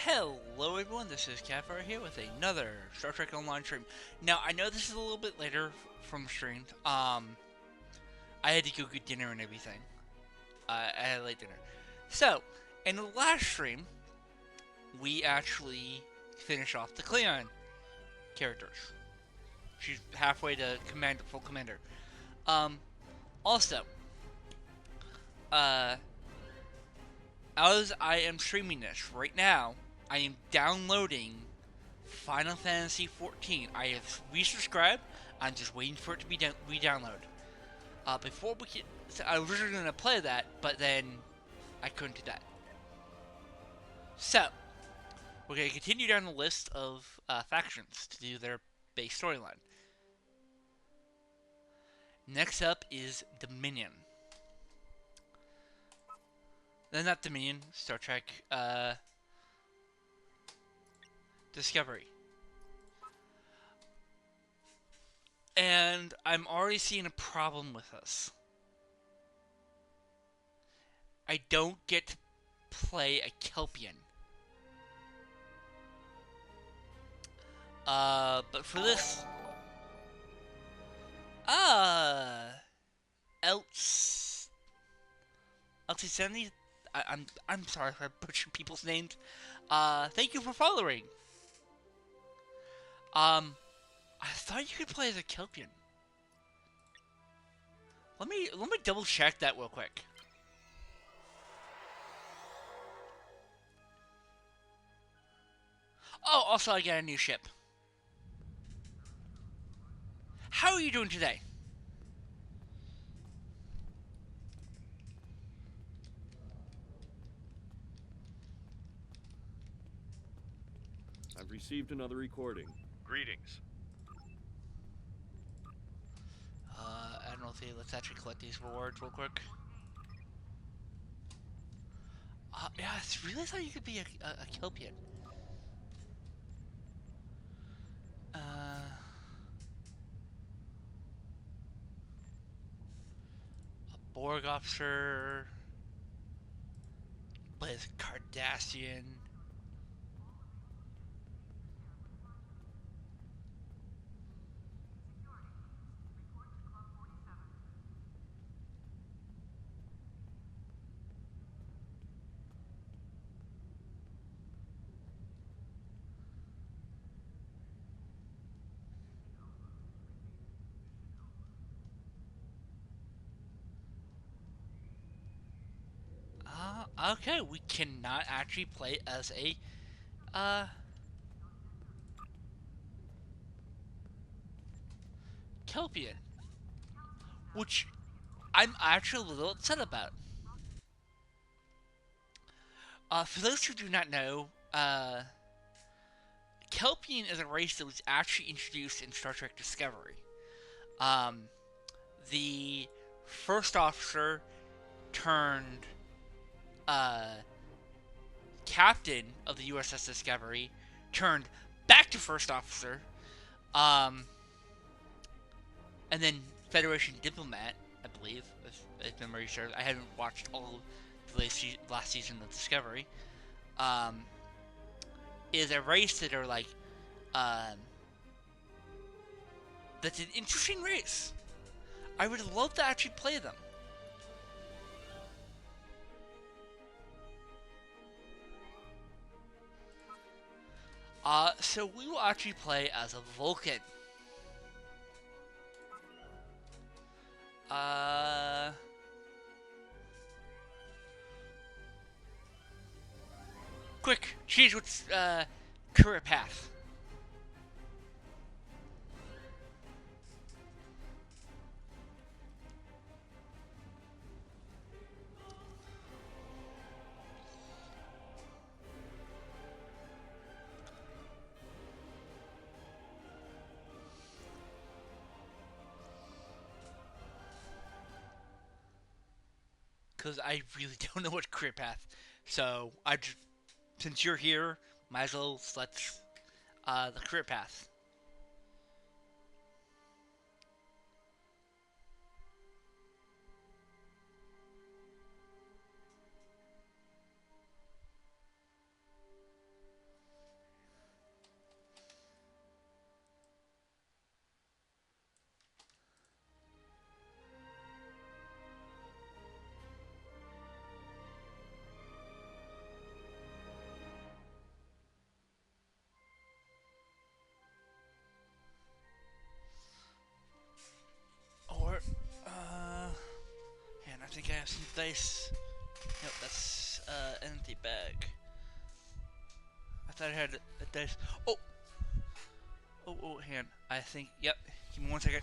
Hello everyone, this is Kavfire here with another Star Trek Online stream. Now, I know this is a little bit later from stream. I had to go get dinner and everything. I had a late dinner. So, in the last stream, we actually finished off the Cleon characters. She's halfway to full commander. Also, uh, as I am streaming this right now, I am downloading Final Fantasy XIV. I have resubscribed. I'm just waiting for it to be re-download. Before we can, so I was originally going to play that, but then I couldn't do that. So, we're going to continue down the list of factions to do their base storyline. Next up is Dominion. Then not Dominion, Star Trek Discovery. And I'm already seeing a problem with this. I don't get to play a Kelpian. But for this... LT70? I'm sorry if I butchered people's names. Thank you for following. I thought you could play as a Kelpian. Let me double check that real quick. Oh, also I got a new ship. How are you doing today? I've received another recording. Greetings. Admiralty, let's actually collect these rewards real quick. Yeah, I really thought you could be a Kelpian. A Borg officer. With Cardassian. Okay, we cannot actually play as a, Kelpian. Which I'm actually a little upset about. For those who do not know, Kelpian is a race that was actually introduced in Star Trek Discovery. The first officer turned, captain of the USS Discovery turned back to first officer, and then Federation diplomat, I believe, if memory serves. I haven't watched all of the last season of Discovery. Is a race that are like, that's an interesting race. I would love to actually play them. So we will actually play as a Vulcan. Quick, choose what's, career path. Because I really don't know what career path. So, since you're here, might as well select the career path. have some dice. Nope, that's empty bag. I thought I had a dice. Oh! Oh, hang on. I think, yep. Give me 1 second.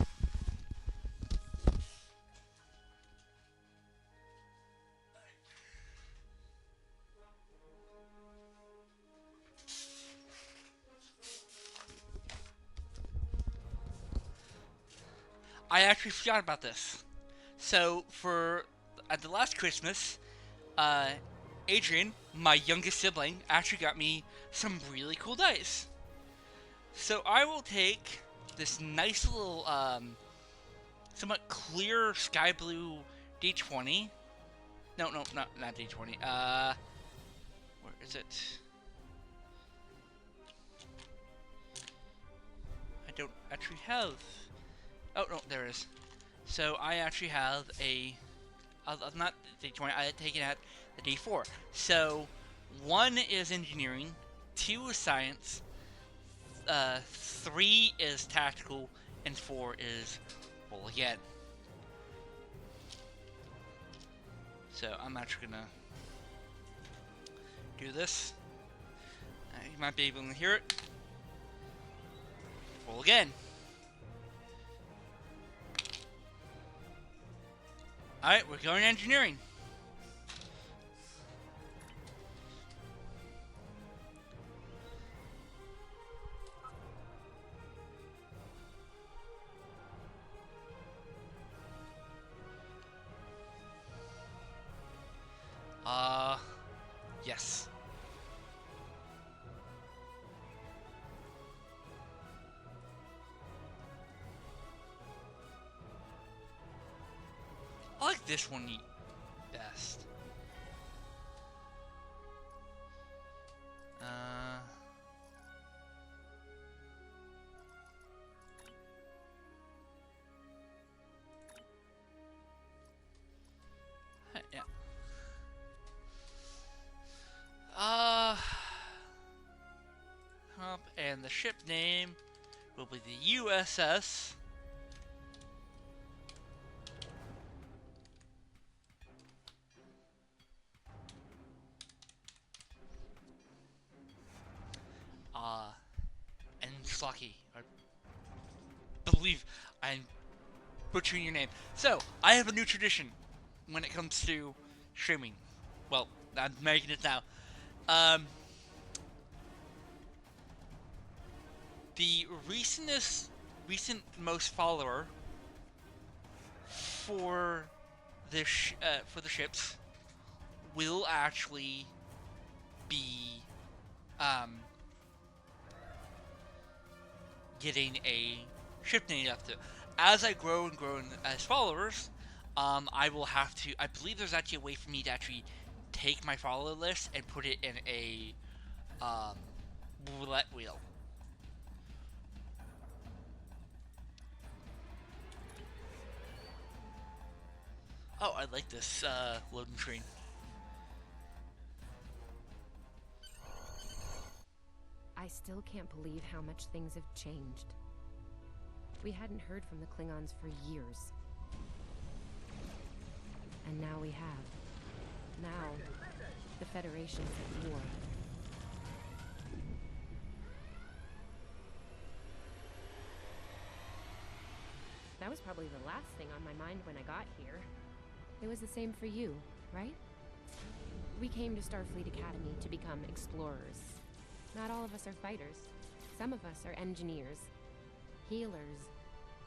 I actually forgot about this. So, at the last Christmas, Adrian, my youngest sibling, actually got me some really cool dice. So I will take this nice little, somewhat clear sky blue D20. No, not D20. Where is it? I don't actually have. Oh no, there it is. So I actually have not the D20. I had taken out the D4. So 1 is engineering, 2 is science, 3 is tactical, and 4 is roll again. So I'm actually gonna do this. You might be able to hear it. Roll again. Alright, we're going engineering. Yes. I like this one best. Yeah. And the ship name will be the USS. And Slocky. I believe I'm butchering your name. So, I have a new tradition when it comes to streaming. Well, I'm making it now. The recent most follower for for the ships will actually be getting a ship named after. As I grow and grow as followers, I will have to. I believe there's actually a way for me to actually take my follower list and put it in a roulette wheel. Oh, I like this loading screen. I still can't believe how much things have changed. We hadn't heard from the Klingons for years. And now we have. Now, the Federation's at war. That was probably the last thing on my mind when I got here. It was the same for you, right? We came to Starfleet Academy to become explorers. Not all of us are fighters. Some of us are engineers, healers,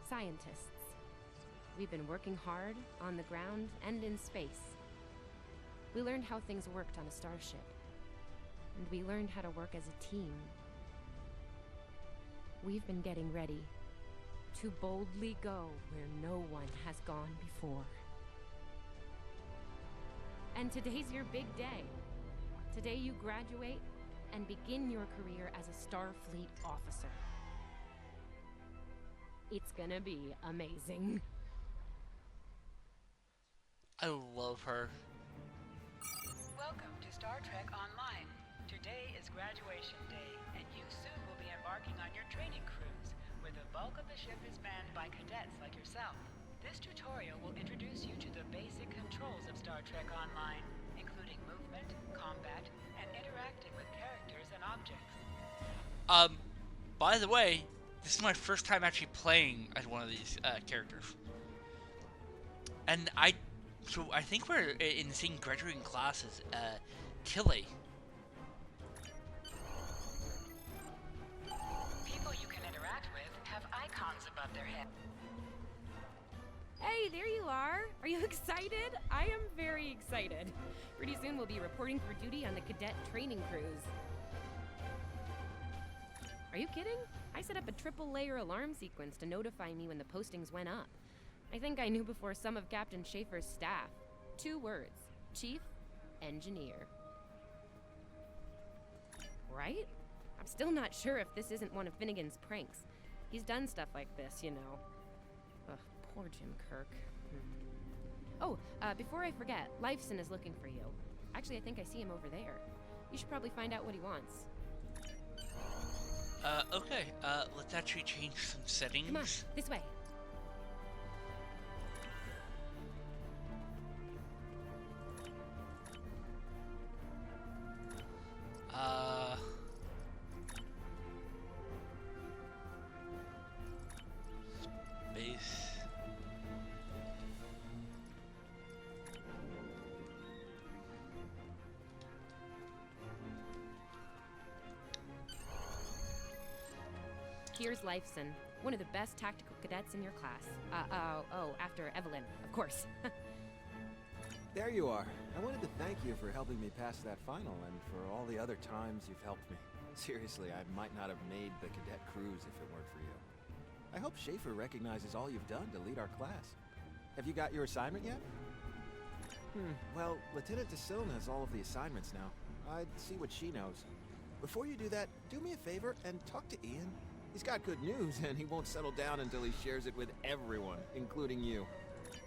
scientists. We've been working hard on the ground and in space. We learned how things worked on a starship. And we learned how to work as a team. We've been getting ready to boldly go where no one has gone before. And today's your big day. Today you graduate and begin your career as a Starfleet officer. It's gonna be amazing. I love her. Welcome to Star Trek Online. Today is graduation day, and you soon will be embarking on your training cruise, where the bulk of the ship is manned by cadets like yourself. This tutorial will introduce you to the basic controls of Star Trek Online, including movement, combat, and interacting with characters and objects. By the way, this is my first time actually playing as one of these characters. And I think we're in the same graduating class as Tilly. People you can interact with have icons above their head. Hey, there you are. Are you excited? I am very excited. Pretty soon we'll be reporting for duty on the cadet training cruise. Are you kidding? I set up a triple-layer alarm sequence to notify me when the postings went up. I think I knew before some of Captain Schaefer's staff. 2 words. Chief Engineer. Right? I'm still not sure if this isn't one of Finnegan's pranks. He's done stuff like this, you know. Ugh, poor Jim Kirk. Oh, before I forget, Lifeson is looking for you. Actually, I think I see him over there. You should probably find out what he wants. Okay, let's actually change some settings. Come on, this way. Base. Here's Lifeson, one of the best tactical cadets in your class. After Evelyn, of course. There you are. I wanted to thank you for helping me pass that final and for all the other times you've helped me. Seriously, I might not have made the cadet cruise if it weren't for you. I hope Schaefer recognizes all you've done to lead our class. Have you got your assignment yet? Well, Lieutenant DeSilne has all of the assignments now. I'd see what she knows. Before you do that, do me a favor and talk to Ian. He's got good news, and he won't settle down until he shares it with everyone, including you.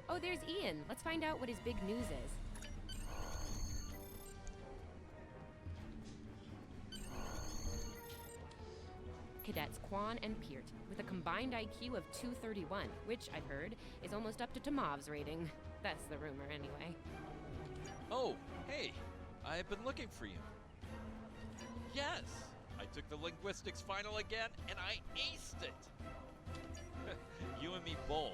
Oh, there's Ian. Let's find out what his big news is. Cadets Quan and Peart, with a combined IQ of 231, which, I've heard, is almost up to Tomov's rating. That's the rumor, anyway. Oh, hey, I've been looking for you. Yes, I took the linguistics final again, and I aced it. You and me both.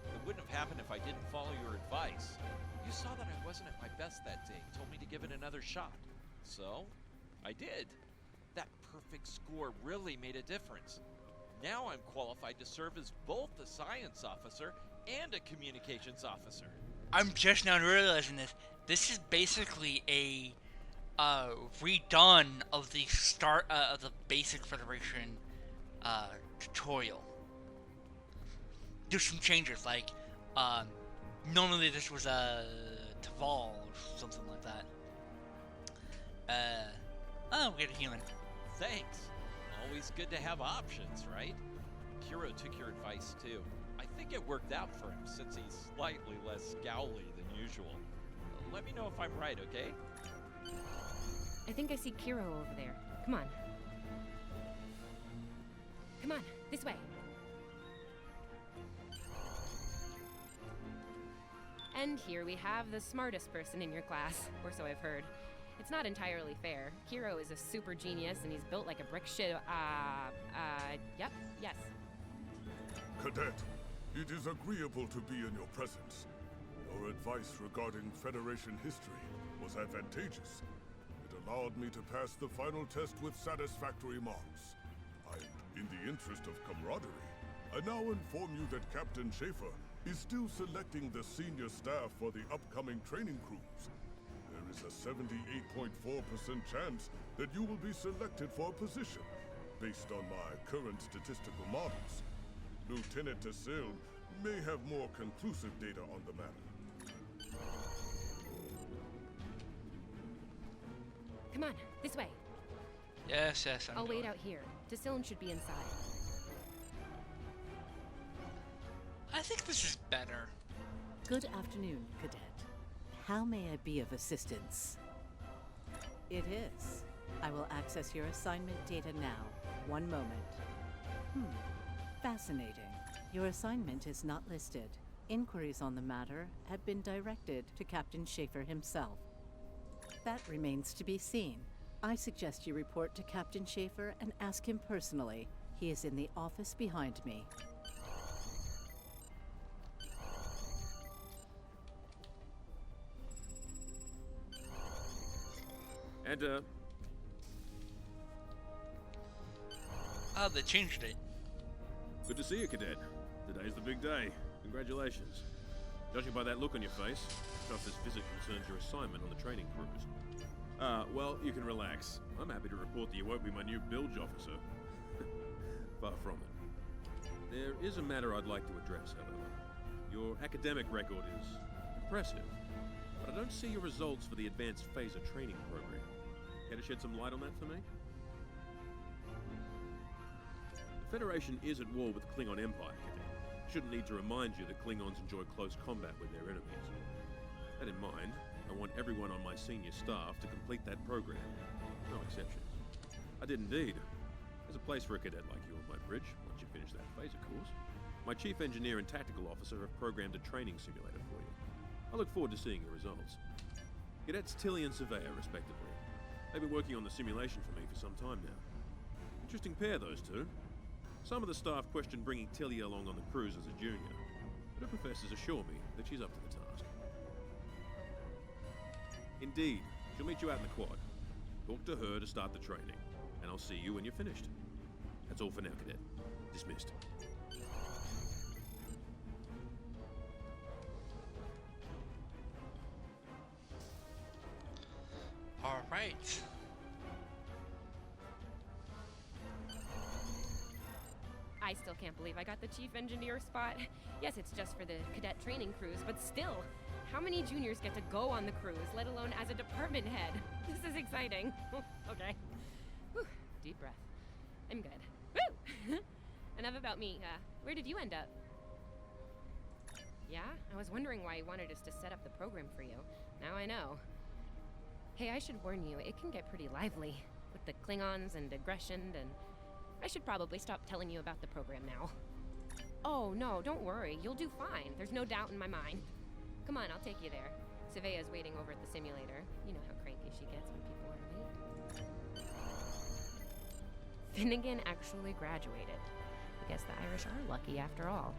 It wouldn't have happened if I didn't follow your advice. You saw that I wasn't at my best that day, told me to give it another shot. So, I did. That perfect score really made a difference. Now I'm qualified to serve as both a science officer and a communications officer. I'm just now realizing this. This is basically a redone of the start of the Basic Federation tutorial. Do some changes, like normally this was a Taval or something like that. Oh, we got a human. Thanks. Always good to have options, right? Kiro took your advice too. I think it worked out for him since he's slightly less scowly than usual. Let me know if I'm right, okay? I think I see Kiro over there. Come on. Come on, this way. And here we have the smartest person in your class, or so I've heard. It's not entirely fair. Kiro is a super genius and he's built like a brick shit. Yep, yes. Cadet, it is agreeable to be in your presence. Your advice regarding Federation history was advantageous. It allowed me to pass the final test with satisfactory marks. In the interest of camaraderie, I now inform you that Captain Schaefer is still selecting the senior staff for the upcoming training cruise. There is a 78.4% chance that you will be selected for a position, based on my current statistical models. Lieutenant DeSilne may have more conclusive data on the matter. Come on, this way. Yes, I'll wait out here. DeSilne should be inside. I think this is better. Good afternoon, Cadet. How may I be of assistance? It is. I will access your assignment data now. One moment. Fascinating. Your assignment is not listed. Inquiries on the matter have been directed to Captain Schaefer himself. That remains to be seen. I suggest you report to Captain Schaefer and ask him personally. He is in the office behind me. Enter. Oh, they changed it. Good to see you, Cadet. Today's the big day. Congratulations. Judging by that look on your face, trust this visit concerns your assignment on the training cruise. Well, you can relax. I'm happy to report that you won't be my new bilge officer. Far from it. There is a matter I'd like to address, however. Your academic record is impressive, but I don't see your results for the Advanced Phaser Training Program. Care to shed some light on that for me? The Federation is at war with the Klingon Empire, Cadet. Shouldn't need to remind you that Klingons enjoy close combat with their enemies. That in mind, I want everyone on my senior staff to complete that program. No exceptions. I did indeed. There's a place for a cadet like you on my bridge, once you finish that phaser course. My chief engineer and tactical officer have programmed a training simulator for you. I look forward to seeing your results. Cadets Tilly and Surveyor, respectively. They've been working on the simulation for me for some time now. Interesting pair, those two. Some of the staff question bringing Tilly along on the cruise as a junior, but her professors assure me that she's up to the task. Indeed, she'll meet you out in the quad. Talk to her to start the training, and I'll see you when you're finished. That's all for now, Cadet. Dismissed. All right. I still can't believe I got the chief engineer spot. Yes, it's just for the cadet training cruise, but still, how many juniors get to go on the cruise, let alone as a department head? This is exciting. Okay. Whew, deep breath. I'm good. Woo! Enough about me. Where did you end up? Yeah? I was wondering why you wanted us to set up the program for you. Now I know. Hey, I should warn you, it can get pretty lively. With the Klingons and aggression and... I should probably stop telling you about the program now. Oh, no, don't worry. You'll do fine. There's no doubt in my mind. Come on, I'll take you there. Savea's waiting over at the simulator. You know how cranky she gets when people are late. Finnegan actually graduated. I guess the Irish are lucky after all.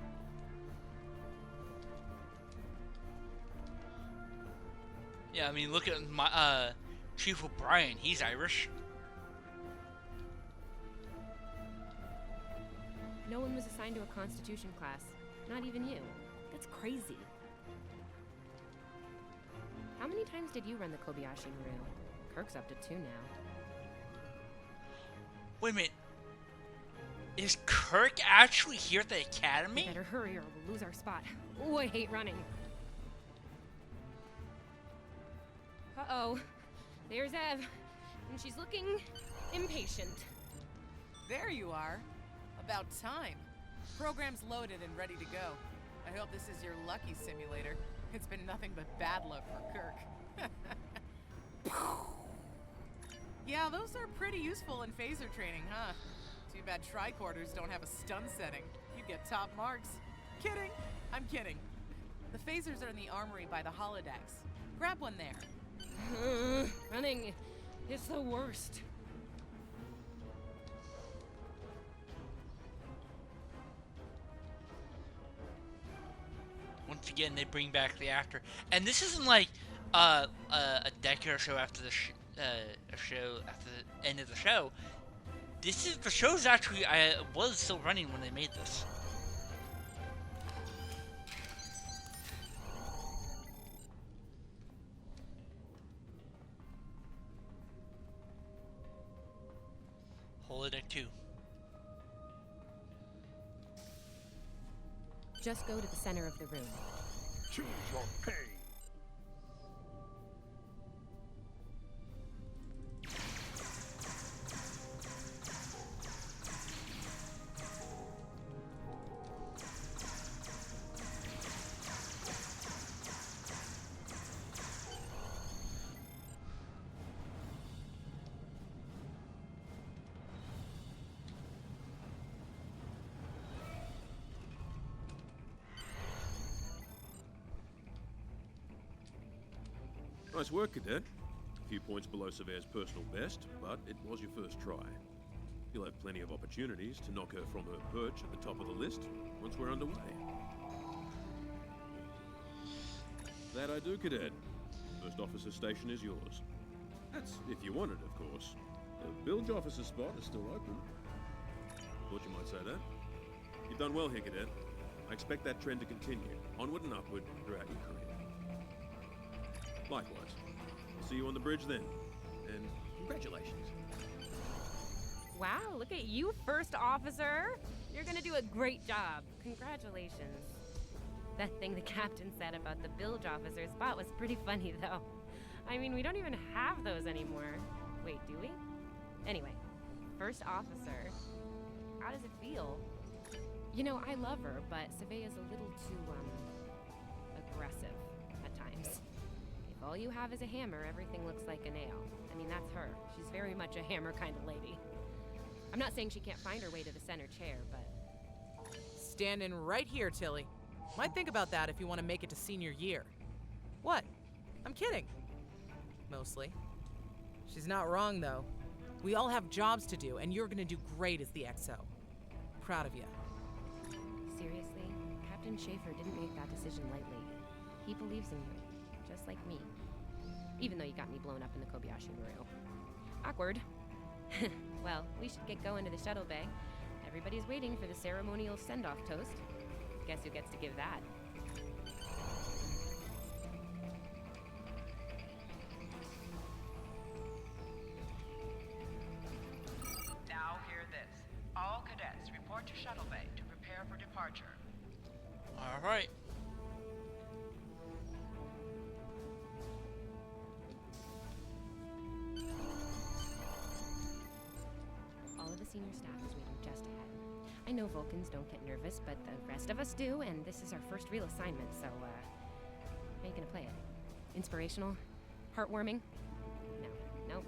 Yeah, I mean, look at my Chief O'Brien. He's Irish. No one was assigned to a Constitution class. Not even you. That's crazy. How many times did you run the Kobayashi Maru? Kirk's up to 2 now. Wait a minute. Is Kirk actually here at the academy? We better hurry or we'll lose our spot. Oh, I hate running. Uh-oh. There's Ev. And she's looking impatient. There you are. About time. Program's loaded and ready to go. I hope this is your lucky simulator. It's been nothing but bad luck for Kirk. Yeah, those are pretty useful in phaser training, huh? Too bad tricorders don't have a stun setting. You get top marks. Kidding. I'm kidding. The phasers are in the armory by the holodecks. Grab one there. Running is the worst. Once again, they bring back the actor, and this isn't like a decade or so after the after the end of the show. This is the show's actually was still running when they made this. Holodeck 2. Just go to the center of the room. Choose your pain. Nice work, Cadet. A few points below Surveyor's personal best, but it was your first try. You'll have plenty of opportunities to knock her from her perch at the top of the list once we're underway. That I do, Cadet. First officer station is yours. That's if you want it, of course. The bilge officer spot is still open. Thought you might say that. You've done well here, Cadet. I expect that trend to continue, onward and upward, throughout your career. Likewise. I'll see you on the bridge then. And congratulations. Wow, look at you, first officer! You're gonna do a great job. Congratulations. That thing the captain said about the bilge officer spot was pretty funny, though. I mean, we don't even have those anymore. Wait, do we? Anyway, first officer. How does it feel? You know, I love her, but Savea's a little too, aggressive at times. If all you have is a hammer, everything looks like a nail. I mean, that's her. She's very much a hammer kind of lady. I'm not saying she can't find her way to the center chair, but... Standing right here, Tilly. Might think about that if you want to make it to senior year. What? I'm kidding. Mostly. She's not wrong, though. We all have jobs to do, and you're gonna do great as the XO. Proud of you. Seriously, Captain Schaefer didn't make that decision lightly. He believes in you, just like me. Even though you got me blown up in the Kobayashi Maru. Awkward. Well, we should get going to the shuttle bay. Everybody's waiting for the ceremonial send-off toast. Guess who gets to give that? Now hear this. All cadets report to shuttle bay to prepare for departure. Alright. All of the senior staff is waiting just ahead. I know Vulcans don't get nervous, but the rest of us do, and this is our first real assignment, so, how you gonna play it? Inspirational? Heartwarming? No.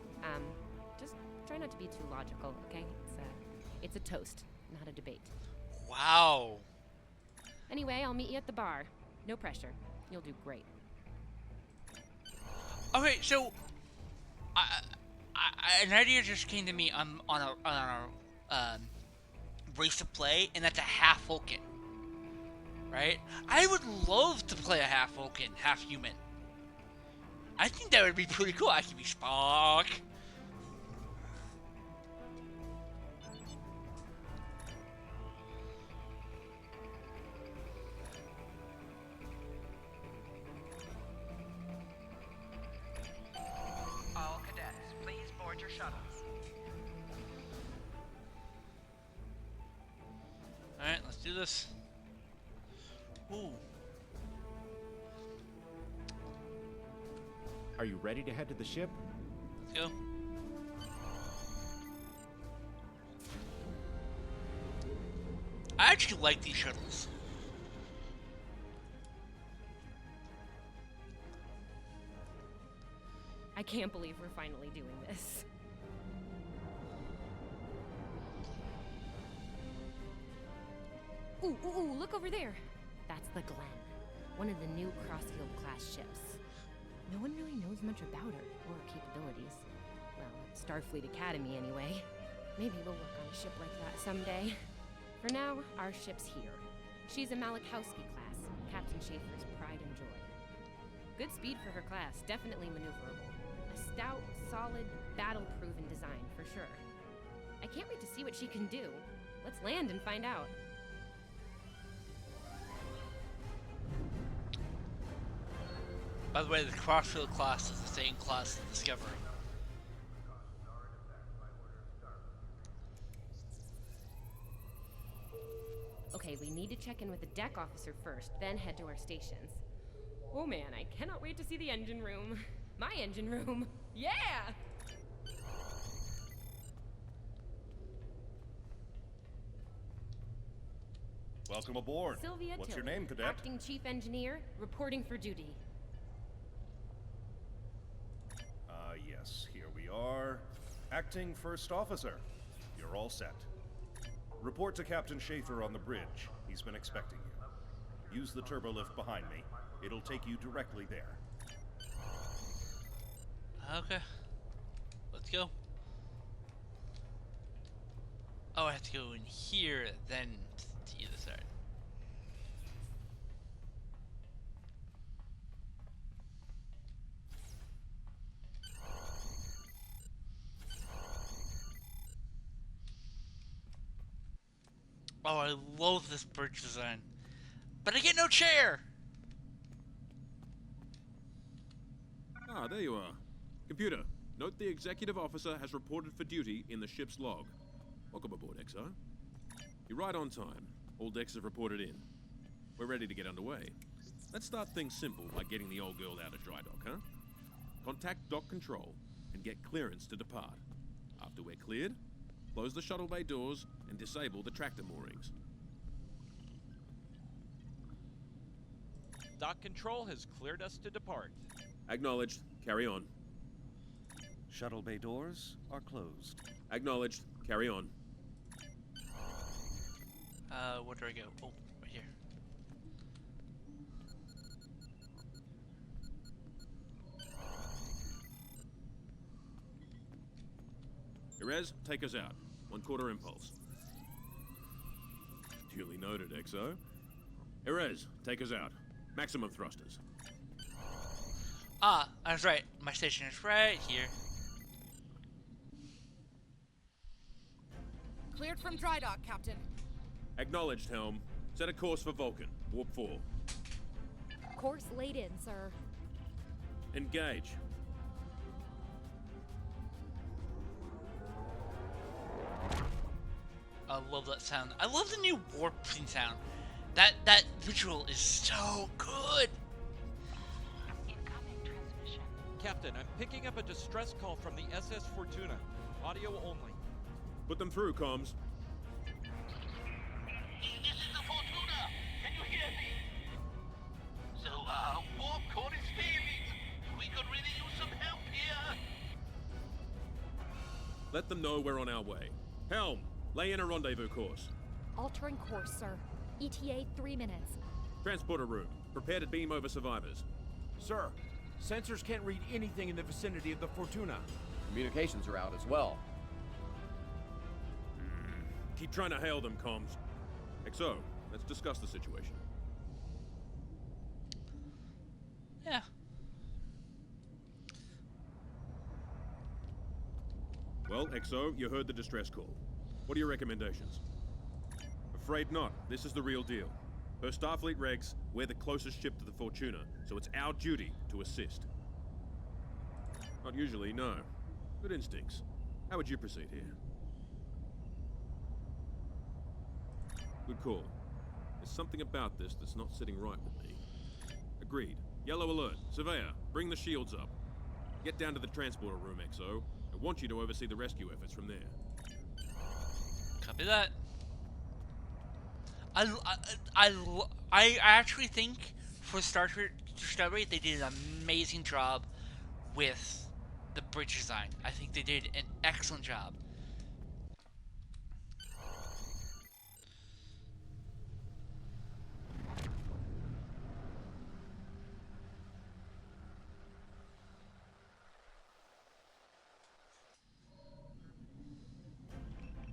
Just try not to be too logical, okay? It's a toast, not a debate. Wow. Anyway, I'll meet you at the bar. No pressure. You'll do great. Okay, so an idea just came to me on a race to play, and that's a half Vulcan, right? I would love to play a half Vulcan, half human. I think that would be pretty cool. I could be Spock. All cadets, please board your shuttles. Alright, let's do this. Ooh. Are you ready to head to the ship? Let's go. I actually like these shuttles. I can't believe we're finally doing this. Ooh, look over there. That's the Glen, one of the new Crossfield-class ships. No one really knows much about her or her capabilities. Well, Starfleet Academy anyway. Maybe we'll work on a ship like that someday. For now, our ship's here. She's a Malachowski class, Captain Schaefer's pride and joy. Good speed for her class, definitely maneuverable. A stout, solid, battle-proven design, for sure. I can't wait to see what she can do. Let's land and find out. By the way, the Crossfield class is the same class as Discovery. Okay, we need to check in with the deck officer first, then head to our stations. Oh man, I cannot wait to see the engine room. My engine room. Yeah! Welcome aboard. Sylvia What's your Tilley, name, Cadet? Acting Chief Engineer, reporting for duty. Yes, here we are. Acting First Officer. You're all set. Report to Captain Schaefer on the bridge. He's been expecting you. Use the turbolift behind me. It'll take you directly there. Okay. Let's go. Oh, I have to go in here, then to either side. Oh, I love this bridge design. But I get no chair! Ah, there you are. Computer, note the executive officer has reported for duty in the ship's log. Welcome aboard, XO. You're right on time. All decks have reported in. We're ready to get underway. Let's start things simple by getting the old girl out of dry dock, huh? Contact dock control and get clearance to depart. After we're cleared, close the shuttle bay doors and disable the tractor moorings. Dock control has cleared us to depart. Acknowledged. Carry on. Shuttle bay doors are closed. Acknowledged. Carry on. Where do I go? Oh, right here. Erez, take us out. 1/4 impulse. Duly noted, XO. Erez, take us out. Maximum thrusters. Ah, I was right. My station is right here. Cleared from dry dock, Captain. Acknowledged, Helm. Set a course for Vulcan. Warp 4. Course laid in, sir. Engage. I love that sound. I love the new warping sound. That visual is so good. Incoming transmission. Captain, I'm picking up a distress call from the SS Fortuna. Audio only. Put them through, comms. This is the Fortuna! Can you hear me? So, warp core is failing. We could really use some help here. Let them know we're on our way. Helm, lay in a rendezvous course. Altering course, sir. ETA 3 minutes. Transporter room. Prepare to beam over survivors. Sir, sensors can't read anything in the vicinity of the Fortuna. Communications are out as well. Keep trying to hail them, comms. XO, let's discuss the situation. Yeah. Well, XO, you heard the distress call. What are your recommendations? Afraid not. This is the real deal. Per Starfleet regs, we're the closest ship to the Fortuna, so it's our duty to assist. Not usually, no. Good instincts. How would you proceed here? Good call. There's something about this that's not sitting right with me. Agreed. Yellow alert. Surveyor, bring the shields up. Get down to the transporter room, XO. I want you to oversee the rescue efforts from there. Copy that. I actually think for Star Trek Discovery they did an amazing job with the bridge design. I think they did an excellent job.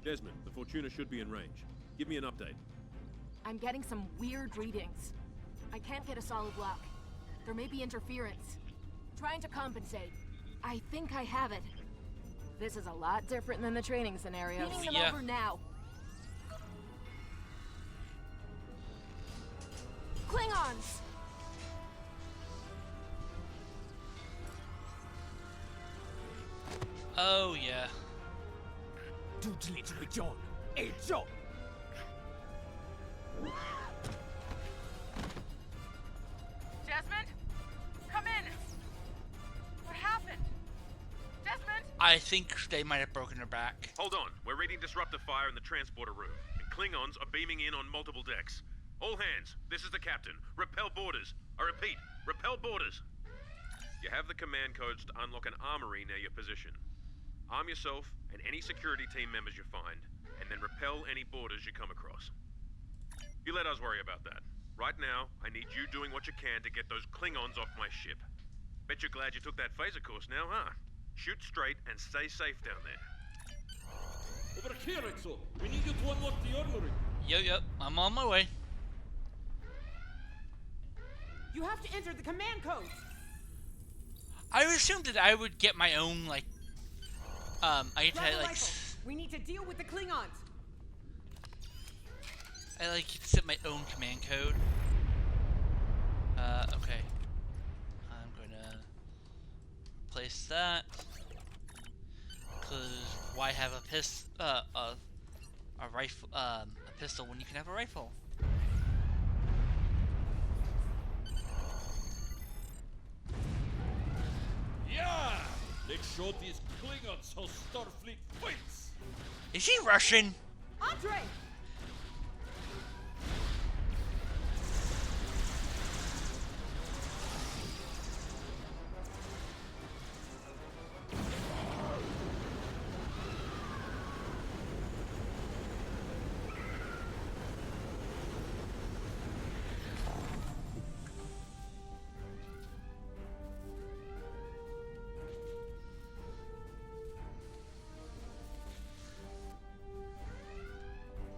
Desmond, the Fortuna should be in range. Give me an update. I'm getting some weird readings. I can't get a solid lock. There may be interference. Trying to compensate. I think I have it. This is a lot different than the training scenarios. Beaming them over now. Klingons! Oh yeah. Desmond? Come in! What happened? Desmond? I think they might have broken her back. Hold on. We're reading disruptive fire in the transporter room, and Klingons are beaming in on multiple decks. All hands, this is the captain. Repel borders. I repeat, repel borders. You have the command codes to unlock an armory near your position. Arm yourself and any security team members you find, and then repel any borders you come across. You let us worry about that. Right now, I need you doing what you can to get those Klingons off my ship. Bet you're glad you took that phaser course now, huh? Shoot straight and stay safe down there. Over here, Exo. We need you to unlock the armory. Yep. I'm on my way. You have to enter the command code. I assumed that I would get my own, like, I get Grab to, the like, rifle. We need to deal with the Klingons. I, like, set my own command code. Okay. I'm gonna place that. Cause why have a rifle, a pistol when you can have a rifle? Yeah! Let's show these Klingons how Starfleet fights! Is he Russian? Andre!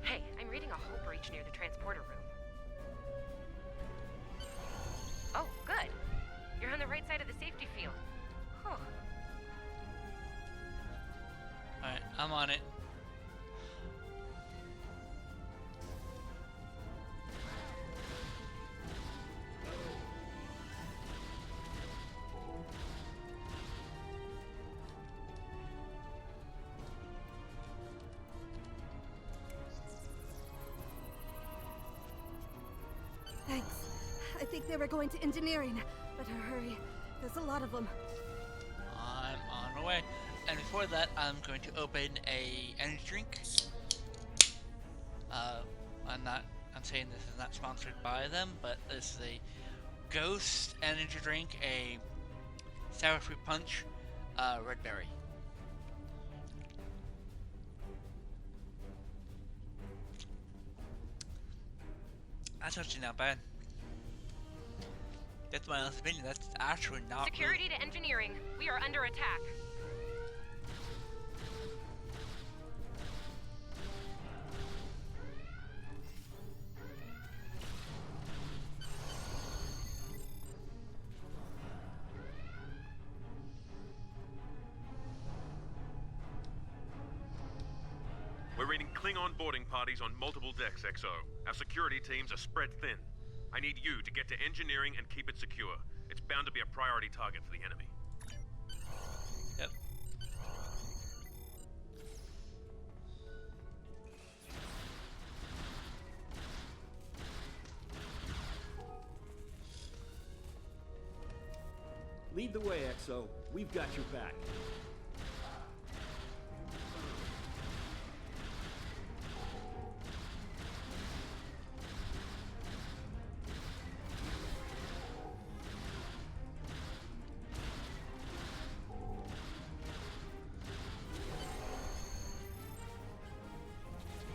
Hey, I'm reading a hull breach near the transporter room. Oh, good. You're on the right side of the safety field. Huh. Alright, I'm on it. Thanks. I think they were going to engineering. Better hurry. There's a lot of them. I'm on my way. And before that, I'm going to open a energy drink. I'm saying this is not sponsored by them, but this is a Ghost energy drink, a sour fruit punch, red berry. That's actually not bad. That's my honest opinion. That's actually not Security really... to engineering. We are under attack. We're reading Klingon boarding parties on multiple decks, XO. Our security teams are spread thin. I need you to get to engineering and keep it secure. It's bound to be a priority target for the enemy. Yep. Lead the way, XO. We've got your back.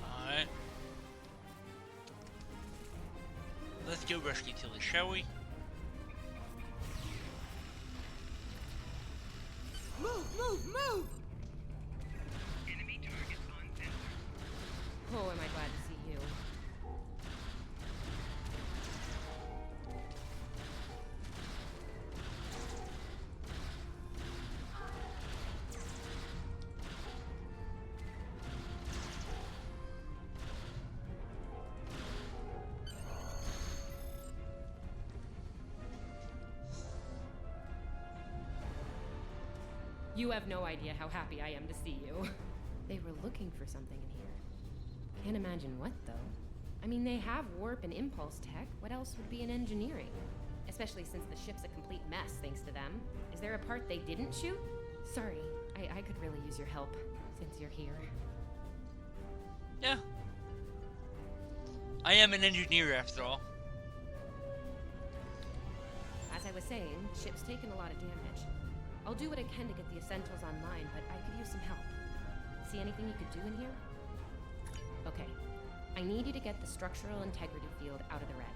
Alright. Let's go rescue Tilly, shall we? Move! Enemy targets on sensor. Oh, am I glad to see you. You have no idea how happy I am to see you. They were looking for something in here. Can't imagine what, though. I mean, they have warp and impulse tech. What else would be in engineering? Especially since the ship's a complete mess, thanks to them. Is there a part they didn't shoot? Sorry, I could really use your help, since you're here. Yeah. I am an engineer, after all. As I was saying, the ship's taken a lot of damage. I'll do what I can to get the essentials online, but I could use some help. See anything you could do in here? Okay. I need you to get the structural integrity field out of the red.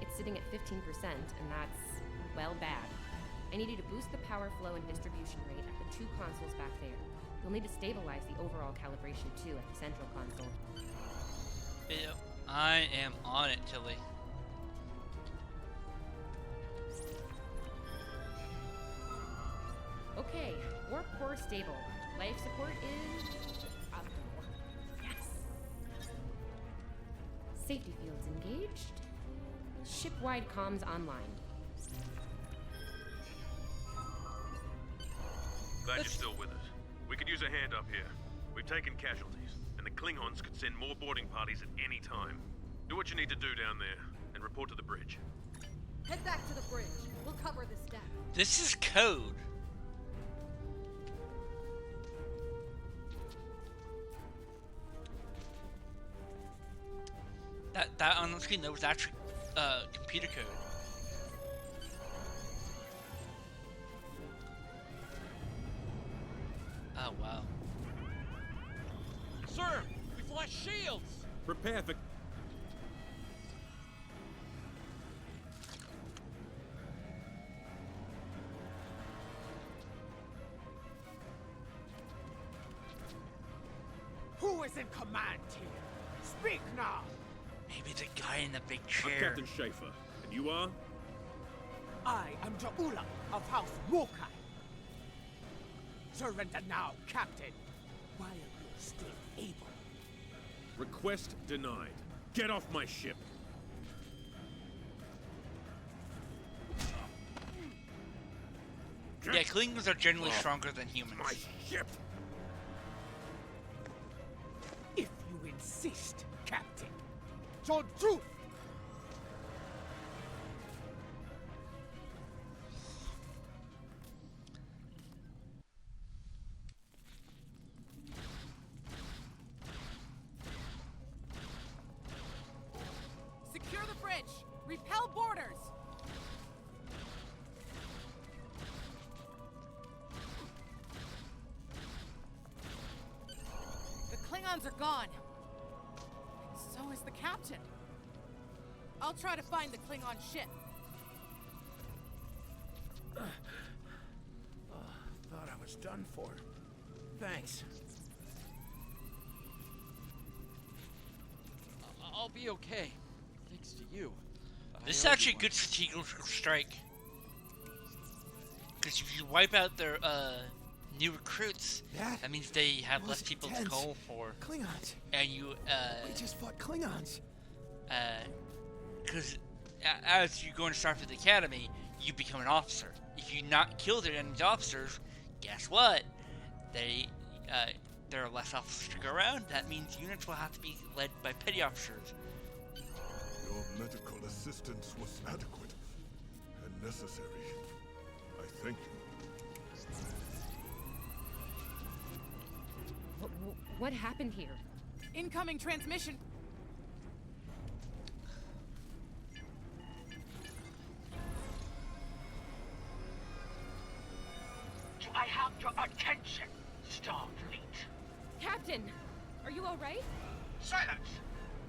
It's sitting at 15%, and that's, well, bad. I need you to boost the power flow and distribution rate at the 2 consoles back there. You'll need to stabilize the overall calibration too at the central console. Yep, I am on it, Tilly. Okay, warp core stable. Life support is optimal. Yes. Safety fields engaged. Ship-wide comms online. Glad you're still with us. We could use a hand up here. We've taken casualties, and the Klingons could send more boarding parties at any time. Do what you need to do down there, and report to the bridge. Head back to the bridge. We'll cover this deck. This is code. That on the screen, that was actually computer code. Oh wow. Sir, we've lost shields! Prepare for... Who is in command here? Speak now! Maybe the guy in the big I'm chair. Captain Schaefer, and you are? I am Ja'ula of House Wokai. Surrender now, Captain, while you're still able. Request denied. Get off my ship! Yeah, Klingons are generally stronger than humans. My ship! If you insist, Captain. So truth! Secure the bridge! Repel boarders! The Klingons are gone. So is the captain. I'll try to find the Klingon ship. Thought I was done for. Thanks. I'll be okay. Thanks to you. This is actually a good strategic strike. Because if you wipe out their new recruits, that means they have less people to call for. Klingons. And you We just fought Klingons. Because as you go into Starfleet Academy, you become an officer. If you not kill their enemy's officers, guess what? There are less officers to go around. That means units will have to be led by petty officers. Your medical assistance was adequate and necessary. I thank you. What happened here? Incoming transmission. Do I have your attention, Starfleet? Captain, are you all right? Silence!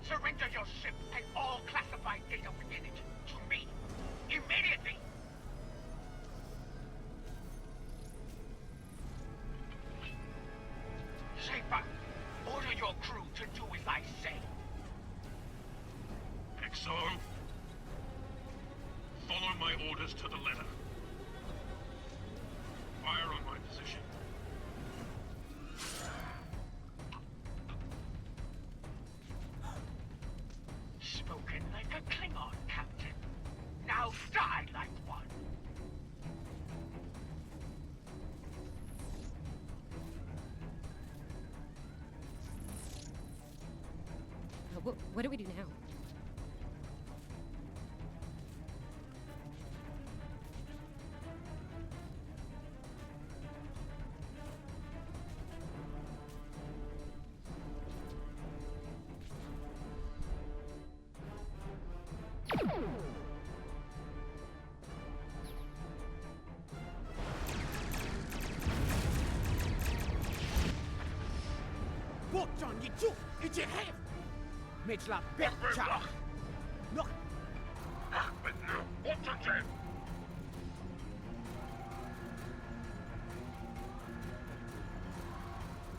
Surrender your ship and all classified data within it to me. Immediately! Schaefer, order your crew to do as I say. Exo, follow my orders to the letter. Fire on my position. Spoken like a Klingon, Captain. Now die like one. What do we do now? John, you do! It's your hand! Makes la belle job! Look! But no, what's a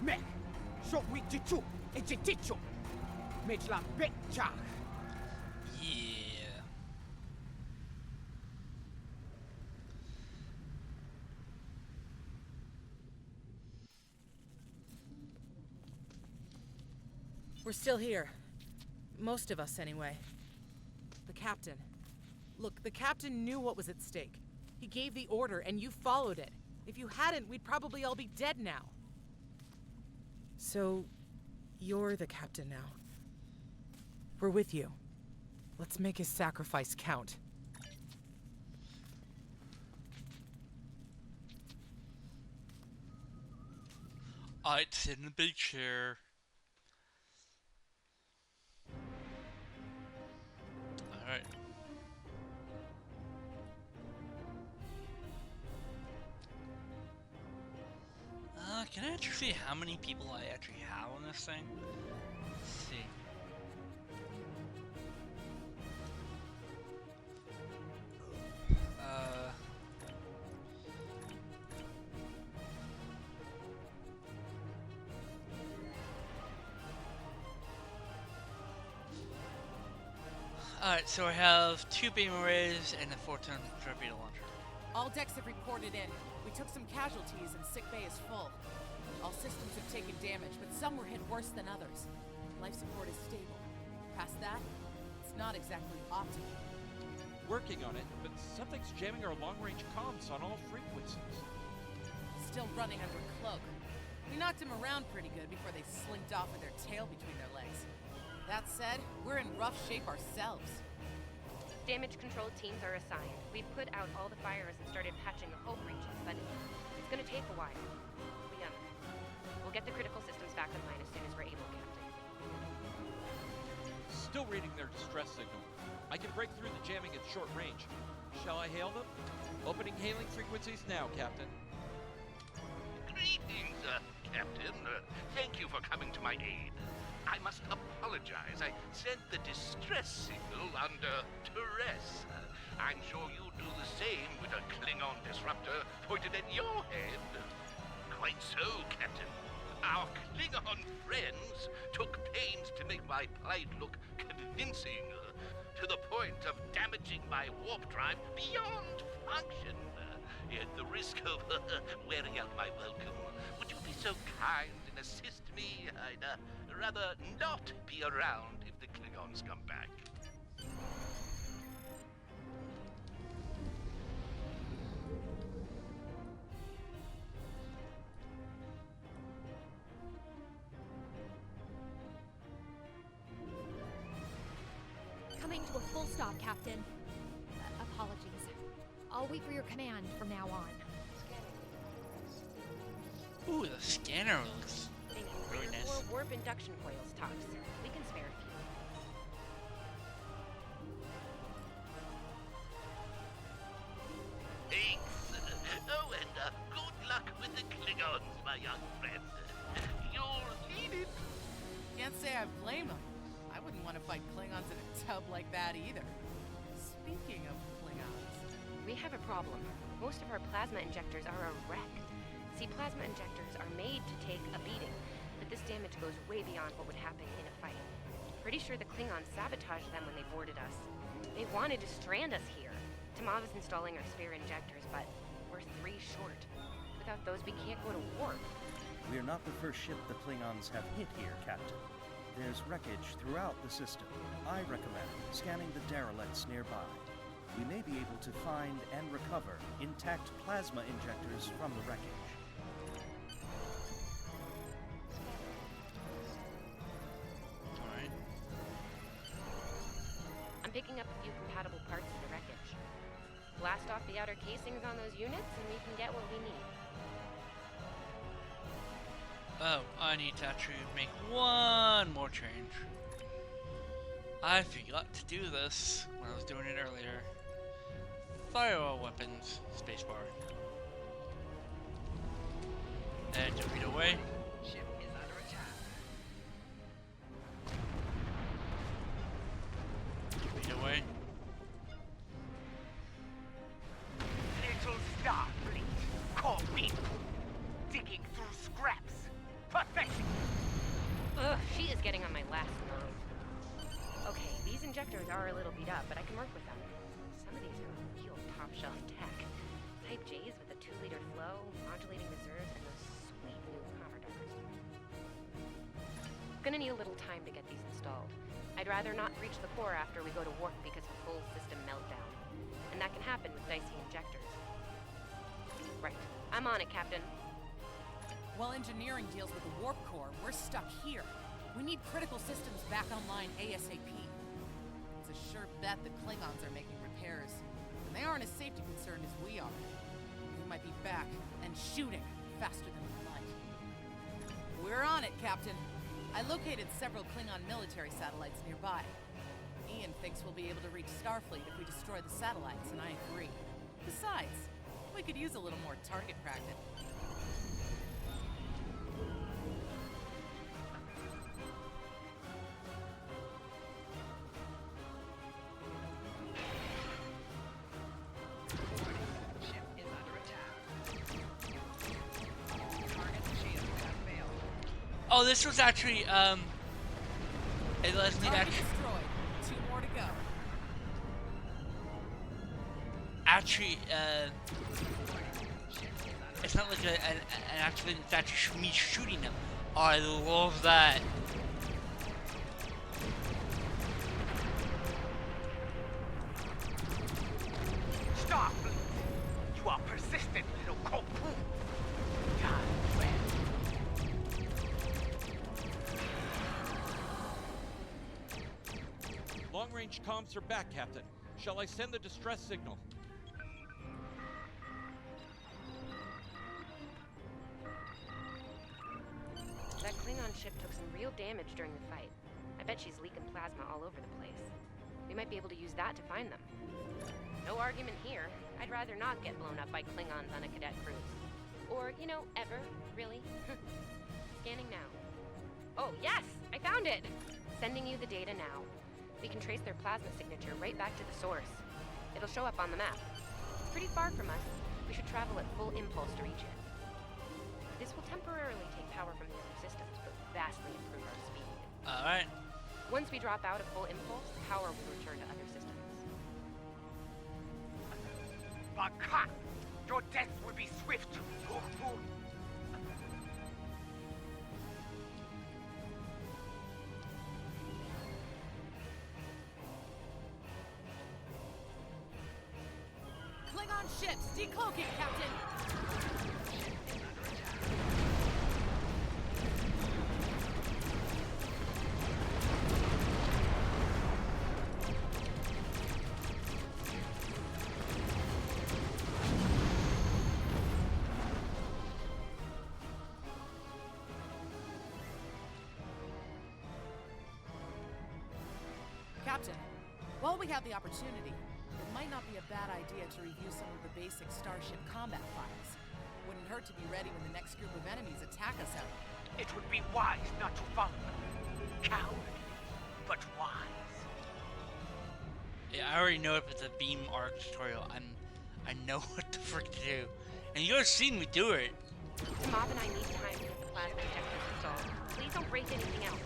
Mech, short with Jichu, and Jitichu. Mitch la bitcha. Yeah. We're still here. Most of us, anyway. The captain. Look, the captain knew what was at stake. He gave the order, and you followed it. If you hadn't, we'd probably all be dead now. So, you're the captain now. We're with you. Let's make his sacrifice count. I'd sit in the big chair. Alright. Can I actually see how many people I actually have on this thing? Let's see. Alright, so I have 2 beam arrays and a 4-ton torpedo launcher. All decks have reported in. We took some casualties and sick bay is full. All systems have taken damage, but some were hit worse than others. Life support is stable. Past that, it's not exactly optimal. Working on it, but something's jamming our long-range comms on all frequencies. Still running under a cloak. We knocked him around pretty good before they slinked off with their tail between their legs. That said, we're in rough shape ourselves. Damage control teams are assigned. We've put out all the fires and started patching the hull breaches, but it's gonna take a while. We'll get the critical systems back online as soon as we're able, Captain. Still reading their distress signal. I can break through the jamming at short range. Shall I hail them? Opening hailing frequencies now, Captain. Greetings, Captain. Thank you for coming to my aid. I must apologize. I sent the distress signal under duress. I'm sure you'd do the same with a Klingon disruptor pointed at your head. Quite so, Captain. Our Klingon friends took pains to make my plight look convincing, to the point of damaging my warp drive beyond function. At the risk of wearing out my welcome, would you be so kind and assist me? I'd rather not be around if the Klingons come back. Coming to a full stop, Captain. Apologies. I'll wait for your command from now on. Ooh, the scanner looks Thank you for really your nice. 4 warp induction coils, Tox. We can spare a few. Thanks. Oh, and good luck with the Klingons, my young friend. You'll need it. Can't say I blame him. I wouldn't want to fight Klingons in a tub like that either. Speaking of Klingons... We have a problem. Most of our plasma injectors are a wreck. See, plasma injectors are made to take a beating, but this damage goes way beyond what would happen in a fight. Pretty sure the Klingons sabotaged them when they boarded us. They wanted to strand us here. Tamav is installing our spare injectors, but we're 3 short. Without those, we can't go to warp. We're not the first ship the Klingons have hit here, Captain. There's wreckage throughout the system. I recommend scanning the derelicts nearby. We may be able to find and recover intact plasma injectors from the wreckage. Alright. I'm picking up a few compatible parts of the wreckage. Blast off the outer casings on those units, and we can get what we need. Oh, I need to actually make one more change. I forgot to do this when I was doing it earlier. Firewall weapons, spacebar. And torpedo away. Ship is under attack. Torpedo away. Little Starfleet, caught me digging through scraps. Pathetic! Ugh, she is getting on my last nerve. Okay, these injectors are a little beat up, but I can work with them. Some of these are real top-shelf tech. Type J's with a 2-liter flow, modulating reserves, and those sweet new converters. Gonna need a little time to get these installed. I'd rather not breach the core after we go to warp because of full system meltdown. And that can happen with dicey injectors. Right. I'm on it, Captain. While engineering deals with the warp core, we're stuck here. We need critical systems back online ASAP. It's a sure bet the Klingons are making repairs. And they aren't as safety concerned as we are. They might be back and shooting faster than we'd like. We're on it, Captain. I located several Klingon military satellites nearby. Ian thinks we'll be able to reach Starfleet if we destroy the satellites, and I agree. Besides, we could use a little more target practice. Oh, this was actually, it lets me Target actually, destroyed. 2 more to go. actually, it's not like an accident, it's actually me shooting them. Oh, I love that. Stop! You are persistent, little cope. God, well. Long-range comms are back, Captain. Shall I send the distress signal? That Klingon ship took some real damage during the fight. I bet she's leaking plasma all over the place. We might be able to use that to find them. No argument here. I'd rather not get blown up by Klingons on a cadet cruise. Or, you know, ever, really. Scanning now. Oh, yes! I found it! Sending you the data now. We can trace their plasma signature right back to the source. It'll show up on the map. It's pretty far from us. We should travel at full impulse to reach it. This will temporarily take power from the other systems, but vastly improve our speed. Alright. Once we drop out of full impulse, power will return to other systems. Baka! Your death will be swift. Klingon ships, decloaking, Captain! Captain, while we have the opportunity, it might not be a bad idea to review some of the basic Starship combat files. Wouldn't hurt to be ready when the next group of enemies attack us out. It would be wise not to follow them. Cowardly, but wise. Yeah, I already know if it's a beam arc tutorial. I know what the frick to do. And you guys seen me do it. Mob and I need time to get the plasma injectors installed. Please don't break anything else.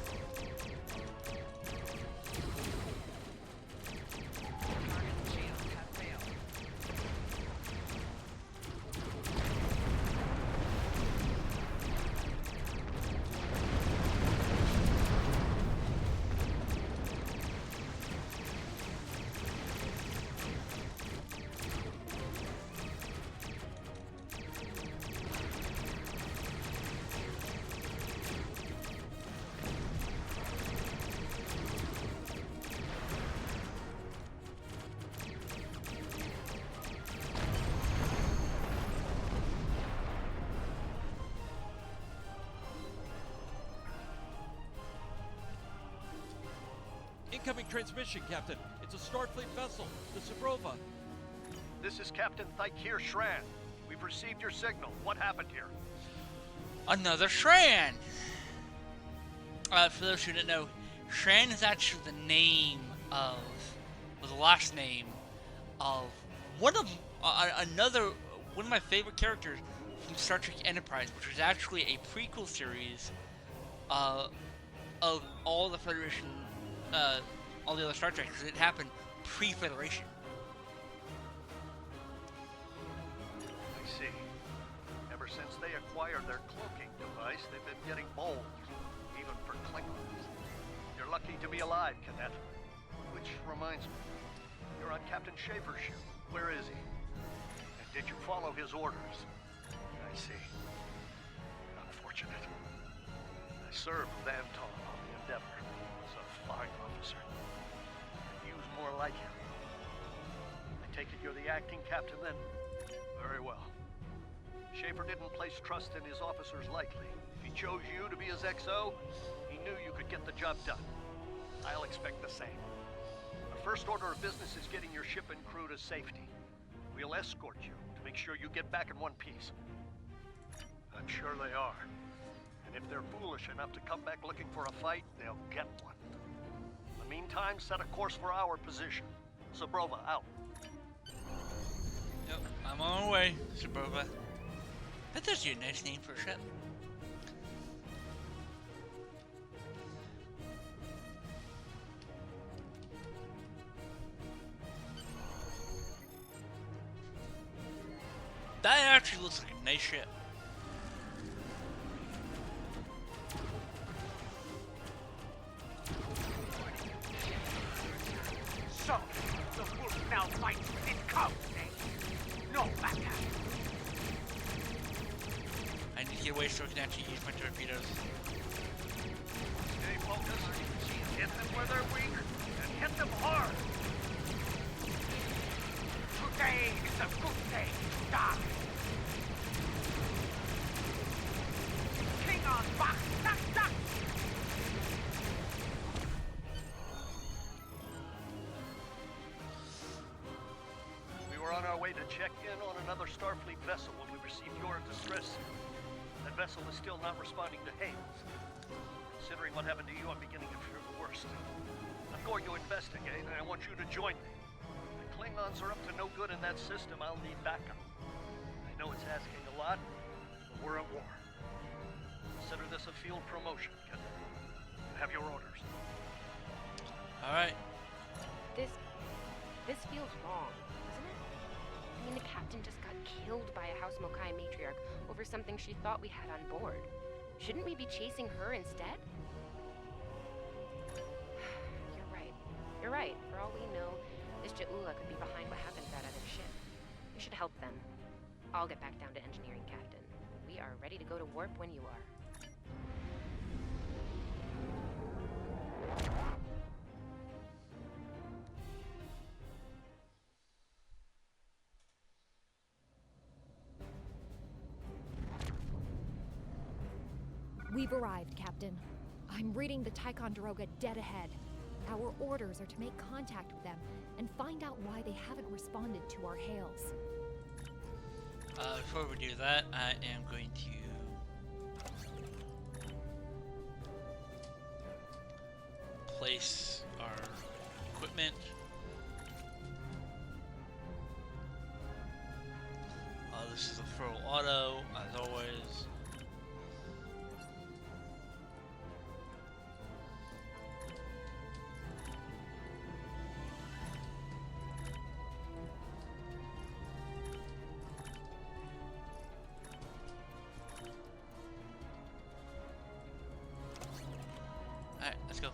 Incoming transmission, Captain. It's a Starfleet vessel, the Sabrova. This is Captain Thykir Shran. We've received your signal. What happened here? Another Shran! For those who don't know, Shran is actually the name of, or the last name of one of my favorite characters from Star Trek Enterprise, which was actually a prequel series of all the Federation, all the other Star Trek, because it happened pre-Federation. I see. Ever since they acquired their cloaking device, they've been getting bold, even for Klingons. You're lucky to be alive, Cadet. Which reminds me, you're on Captain Schaefer's ship. Where is he? And did you follow his orders? I see. Unfortunate. I served with Anton on the Endeavor. He was a fine officer. He was more like him. I take it you're the acting captain then? Very well. Schaefer didn't place trust in his officers lightly. If he chose you to be his XO, he knew you could get the job done. I'll expect the same. Our first order of business is getting your ship and crew to safety. We'll escort you to make sure you get back in one piece. I'm sure they are. And if they're foolish enough to come back looking for a fight, they'll get one. In the meantime, set a course for our position. Zabrova out. Yep, I'm on my way, Zabrova. That's actually a nice name for a ship. That actually looks like a nice ship. So, the wolf now fights in cubs, eh? No matter. I need to get away so I can actually use my torpedoes. Stay focused. Hit them where they're weak, and hit them hard. Today is a good day to die. Klingon back, duck, duck. We were on our way to check in on another Starfleet vessel when we received your distress signal. That vessel is still not responding to hails. Considering what happened to you, I'm beginning to fear the worst. I'm going to investigate, and I want you to join me. If the Klingons are up to no good in that system, I'll need backup. I know it's asking a lot, but we're at war. Consider this a field promotion, Cadet. You have your orders. Alright. This feels wrong, doesn't it? I mean, the captain just got killed by a House Mokai matriarch over something she thought we had on board. Shouldn't we be chasing her instead? You're right. You're right. For all we know, this Ja'ula could be behind what happened to that other ship. We should help them. I'll get back down to engineering, Captain. We are ready to go to warp when you are. We've arrived, Captain. I'm reading the Ticonderoga dead ahead. Our orders are to make contact with them and find out why they haven't responded to our hails. Before we do that, I am going to place our equipment. This is a throw auto, as always. Alright, let's go.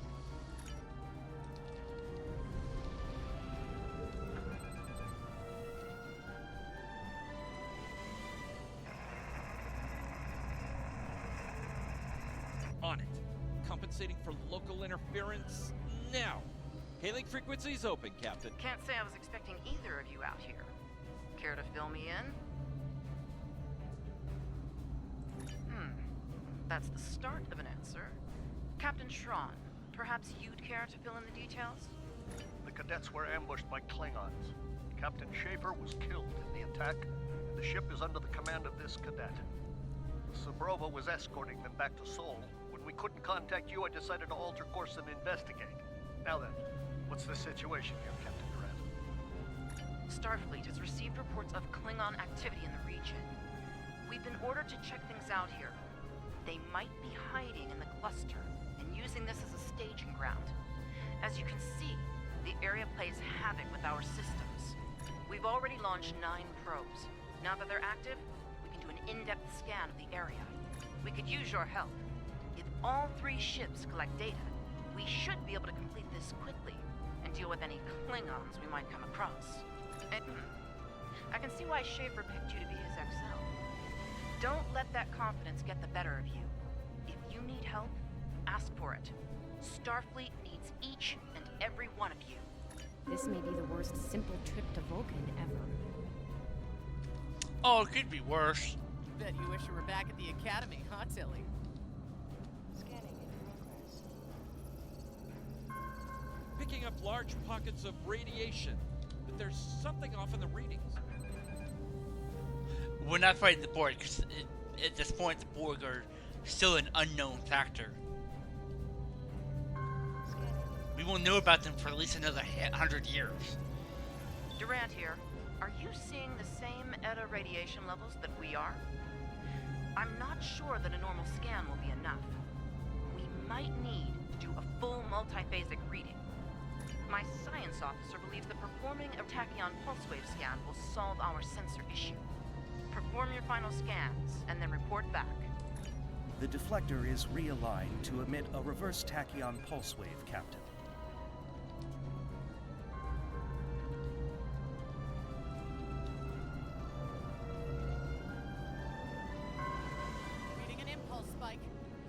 On it. Compensating for local interference now. Hailing frequencies open, Captain. Can't say I was expecting either of you out here. Care to fill me in? That's the start of an answer. Captain Schrawn, perhaps you'd care to fill in the details? The cadets were ambushed by Klingons. Captain Schaefer was killed in the attack, and the ship is under the command of this cadet. Zabrova was escorting them back to Sol. When we couldn't contact you, I decided to alter course and investigate. Now then, what's the situation here, Captain Durant? Starfleet has received reports of Klingon activity in the region. We've been ordered to check things out here. They might be hiding in the cluster and using this as a staging ground. As you can see, the area plays havoc with our systems. We've already launched 9 probes. Now that they're active, we can do an in-depth scan of the area. We could use your help. If all 3 ships collect data, we should be able to complete this quickly and deal with any Klingons we might come across. And, I can see why Schaefer picked you to be his XL. Don't let that confidence get the better of you. If you need help, ask for it. Starfleet needs each and every one of you. This may be the worst simple trip to Vulcan ever. Oh, it could be worse. Bet you wish you were back at the Academy, huh, Tilly? Picking up large pockets of radiation, but there's something off in the readings. We're not fighting the Borg, because at this point the Borg are still an unknown factor. We won't know about them for at least another 100 years. Durant here. Are you seeing the same ETA radiation levels that we are? I'm not sure that a normal scan will be enough. We might need to do a full multiphasic reading. My science officer believes that performing a tachyon pulse wave scan will solve our sensor issue. Perform your final scans, and then report back. The deflector is realigned to emit a reverse tachyon pulse wave, Captain. Reading an impulse spike.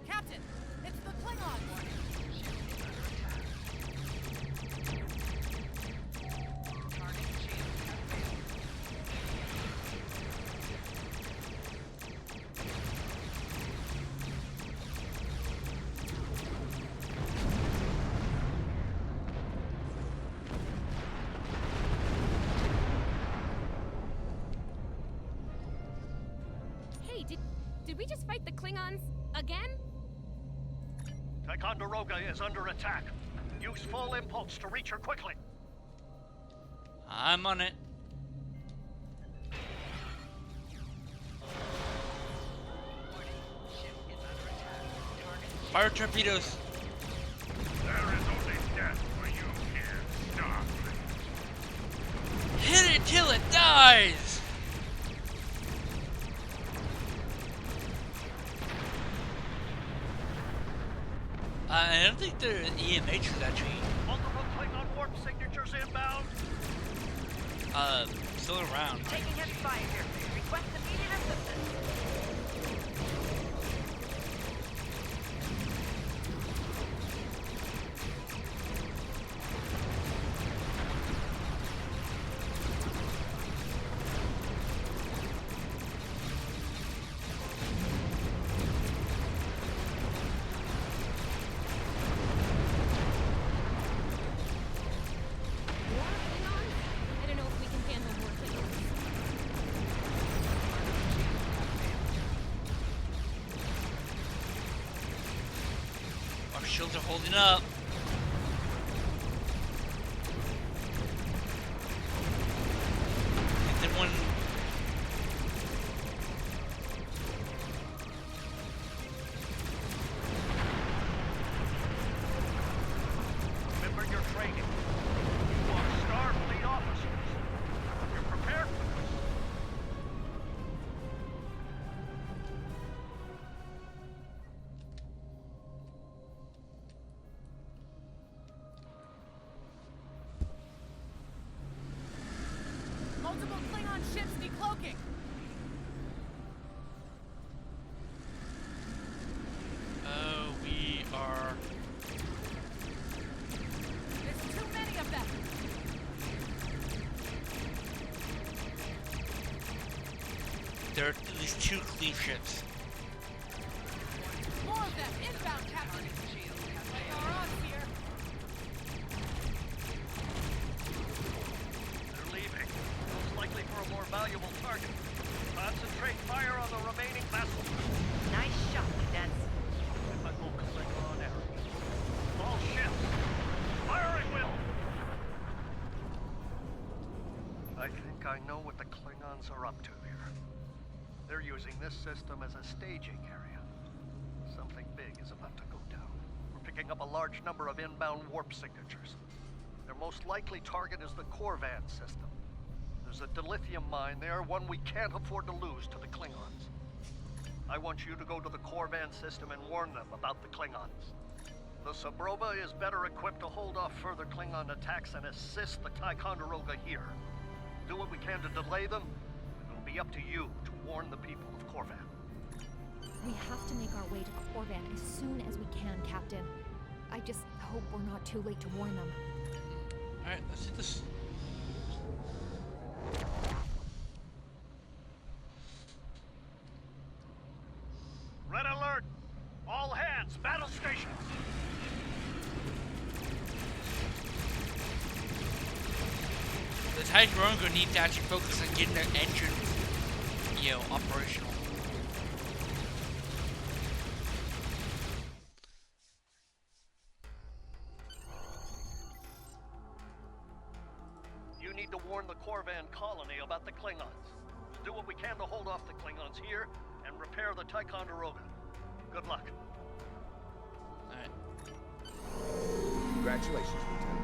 Captain, it's the Klingon warning. Did we just fight the Klingons again? Ticonderoga is under attack. Use full impulse to reach her quickly. I'm on it. Fire torpedoes. There is only death for you here, Starfleet. Hit it till it dies! I don't think the EMH is actually... Multiple Klingon warp signatures inbound. Still around. Taking heavy fire here. Request immediate assistance. Shields are holding up. And then one. Remember your training. You are Starfleet officers. You're prepared for this. Multiple Klingon ships decloaking. Oh, we are. There's too many of them. There are at least 2 cleave ships. More of them inbound, Captain. Like our odds here. They're leaving. Most likely for a more valuable target. Concentrate fire on the remaining vessels. Nice shot, cadets. Typical Klingon area. All ships. Firing will. I think I know what the Klingons are up to here. They're using this system as a staging area. Something big is about to go down. We're picking up a large number of inbound warp signatures. Their most likely target is the Korvan system. There's a dilithium mine there, one we can't afford to lose to the Klingons. I want you to go to the Korvan system and warn them about the Klingons. The Sabrova is better equipped to hold off further Klingon attacks and assist the Ticonderoga here. Do what we can to delay them, and it'll be up to you to warn the people of Korvan. We have to make our way to Korvan as soon as we can, Captain. I just hope we're not too late to warn them. Alright, let's hit this. Red alert! All hands, battle station! The Ticonderoga need to actually focus on getting their engine, operational. You need to warn the Korvan colony about the Klingons. We'll do what we can to hold off the Klingons here and repair the Ticonderoga. Good luck. Alright. Congratulations, Lieutenant.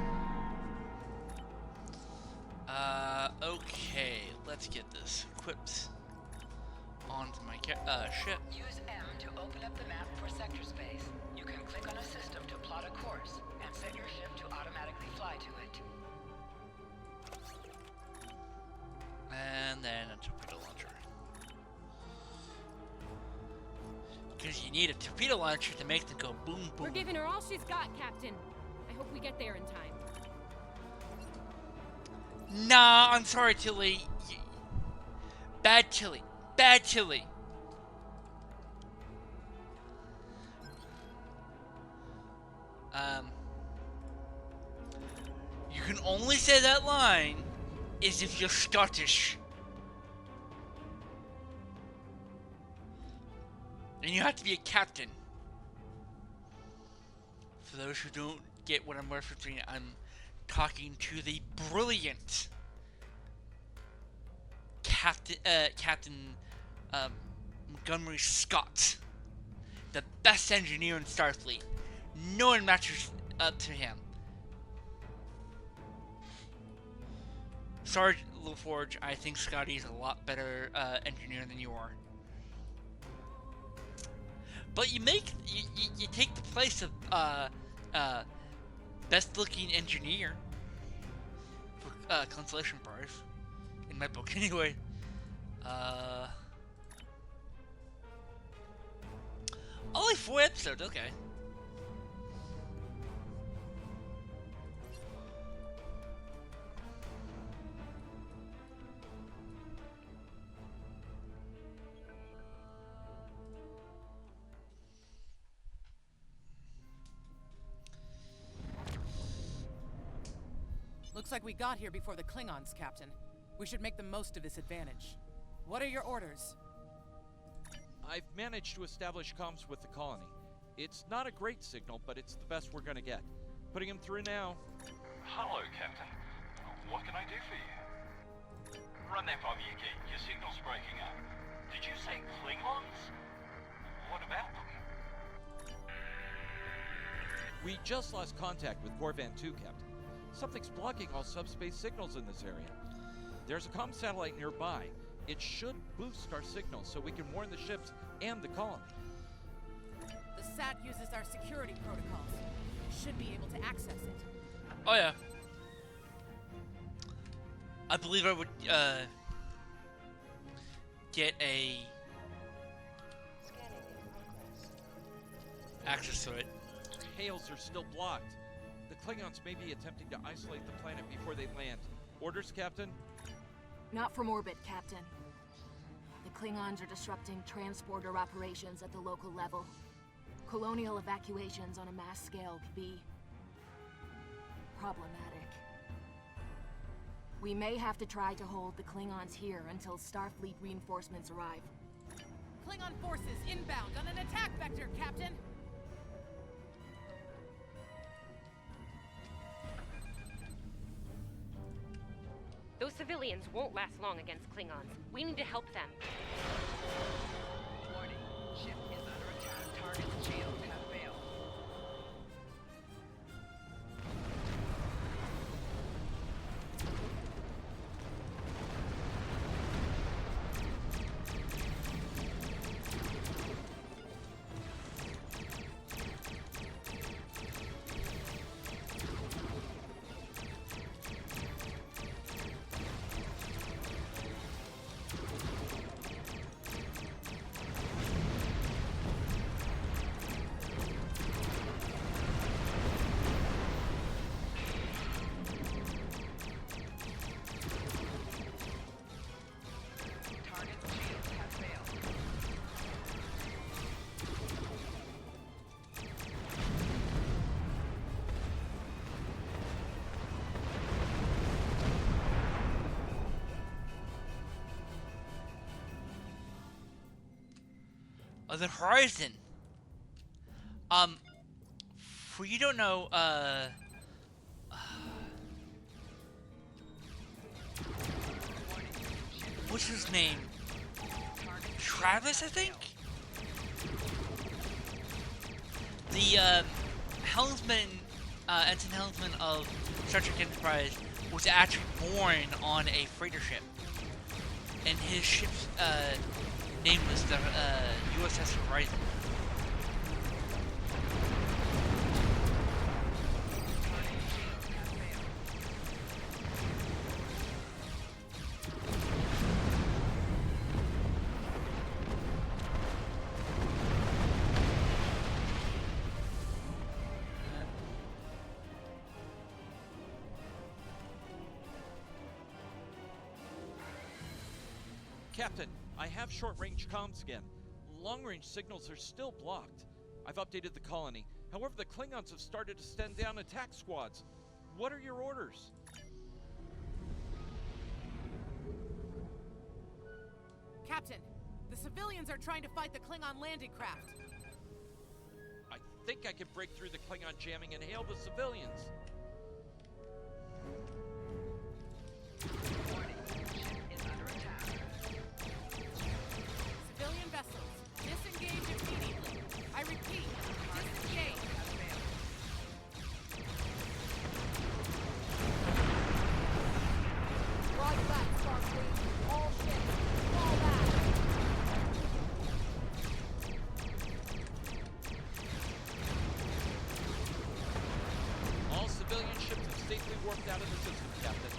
Okay, let's get this equipped onto my ship. Use M to open up the map for sector space. You can click on a system to plot a course and set your ship to automatically fly to it. And then a torpedo launcher. Because you need a torpedo launcher to make them go boom boom. We're giving her all she's got, Captain. I hope we get there in time. Nah, I'm sorry, Tilly. Bad Tilly. Bad Tilly. You can only say that line is if you're Scottish. And you have to be a captain. For those who don't get what I'm referencing, I'm talking to the brilliant Captain Montgomery Scott, the best engineer in Starfleet. No one matches up to him. Sorry, LaForge, I think Scotty's a lot better engineer than you are. But you take the place of best looking engineer for consolation prize in my book anyway. Only 4 episodes, okay. Looks like we got here before the Klingons, Captain. We should make the most of this advantage. What are your orders? I've managed to establish comms with the colony. It's not a great signal, but it's the best we're gonna get. Putting him through now. Hello, Captain. What can I do for you? Run that by me again. Your signal's breaking up. Did you say Klingons? What about them? We just lost contact with Korvan 2, Captain. Something's blocking all subspace signals in this area. There's a comm satellite nearby. It should boost our signal so we can warn the ships and the colony. The SAT uses our security protocols. We should be able to access it. Oh yeah. I believe I would get a access to it. Hails are still blocked. The Klingons may be attempting to isolate the planet before they land. Orders, Captain? Not from orbit, Captain. The Klingons are disrupting transporter operations at the local level. Colonial evacuations on a mass scale could be problematic. We may have to try to hold the Klingons here until Starfleet reinforcements arrive. Klingon forces inbound on an attack vector, Captain! Those civilians won't last long against Klingons. We need to help them. Warning. Ship is under attack. Target's shields have failed. Target's shields have failed. Oh, the horizon. For you don't know, what's his name? Travis, I think? The, helmsman, ensign helmsman of Star Trek Enterprise was actually born on a freighter ship. And his ship's, name was the, USS Horizon. Captain, I have short-range comms again. Long-range signals are still blocked. I've updated the colony. However, the Klingons have started to send down attack squads. What are your orders? Captain, the civilians are trying to fight the Klingon landing craft. I think I can break through the Klingon jamming and hail the civilians. Warning. Ship is under attack. Civilian vessels, disengage immediately. I repeat, disengage. Roger that, Starfleet. All ships, fall back. All civilian ships have safely warped out of the system, Captain.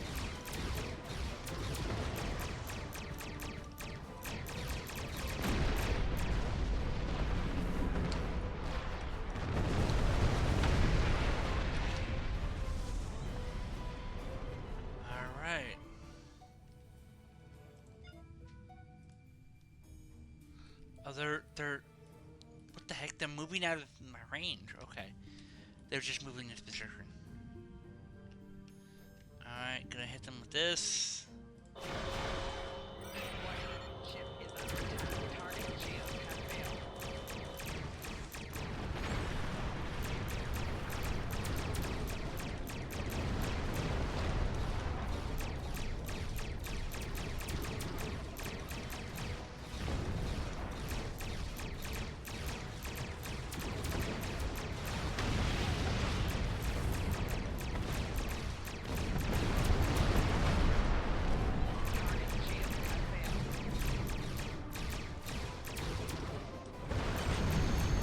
Alright. Oh, they're... What the heck? They're moving out of my range. Okay. They're just moving into position. Alright, gonna hit them with this. Ship is under attack. Target shields have failed.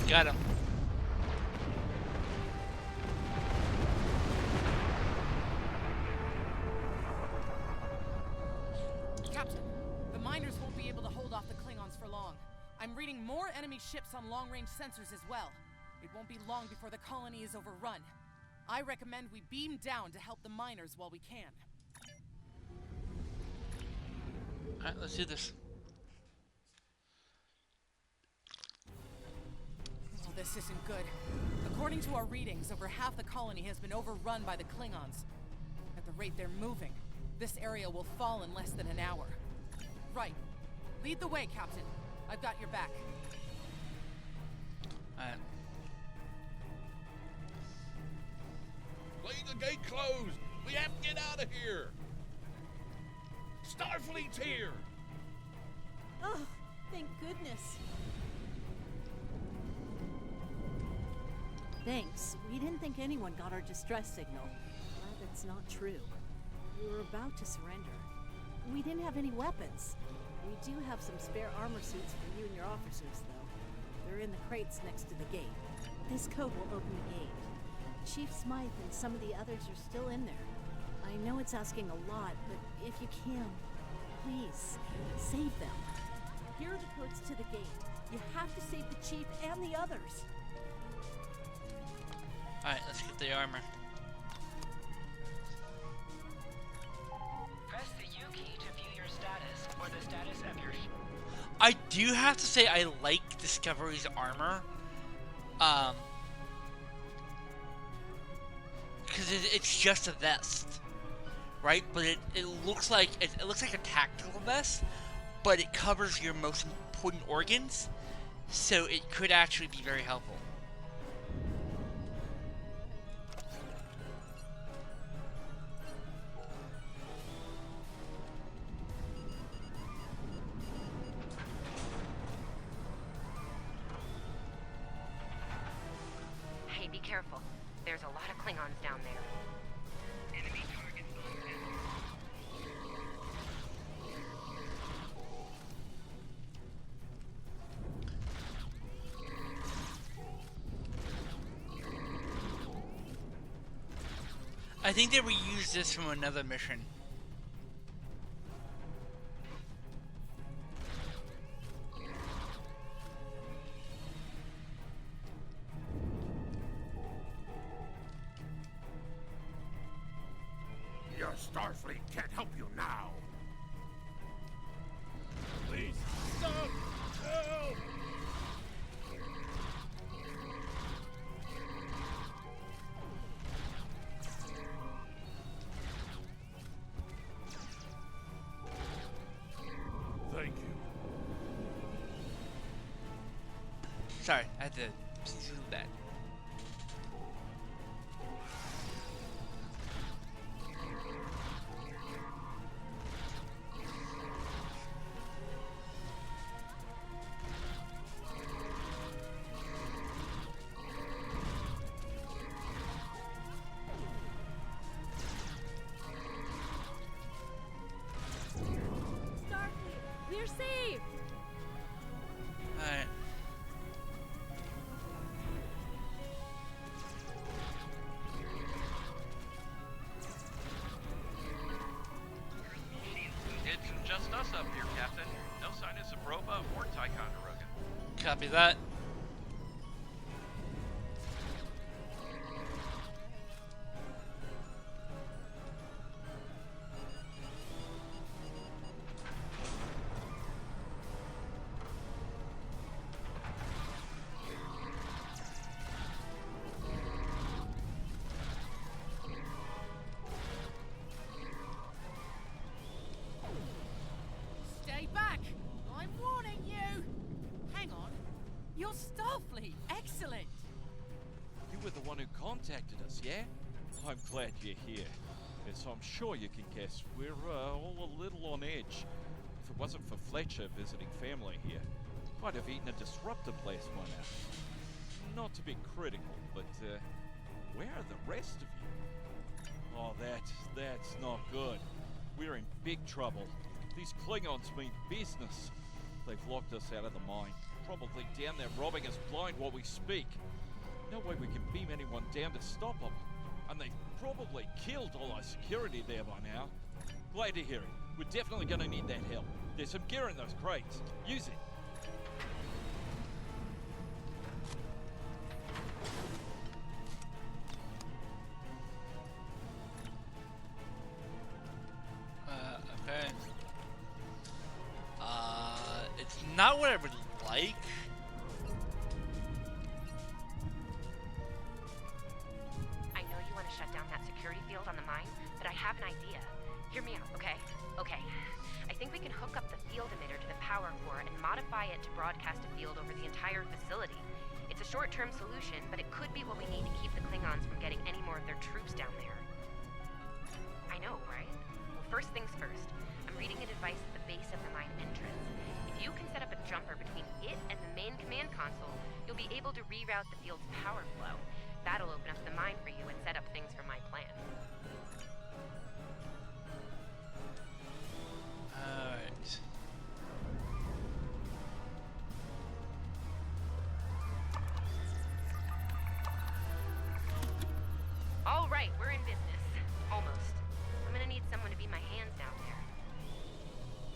Got him. Captain, the miners won't be able to hold off the Klingons for long. I'm reading more enemy ships on long-range sensors as well. It won't be long before the colony is overrun. I recommend we beam down to help the miners while we can. Alright, let's do this. Oh, this isn't good. According to our readings, over half the colony has been overrun by the Klingons. At the rate they're moving, this area will fall in less than an hour. Right. Lead the way, Captain. I've got your back. Alright. Leave the gate closed! We have to get out of here! Starfleet's here! Oh, thank goodness. Thanks. We didn't think anyone got our distress signal. Glad that's not true. We were about to surrender. We didn't have any weapons. We do have some spare armor suits for you and your officers, though. They're in the crates next to the gate. This code will open the gate. Chief Smythe and some of the others are still in there. I know it's asking a lot, but if you can, please, save them. Here are the codes to the gate. You have to save the Chief and the others. Alright, let's get the armor. Press the U key to view your status or the status of your I do have to say I like Discovery's armor. Because it's just a vest, right? But it looks like it looks like a tactical vest, but it covers your most important organs, so it could actually be very helpful. Hey, be careful. There's a lot of Klingons down there. Enemy target. I think they reused this from another mission. Your Starfleet can't help you now. Please, stop! Help! Thank you. Sorry, I had to zoom that. Starfleet, we're safe! Alright. It's just us up here, Captain. No sign of Sabrova or Ticonderoga. Copy that. Stay back! I'm warning you! Hang on. You're Starfleet. Excellent! You were the one who contacted us, yeah? I'm glad you're here. As I'm sure you can guess, we're all a little on edge. If it wasn't for Fletcher visiting family here, I'd have eaten a disruptor last one out. Not to be critical, but where are the rest of you? Oh, that's not good. We're in big trouble. These Klingons mean business. They've locked us out of the mine. Probably down there robbing us blind while we speak. No way we can beam anyone down to stop them. And they've probably killed all our security there by now. Glad to hear it. We're definitely gonna need that help. There's some gear in those crates. Use it. Okay. It's not what I would like. I know you want to shut down that security field on the mine, but I have an idea. Hear me out, okay? Okay. I think we can hook up the field emitter to the power core and modify it to broadcast a field over the entire facility. It's a short-term solution, but it could be what we need to keep the Klingons from getting any more of their troops down there. I know, right? Well, first things first. I'm reading a device at the base of the mine entrance. If If you can set up a jumper between it and the main command console, you'll be able to reroute the field's power flow. That'll open up the mine for you and set up things for my plan. Alright. Alright, we're in business. Almost. I'm gonna need someone to be my hands down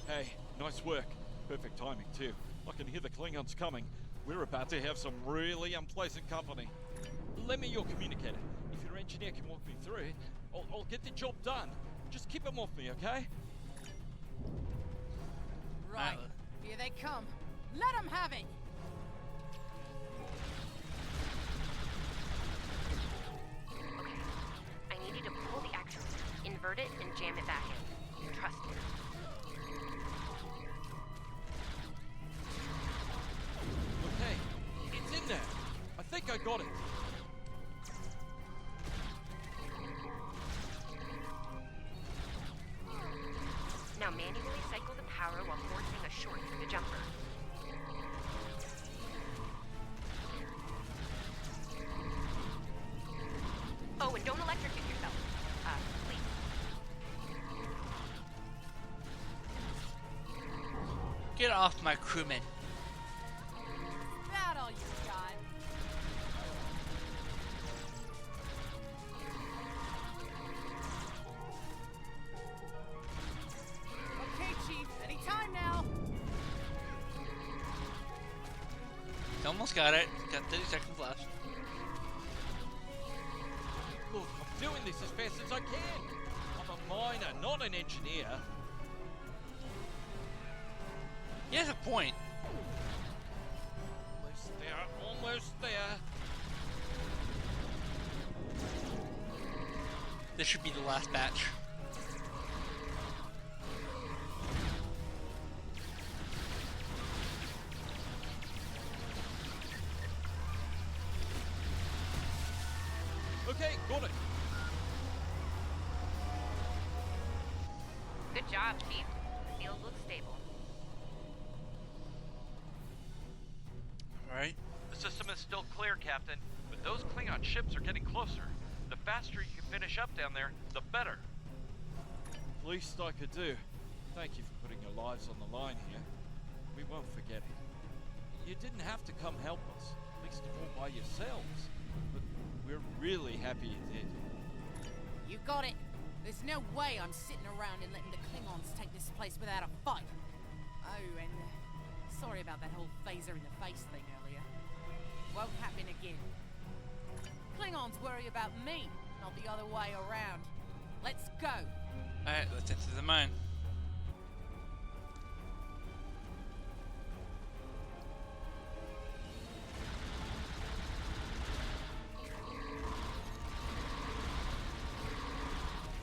there. Hey, nice work. Perfect timing, too. I can hear the Klingons coming. We're about to have some really unpleasant company. Lend me your communicator. If your engineer can walk me through, I'll get the job done. Just keep him off me, okay? Right. Here they come. Let them have it! Okay. I need you to pull the actuator, invert it, and jam it back in. Trust me. Okay, it's in there. I think I got it. Now manually cycle the power while forcing a short through the jumper. Oh, and don't electrocute yourself. Please. Get off my crewman. That all you got? Okay, Chief. Anytime now. Almost got it. Got 30 seconds left. Look, I'm doing this as fast as I can. I'm a miner, not an engineer. He has a point. Almost there, almost there. This should be the last batch. Okay, got it. Good job, Chief. The field looks stable. Alright. The system is still clear, Captain, but those Klingon ships are getting closer. The faster you can finish up down there, the better. Least I could do. Thank you for putting your lives on the line here. We won't forget it. You didn't have to come help us, least of all by yourselves. But we're really happy you did. You got it. There's no way I'm sitting around and letting the Klingons take this place without a fight. Oh, and sorry about that whole phaser in the face thing earlier. Won't happen again. Klingons worry about me, not the other way around. Let's go. Alright, let's enter the mine.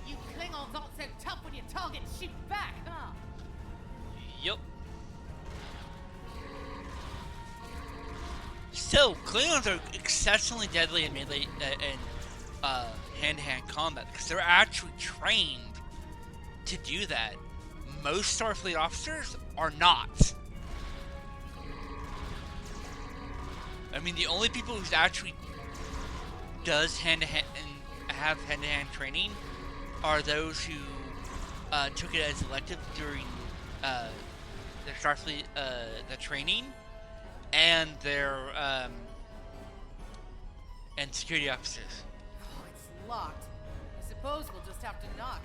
You Klingons aren't so tough when you target and shoot back, huh? Yup. So, Klingons are exceptionally deadly in melee and hand-to-hand combat because they're actually trained to do that. Most Starfleet officers are not. I mean, the only people who actually does hand-to-hand and have hand-to-hand training are those who took it as elective during their Starfleet the training and their and security officers. Oh, it's locked. I suppose we'll just have to knock.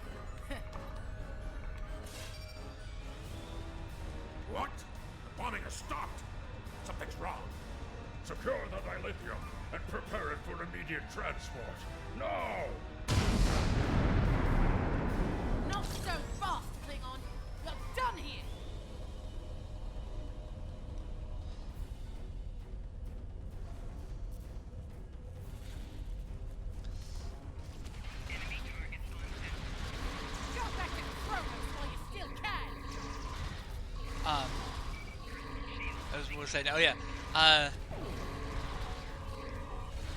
What? The bombing has stopped. Something's wrong. Secure the dilithium and prepare it for immediate transport. Now! Not so fast, Klingon. You're done here. Go back to Kronos while you still can. I was going to say, oh yeah,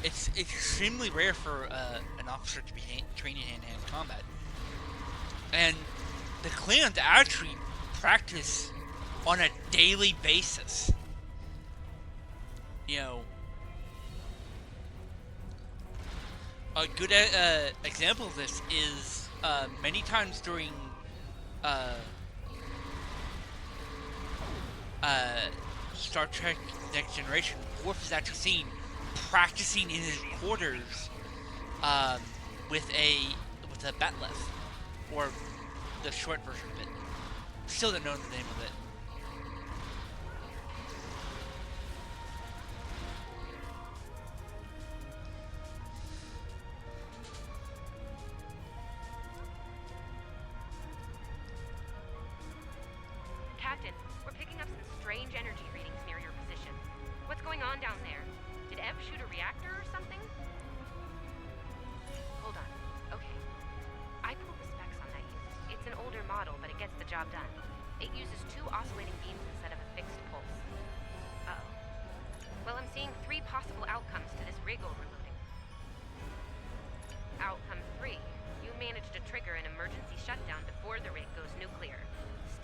it's extremely rare for an officer to be trained in hand-to-hand combat, and the Klingons actually practice on a daily basis. You know, a good example of this is many times during Star Trek Next Generation, Worf is actually seen practicing in his quarters with a batleth, or the short version of it. Still don't know the name of it. Captain, we're picking up some strange energy readings near your position. What's going on down there? Did Ev shoot a reactor or something? Hold on. Okay. I pulled the specs on that unit. It's an older model, but it gets the job done. It uses 2 oscillating beams instead of a fixed pulse. Uh-oh. Well, I'm seeing 3 possible outcomes to this rig overloading. Outcome 3. You managed to trigger an emergency shutdown before the rig goes nuclear.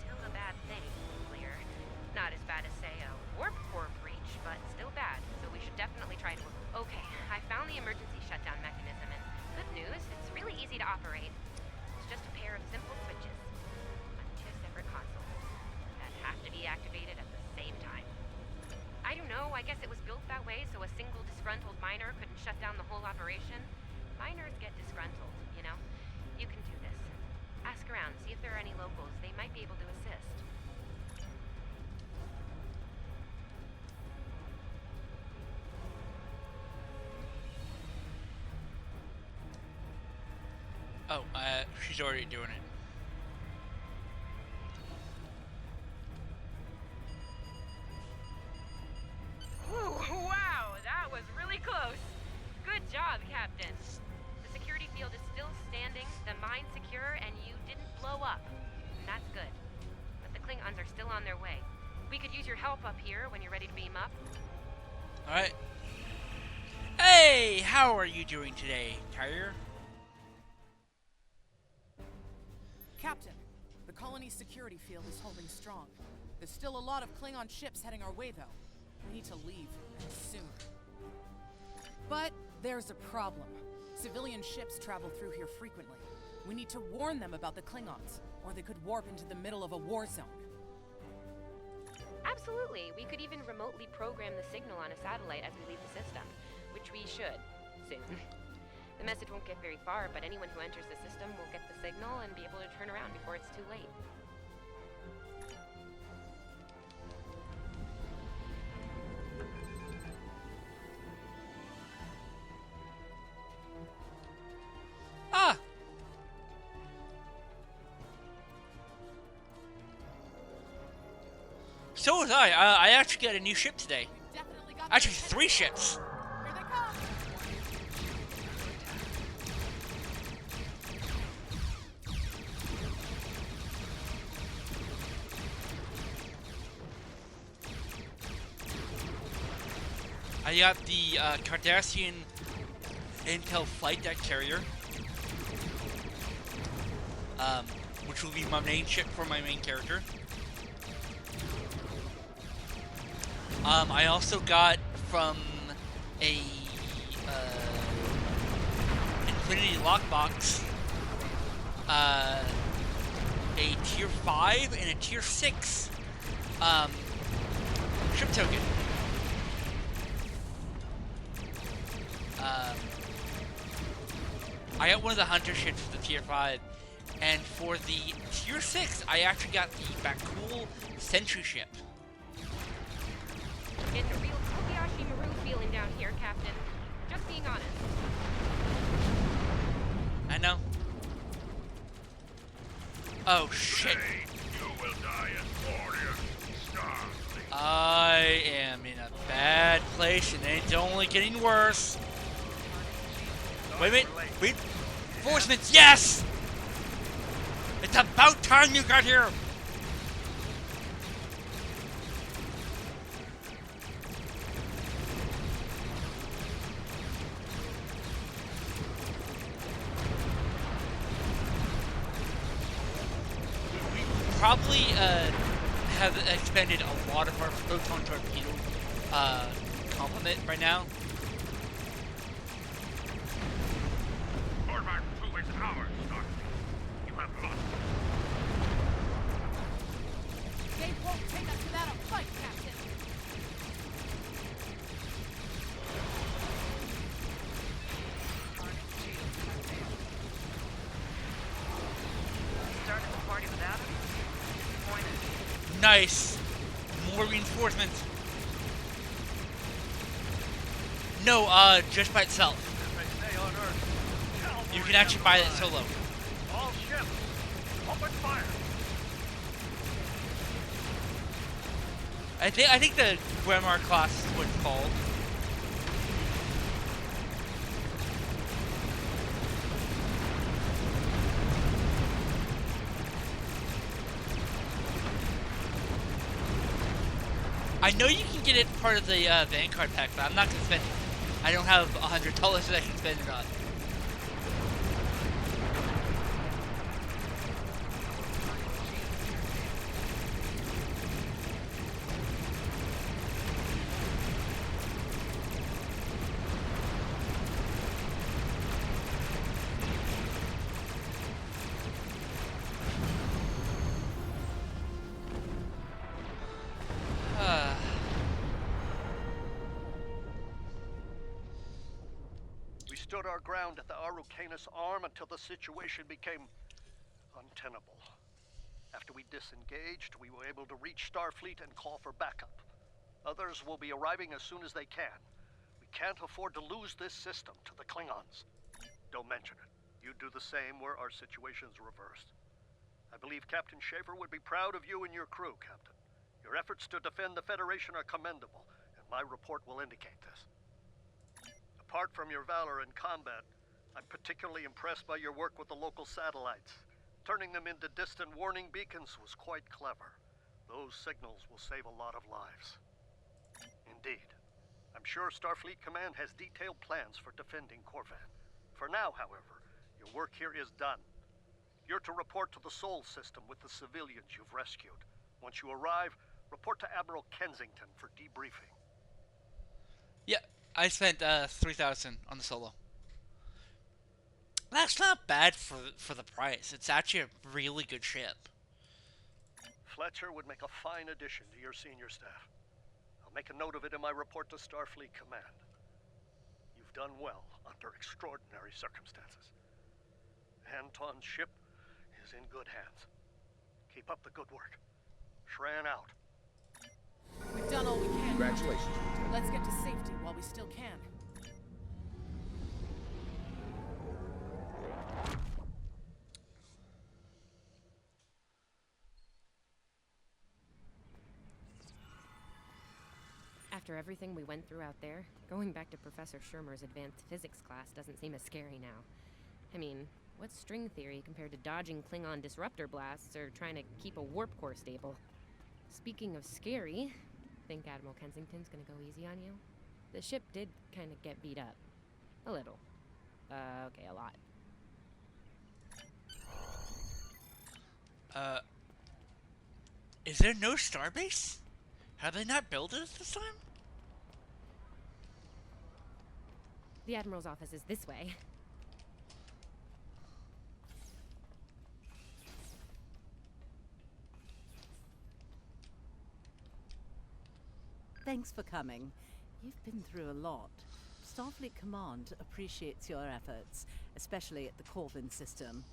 Still a bad thing, nuclear. Not as bad as, say, a warp core breach, but still bad, so we should definitely try to... Okay, I found the emergency shutdown mechanism, and good news, it's really easy to operate. It's just a pair of simple switches on 2 separate consoles that have to be activated at the same time. I don't know, I guess it was built that way so a single disgruntled miner couldn't shut down the whole operation. Miners get disgruntled, you know? You can do this. Ask around, see if there are any locals. They might be able to assist. Oh, she's already doing it. Whew, wow, that was really close. Good job, Captain. The security field is still standing, the mine secure, and you didn't blow up. And that's good. But the Klingons are still on their way. We could use your help up here when you're ready to beam up. Alright. Hey, how are you doing today, Tyre? Captain, the colony's security field is holding strong. There's still a lot of Klingon ships heading our way, though. We need to leave, and soon. But there's a problem. Civilian ships travel through here frequently. We need to warn them about the Klingons, or they could warp into the middle of a war zone. Absolutely. We could even remotely program the signal on a satellite as we leave the system, which we should soon. The message won't get very far, but anyone who enters the system will get the signal and be able to turn around before it's too late. Ah! So was I. I actually got a new ship today. Actually, 3 ships. I got the Cardassian Intel flight deck carrier, which will be my main ship for my main character. I also got from a Infinity Lockbox a Tier 5 and a Tier 6 ship token. I got one of the Hunter ships for the Tier 5, and for the Tier 6, I actually got the Bakul Sentry ship. Getting a real Kobayashi Maru feeling down here, Captain. Just being honest. I know. Oh, shit. You will die as warrior. Starfleet. I am in a bad place, and it's only getting worse. Wait a minute. Reinforcements, yes! It's about time you got here. We probably have expended a lot of our proton torpedo complement right now. Forward 2 is ours, Starfleet. You have lost. They won't take us without a fight, Captain. Started the party without him? Disappointed. Nice. More reinforcements. No, just by itself. If they stay on Earth, You can actually buy it solo. all ships, open fire. I think the Gremar class is what it's called. I know you can get it part of the Vanguard pack, but I'm not gonna spend it. I don't have $100 that I can spend it on. We stood our ground at the Araucanus arm until the situation became untenable. After we disengaged, we were able to reach Starfleet and call for backup. Others will be arriving as soon as they can. We can't afford to lose this system to the Klingons. Don't mention it. You do the same were our situation's reversed. I believe Captain Schaefer would be proud of you and your crew, Captain. Your efforts to defend the Federation are commendable, and my report will indicate this. Apart from your valor in combat, I'm particularly impressed by your work with the local satellites. Turning them into distant warning beacons was quite clever. Those signals will save a lot of lives. Indeed. I'm sure Starfleet Command has detailed plans for defending Corvan. For now, however, your work here is done. You're to report to the Sol system with the civilians you've rescued. Once you arrive, report to Admiral Kensington for debriefing. Yeah, I spent 3,000 on the solo. That's not bad for the price. It's actually a really good ship. Fletcher would make a fine addition to your senior staff. I'll make a note of it in my report to Starfleet Command. You've done well under extraordinary circumstances. Anton's ship is in good hands. Keep up the good work. Shran out. We've done all we can. Congratulations, Lieutenant. Let's get to safety while we still can. After everything we went through out there, going back to Professor Shermer's advanced physics class doesn't seem as scary now. I mean, what's string theory compared to dodging Klingon disruptor blasts or trying to keep a warp core stable? Speaking of scary, think Admiral Kensington's gonna go easy on you? The ship did kind of get beat up. A little. Okay, a lot. Is there no starbase? Have they not built it this time? The Admiral's office is this way. Thanks for coming. You've been through a lot. Starfleet Command appreciates your efforts, especially at the Corvin system.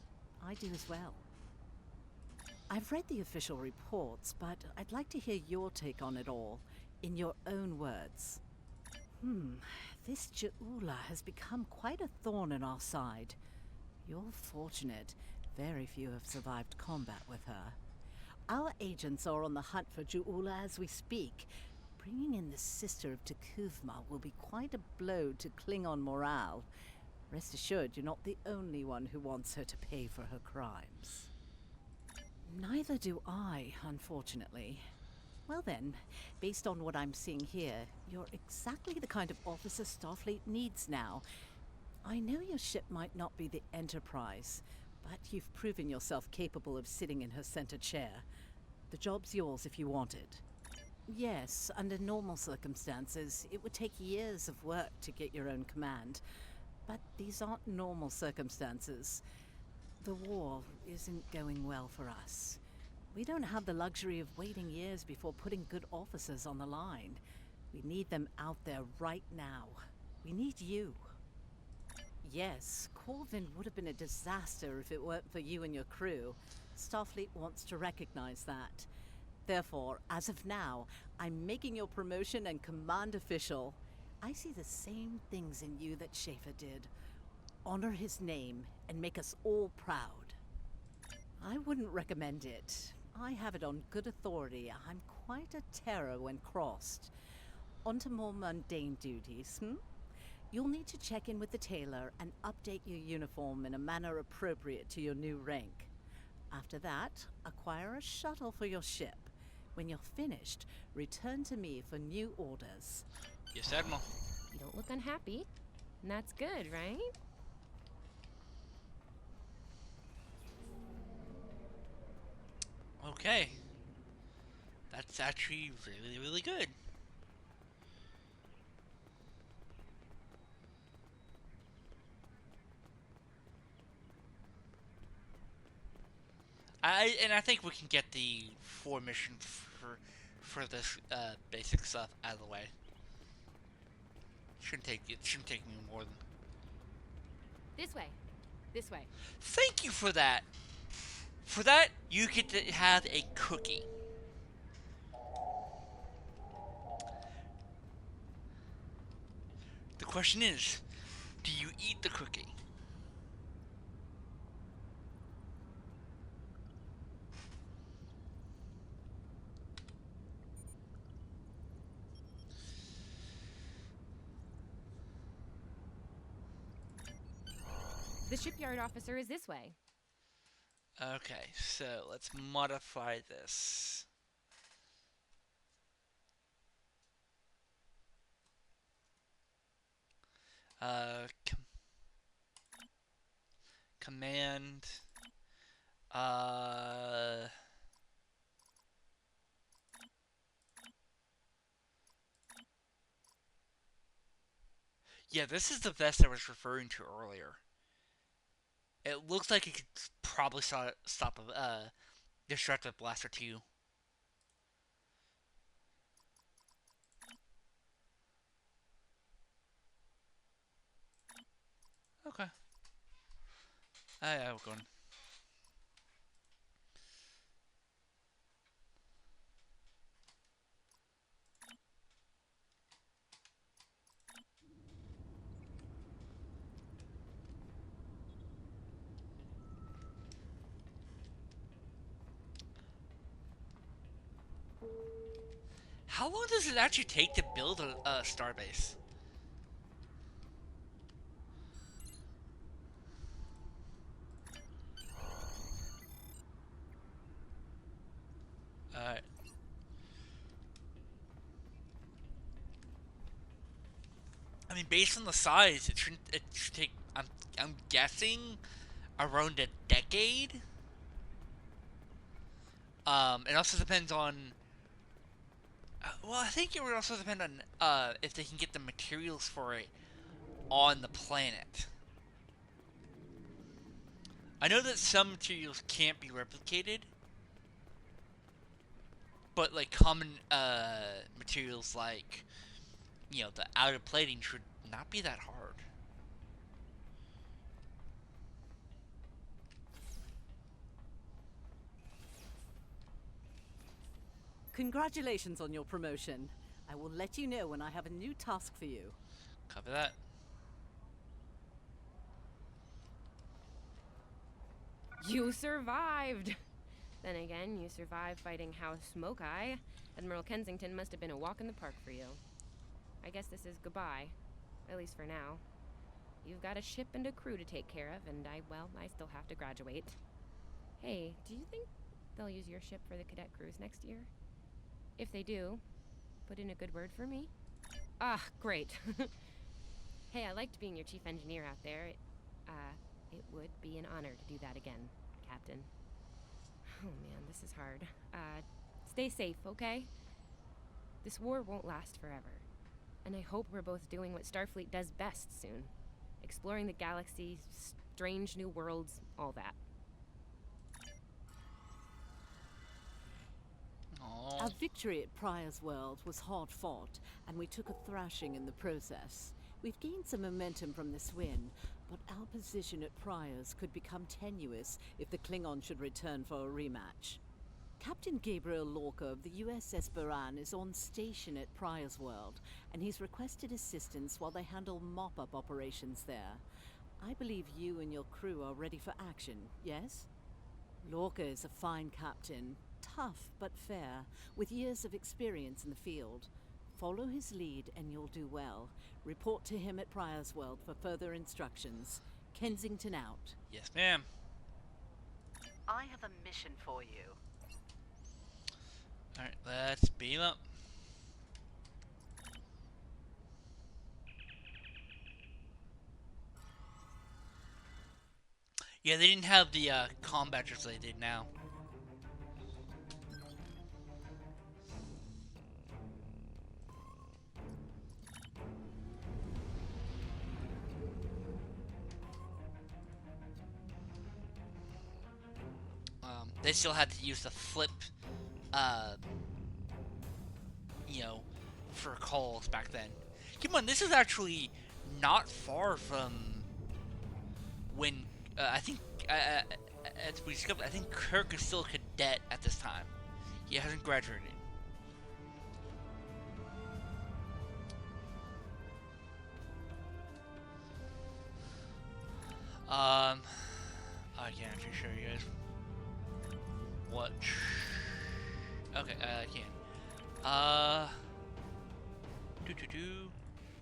I do as well. I've read the official reports, but I'd like to hear your take on it all, in your own words. This Ju'ula has become quite a thorn in our side. You're fortunate. Very few have survived combat with her. Our agents are on the hunt for Ju'ula as we speak. Bringing in the sister of T'Kuvma will be quite a blow to Klingon morale. Rest assured, you're not the only one who wants her to pay for her crimes. Neither do I, unfortunately. Well then, based on what I'm seeing here, you're exactly the kind of officer Starfleet needs now. I know your ship might not be the Enterprise, but you've proven yourself capable of sitting in her center chair. The job's yours if you want it. Yes, under normal circumstances, it would take years of work to get your own command. But these aren't normal circumstances. The war isn't going well for us. We don't have the luxury of waiting years before putting good officers on the line. We need them out there right now. We need you. Yes, Corvin would have been a disaster if it weren't for you and your crew. Starfleet wants to recognize that. Therefore, as of now, I'm making your promotion and command official. I see the same things in you that Schaefer did. Honor his name and make us all proud. I wouldn't recommend it. I have it on good authority. I'm quite a terror when crossed. On to more mundane duties, You'll need to check in with the tailor and update your uniform in a manner appropriate to your new rank. After that, acquire a shuttle for your ship. When you're finished, return to me for new orders. Yes, Admiral. You don't look unhappy. And that's good, right? Okay. That's actually really, really good. I think we can get the 4 missions for this basic stuff out of the way. Shouldn't take me more than. This way. This way. Thank you for that. For that, you get to have a cookie. The question is, do you eat the cookie? The shipyard officer is this way. Okay, so let's modify this. Command. Yeah, this is the vest I was referring to earlier. It looks like it could probably stop a destructive blaster too. Okay. Yeah, we're going. How long does it actually take to build a starbase? Alright. I mean, based on the size, it should take. I'm guessing around a decade. It also depends on. Well, I think it would also depend on if they can get the materials for it on the planet. I know that some materials can't be replicated, but like common materials like, you know, the outer plating should not be that hard. Congratulations on your promotion. I will let you know when I have a new task for you. Copy that. You survived! Then again, you survived fighting House Smoke-Eye. Admiral Kensington must have been a walk in the park for you. I guess this is goodbye. At least for now. You've got a ship and a crew to take care of, and I still have to graduate. Hey, do you think they'll use your ship for the cadet cruise next year? If they do, put in a good word for me. Ah, great. Hey, I liked being your chief engineer out there. It would be an honor to do that again, Captain. Oh man, this is hard. Stay safe, okay? This war won't last forever. And I hope we're both doing what Starfleet does best soon. Exploring the galaxy, strange new worlds, all that. Our victory at Pryor's World was hard fought, and we took a thrashing in the process. We've gained some momentum from this win, but our position at Pryor's could become tenuous if the Klingon should return for a rematch. Captain Gabriel Lorca of the USS Baran is on station at Pryor's World, and he's requested assistance while they handle mop-up operations there. I believe you and your crew are ready for action, yes? Lorca is a fine captain, tough but fair, with years of experience in the field. Follow his lead and you'll do well. Report to him at Pryor's World for further instructions. Kensington out. Yes, ma'am. I have a mission for you. Alright, let's beam up. Yeah, they didn't have the combat as they did now. They still had to use the flip, you know, for calls back then. Come on, this is actually not far from when I think, as we discovered, I think Kirk is still a cadet at this time. He hasn't graduated. I can't actually show you guys what. Okay, I can.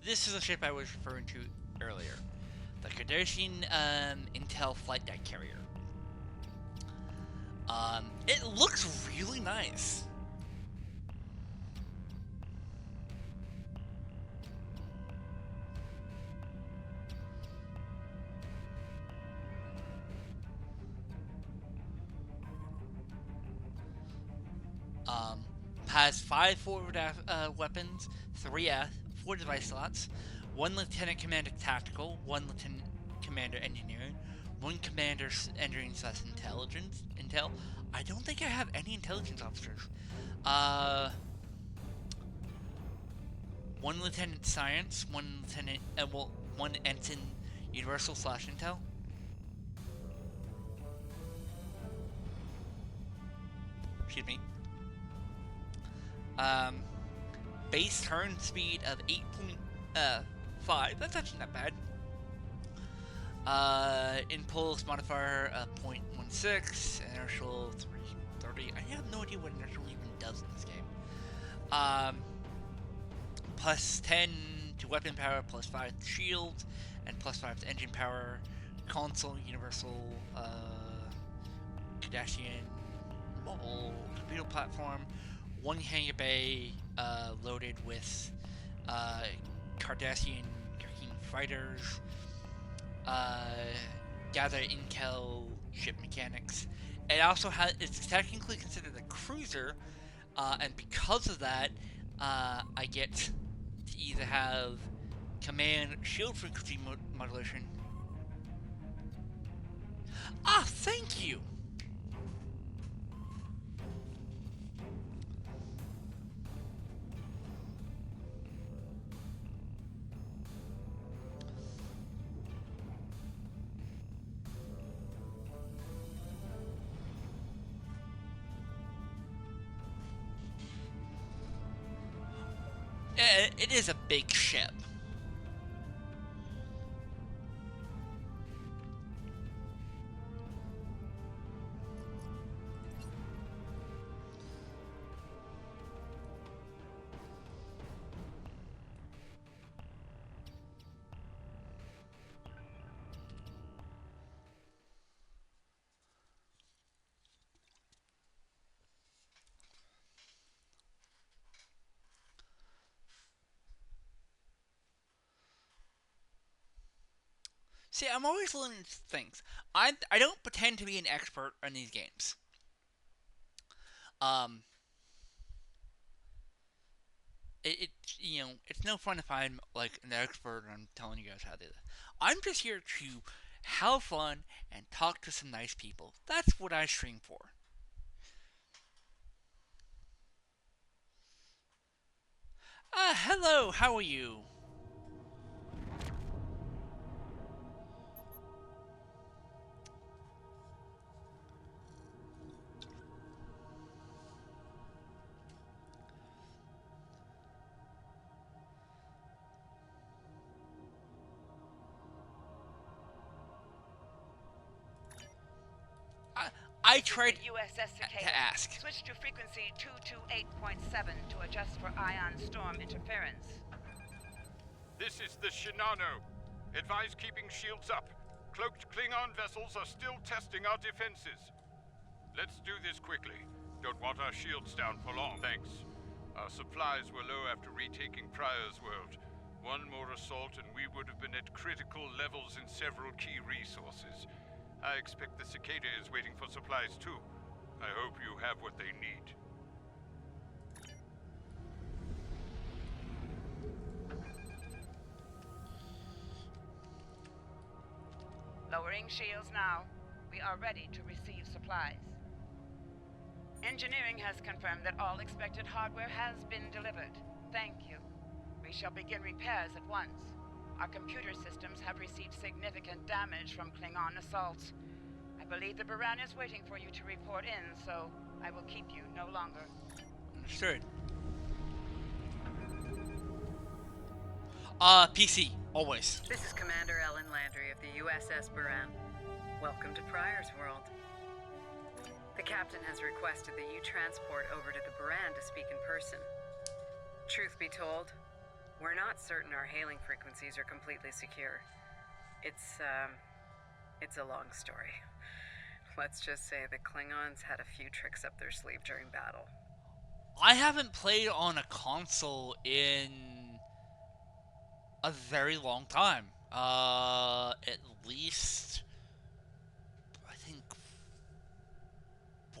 This is the ship I was referring to earlier. The Cardassian Intel flight deck carrier. It looks really nice. Has 5 forward weapons, 3 4 device slots, 1 Lieutenant Commander Tactical, 1 Lieutenant Commander Engineering, 1 Commander Engineering / Intel. I don't think I have any intelligence officers. 1 Lieutenant Science, 1 Lieutenant, 1 Ensign Universal / Intel. Excuse me. Base turn speed of 8.5. That's actually not bad. Impulse modifier of 0.16. Inertial 330. I have no idea what inertial even does in this game. Plus 10 to weapon power, plus 5 to shield, and plus 5 to engine power. Console, universal, Cardassian mobile torpedo platform. 1 hangar bay loaded with Cardassian fighters, gather intel, ship mechanics. It also it's technically considered a cruiser, and because of that, I get to either have command shield frequency modulation. Ah, thank you! It is a big ship. See, I'm always learning things. I don't pretend to be an expert in these games. it's no fun if I'm like an expert and I'm telling you guys how to do this. I'm just here to have fun and talk to some nice people. That's what I stream for. Hello, how are you? I tried USS to ask. Switch to frequency 228.7 to adjust for ion storm interference. This is the Shinano. Advise keeping shields up. Cloaked Klingon vessels are still testing our defenses. Let's do this quickly. Don't want our shields down for long. Thanks. Our supplies were low after retaking Pryor's world. One more assault and we would have been at critical levels in several key resources. I expect the Cicada is waiting for supplies too. I hope you have what they need. Lowering shields now. We are ready to receive supplies. Engineering has confirmed that all expected hardware has been delivered. Thank you. We shall begin repairs at once. Our computer systems have received significant damage from Klingon assaults. I believe the Baran is waiting for you to report in, so I will keep you no longer. Understood. PC, always. This is Commander Ellen Landry of the USS Baran. Welcome to Pryor's world. The captain has requested that you transport over to the Baran to speak in person. Truth be told, we're not certain our hailing frequencies are completely secure. It's a long story. Let's just say the Klingons had a few tricks up their sleeve during battle. I haven't played on a console in a very long time. At least, I think,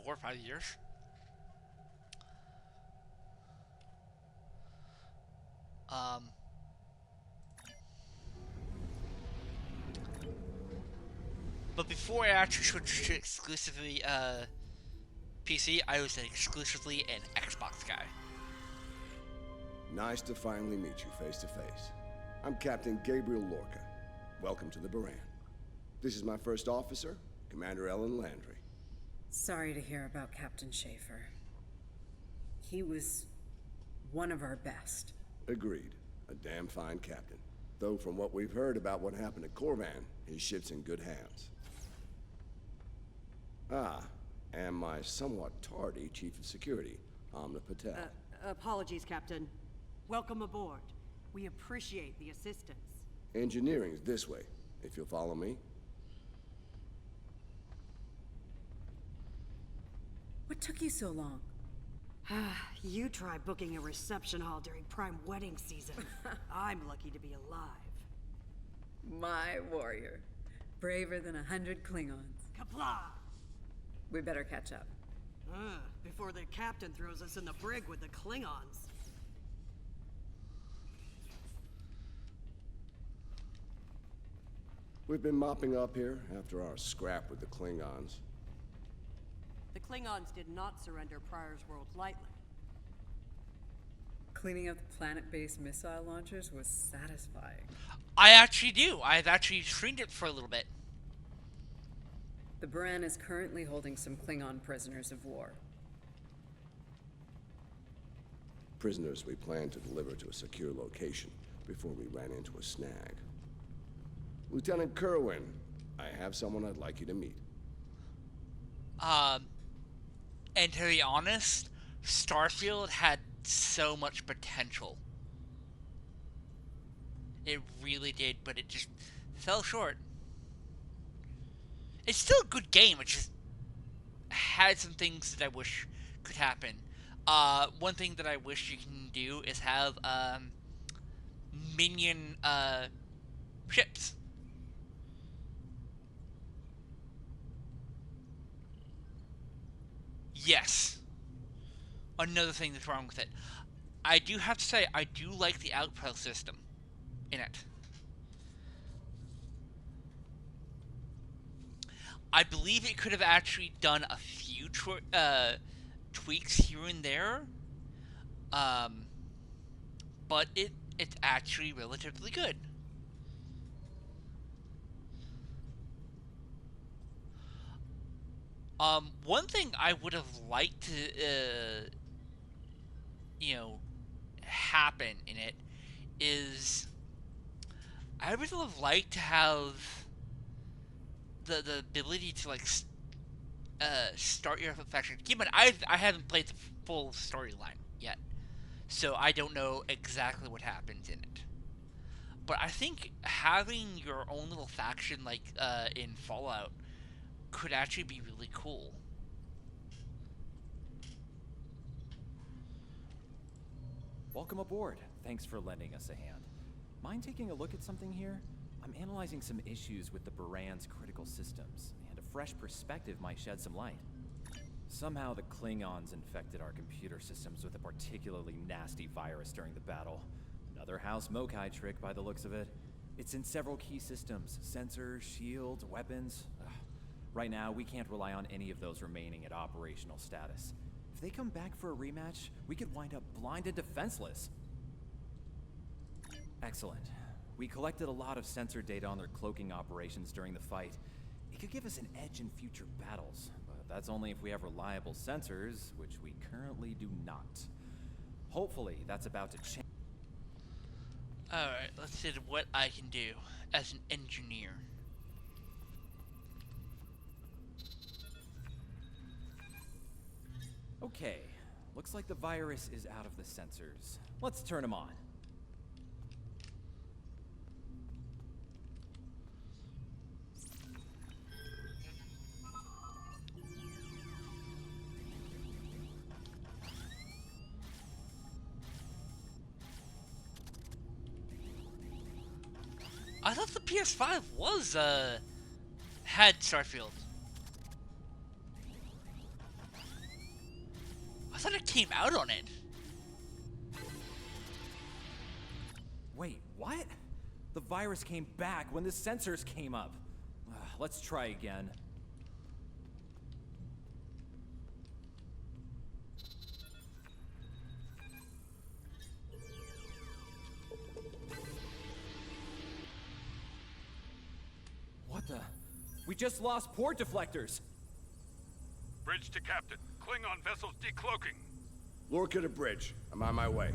4 or 5 years. But before I actually switched to exclusively PC, I was exclusively an Xbox guy. Nice to finally meet you face to face. I'm Captain Gabriel Lorca. Welcome to the Baran. This is my first officer, Commander Ellen Landry. Sorry to hear about Captain Schaefer. He was one of our best. Agreed. A damn fine captain. Though from what we've heard about what happened at Corvan, his ship's in good hands. And my somewhat tardy Chief of Security, Amna Patel. Apologies, Captain. Welcome aboard. We appreciate the assistance. Engineering's this way, if you'll follow me. What took you so long? You try booking a reception hall during prime wedding season. I'm lucky to be alive. My warrior. Braver than 100 Klingons. Kapla! We better catch up. Before the captain throws us in the brig with the Klingons. We've been mopping up here after our scrap with the Klingons. The Klingons did not surrender Pryor's world lightly. Cleaning up the planet-based missile launchers was satisfying. I actually do. I've actually streamed it for a little bit. The Baran is currently holding some Klingon prisoners of war. Prisoners we plan to deliver to a secure location before we ran into a snag. Lieutenant Kerwin, I have someone I'd like you to meet. And to be honest, Starfield had so much potential. It really did, but it just fell short. It's still a good game, it just had some things that I wish could happen. One thing that I wish you can do is have, minion, ships. Yes. Another thing that's wrong with it. I do have to say, I do like the outpost system in it. I believe it could have actually done a few tweaks here and there, but it's actually relatively good. One thing I would have liked to, happen in it is I would have liked to have the ability to start your faction. Keep in mind, I haven't played the full storyline yet, so I don't know exactly what happens in it. But I think having your own little faction in Fallout could actually be really cool. Welcome aboard. Thanks for lending us a hand. Mind taking a look at something here? I'm analyzing some issues with the Baran's critical systems, and a fresh perspective might shed some light. Somehow the Klingons infected our computer systems with a particularly nasty virus during the battle. Another House Mokai trick by the looks of it. It's in several key systems: sensors, shields, weapons. Right now, we can't rely on any of those remaining at operational status. If they come back for a rematch, we could wind up blind and defenseless. Excellent. We collected a lot of sensor data on their cloaking operations during the fight. It could give us an edge in future battles, but that's only if we have reliable sensors, which we currently do not. Hopefully, that's about to change. Alright, let's see what I can do as an engineer. Okay, looks like the virus is out of the sensors. Let's turn them on. I thought the PS5 had Starfield. I thought it came out on it. Wait, what? The virus came back when the sensors came up. Let's try again. What the? We just lost port deflectors! Bridge to Captain. Klingon vessels decloaking. Lorca to bridge. I'm on my way.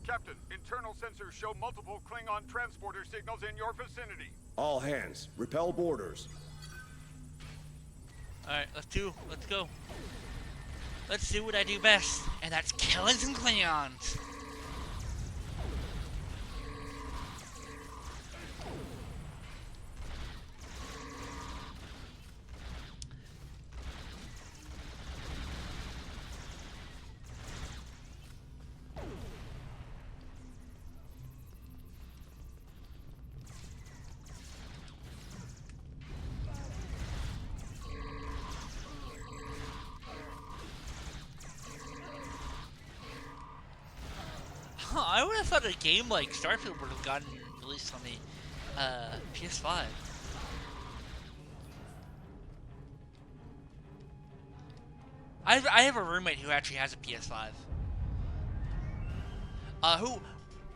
Captain, internal sensors show multiple Klingon transporter signals in your vicinity. All hands, repel boarders. Alright, let's go. Let's do what I do best, and that's killing some Klingons. I would have thought a game like Starfield would have gotten released on the PS5. I have a roommate who actually has a PS5. Who,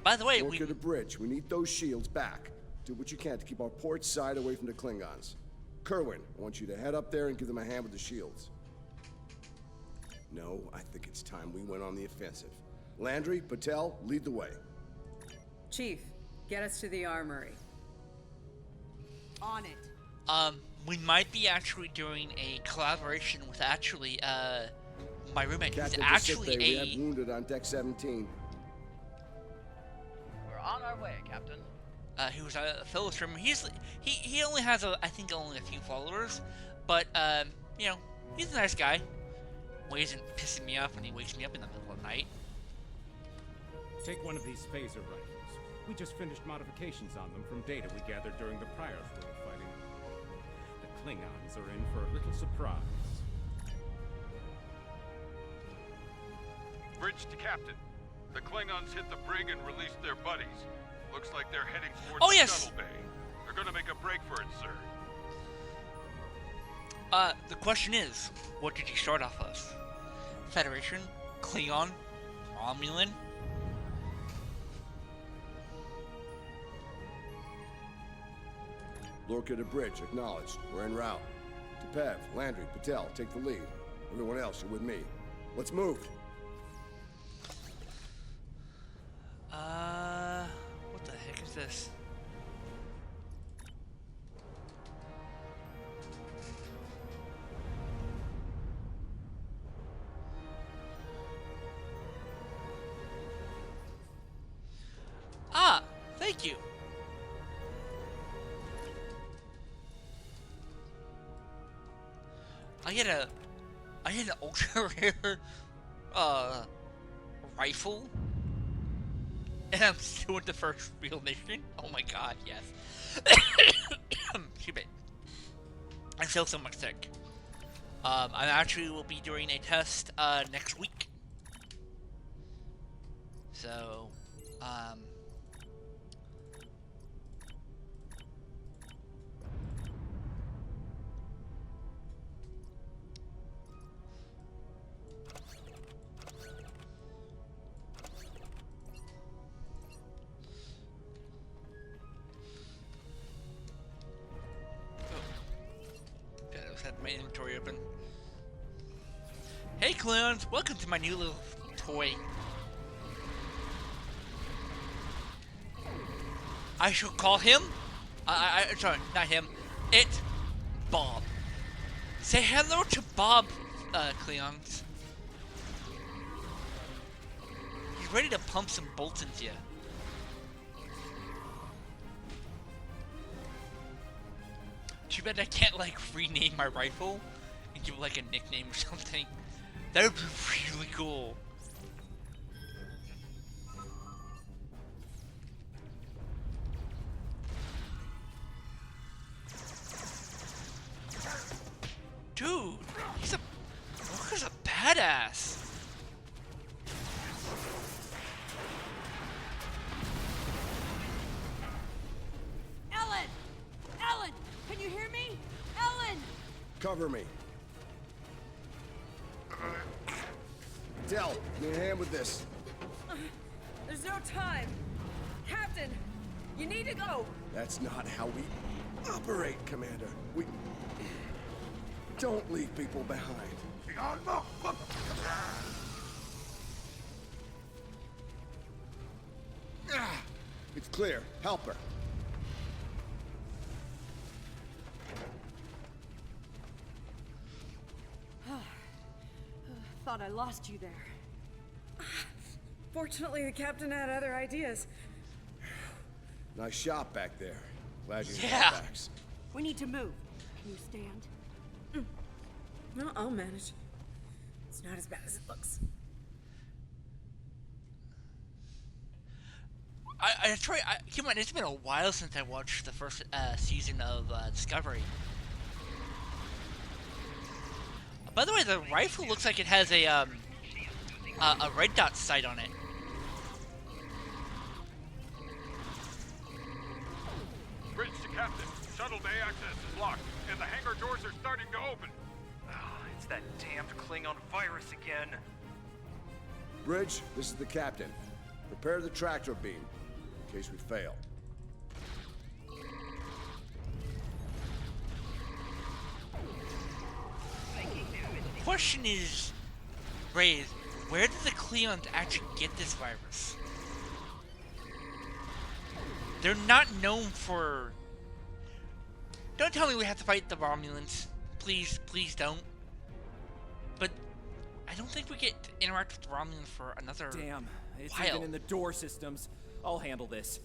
by the way, Lorca to bridge. We need those shields back. Do what you can to keep our port side away from the Klingons. Kerwin, I want you to head up there and give them a hand with the shields. No, I think it's time we went on the offensive. Landry, Patel, lead the way. Chief, get us to the armory. On it. We might be actually doing a collaboration with actually, my roommate, who's Captain actually we have wounded on deck 17. We're on our way, Captain. Who's a fellow streamer. He only has I think only a few followers, but he's a nice guy. Well, he isn't pissing me off when he wakes me up in the middle of the night. Take one of these phaser rifles. We just finished modifications on them from data we gathered during the Prior's World fighting. The Klingons are in for a little surprise. Bridge to Captain. The Klingons hit the brig and released their buddies. Looks like they're heading towards Oh, the yes. shuttle bay. They're gonna make a break for it, sir. The question is, what did you start off as? Federation? Klingon? Romulan? Lorca to bridge, acknowledged. We're en route. Tepev, Landry, Patel, take the lead. Everyone else, you're with me. Let's move. What the heck is this? Ah, thank you. I had an ultra rare, rifle, and I'm still in the first real mission. Oh my god, yes. Excuse me. I feel so much sick. I actually will be doing a test next week. So, had my inventory open. Hey clowns, welcome to my new little toy. I shall call him, sorry, not him, it, Bob. Say hello to Bob, Cleons. He's ready to pump some bolts into you. Too bad I can't, like, rename my rifle and give it, like, a nickname or something. That would be really cool. Dude, Walker's a badass. Ellen! Ellen! Can you hear me? Ellen! Cover me. Patel, need a hand with this. There's no time. Captain, you need to go. That's not how we operate, Commander. We don't leave people behind. It's clear. Help her. Thought I lost you there. Fortunately, the captain had other ideas. Nice shot back there. Glad you Yeah. got backs. We need to move. Can you stand? No, I'll manage. It's not as bad as it looks. Come on, it's been a while since I watched the first season of Discovery. By the way, the rifle looks like it has a red dot sight on it. Bridge to Captain. Shuttle bay access is locked, and the hangar doors are starting to open. It's that damned Klingon virus again. Bridge, this is the captain. Prepare the tractor beam, in case we fail. Question is raised, where did the Klingons actually get this virus? They're not known for... Don't tell me we have to fight the Romulans. Please, please don't. But I don't think we get to interact with the Romulans for another Damn, it's while. even in the door systems. I'll handle this.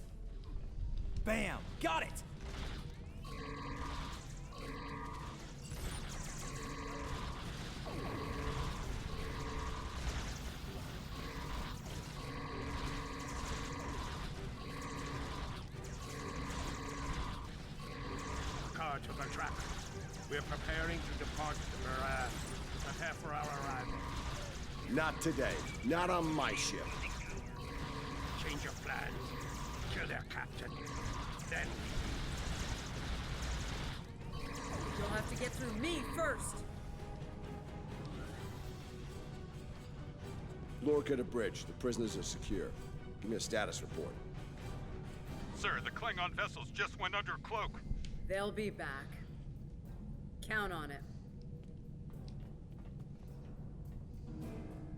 Bam! Got it! Car to the track. We're preparing to depart the Baran. Prepare for our arrival. Not today. Not on my ship. change of plans. Kill their captain. Then You'll have to get through me first. Lorca to bridge. The prisoners are secure. Give me a status report. Sir, the Klingon vessels just went under cloak. They'll be back. Count on it.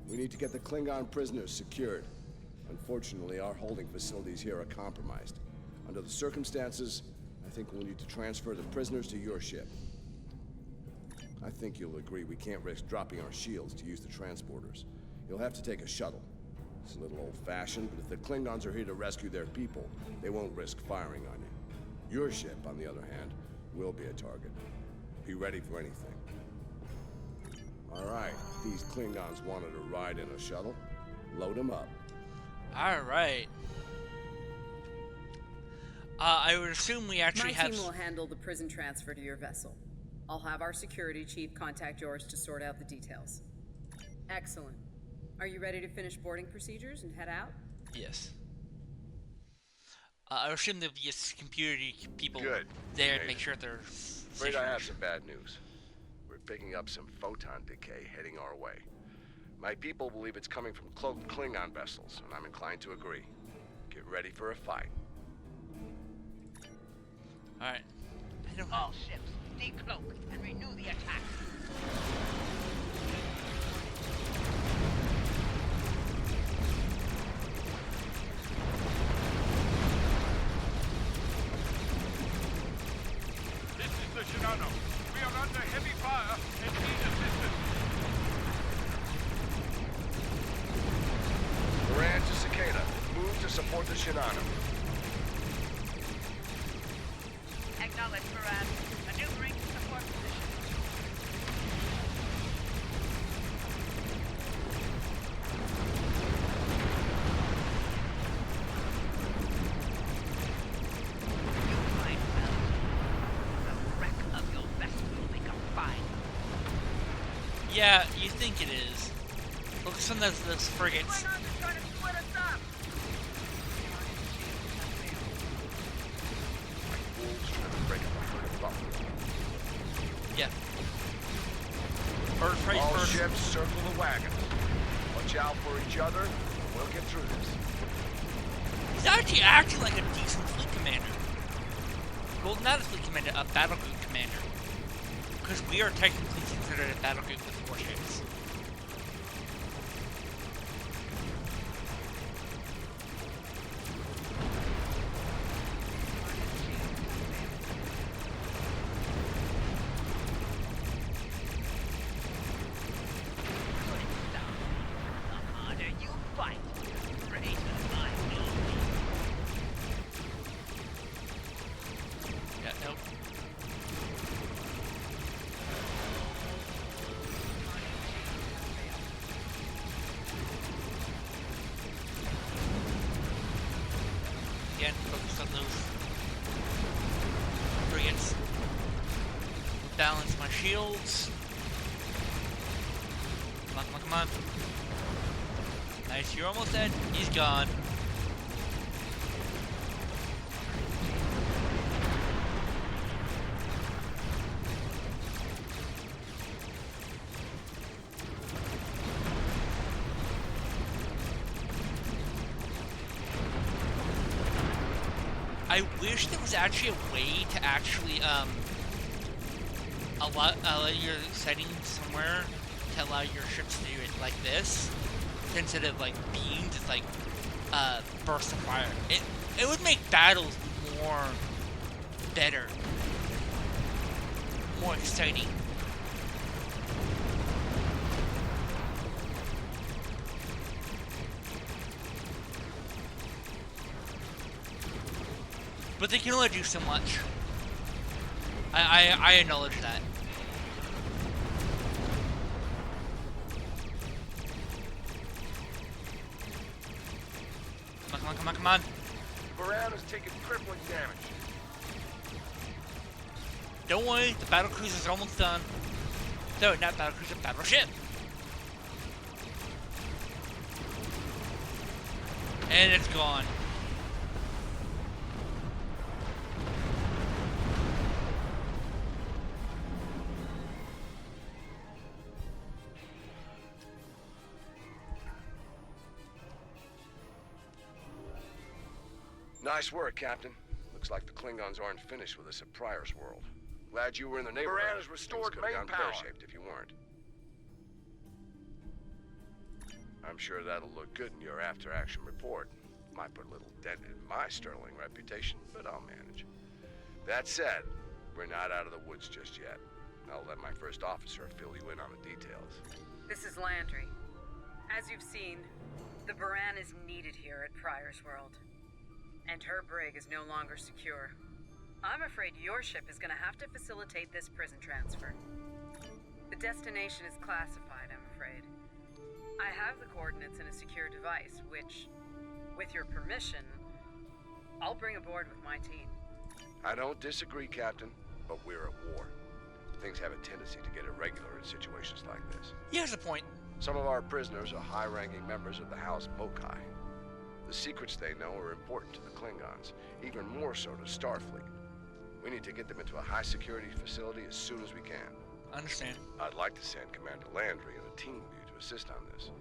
We need to get the Klingon prisoners secured. Unfortunately, our holding facilities here are compromised. Under the circumstances, I think we'll need to transfer the prisoners to your ship. I think you'll agree we can't risk dropping our shields to use the transporters. You'll have to take a shuttle. It's a little old-fashioned, but if the Klingons are here to rescue their people, they won't risk firing on you. Your ship, on the other hand, will be a target. Be ready for anything. All right, these Klingons wanted to ride in a shuttle. Load them up. All right. I would assume we actually My team will handle the prison transfer to your vessel. I'll have our security chief contact yours to sort out the details. Excellent. Are you ready to finish boarding procedures and head out? Yes. I assume there'll be computer people Good. there to Amazing. make sure they're Afraid I have some bad news. We're picking up some photon decay heading our way. My people believe it's coming from cloaked Klingon vessels, and I'm inclined to agree. Get ready for a fight. Alright. All ships, decloak and renew the attack. This is the Shinano. We are under heavy fire and need assistance. Moran to Cicada. Move to support the Shinano. Acknowledge, Moran. Maneuvering to support position. You might well. The wreck of your vessel will make a fine. Yeah, you think it is. Look at some of those frigates. Yeah. Bird freight All first. ships circle the wagon. Watch out for each other. We'll get through this. He's actually acting like a decent fleet commander. Well, not a fleet commander, a battle group commander. Because we are technically considered a battle group with 4 ships. Again, focus on those frigates. Balance my shields. Come on, come on, come on. Nice, you're almost dead. He's gone. I wish there was actually a way to actually allow your settings somewhere to allow your ships to do it like this, instead of like beams. It's like burst of fire. It would make battles more better, more exciting. But they can only do so much. I acknowledge that. Come on, come on, come on, come on. Moran is taking crippling damage. Don't worry, the battle cruiser is almost done. No, not battle cruiser, battleship. And it's gone. Nice work, Captain. Looks like the Klingons aren't finished with us at Pryor's World. Glad you were in the neighborhood. Baran has restored Things could have main gone power. pear-shaped if you weren't. I'm sure that'll look good in your after-action report. Might put a little dent in my sterling reputation, but I'll manage. That said, we're not out of the woods just yet. I'll let my first officer fill you in on the details. This is Landry. As you've seen, the Baran is needed here at Pryor's World. And her brig is no longer secure. I'm afraid your ship is gonna have to facilitate this prison transfer. The destination is classified, I'm afraid. I have the coordinates in a secure device, which, with your permission, I'll bring aboard with my team. I don't disagree, Captain, but we're at war. Things have a tendency to get irregular in situations like this. He has a point. Some of our prisoners are high-ranking members of the House Mokai. The secrets they know are important to the Klingons, even more so to Starfleet. We need to get them into a high-security facility as soon as we can. Understand. I'd like to send Commander Landry and a team with you to assist on this.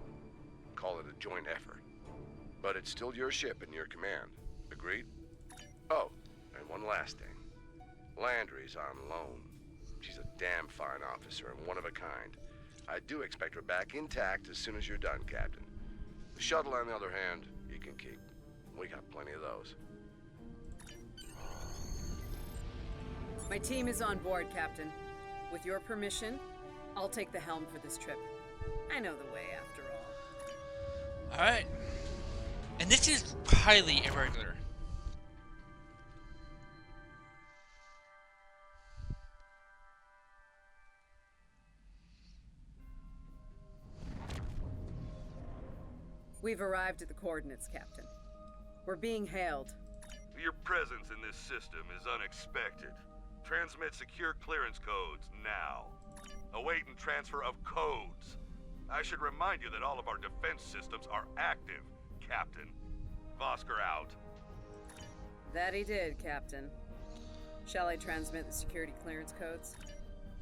Call it a joint effort. But it's still your ship and your command. Agreed? Oh, and one last thing. Landry's on loan. She's a damn fine officer and one of a kind. I do expect her back intact as soon as you're done, Captain. The shuttle, on the other hand, you can keep. We got plenty of those. My team is on board, Captain. With your permission, I'll take the helm for this trip. I know the way, after all. Alright. And this is highly irregular. We've arrived at the coordinates, Captain. We're being hailed. Your presence in this system is unexpected. Transmit secure clearance codes now. Awaiting transfer of codes. I should remind you that all of our defense systems are active, Captain. Vosker out. That he did, Captain. Shall I transmit the security clearance codes?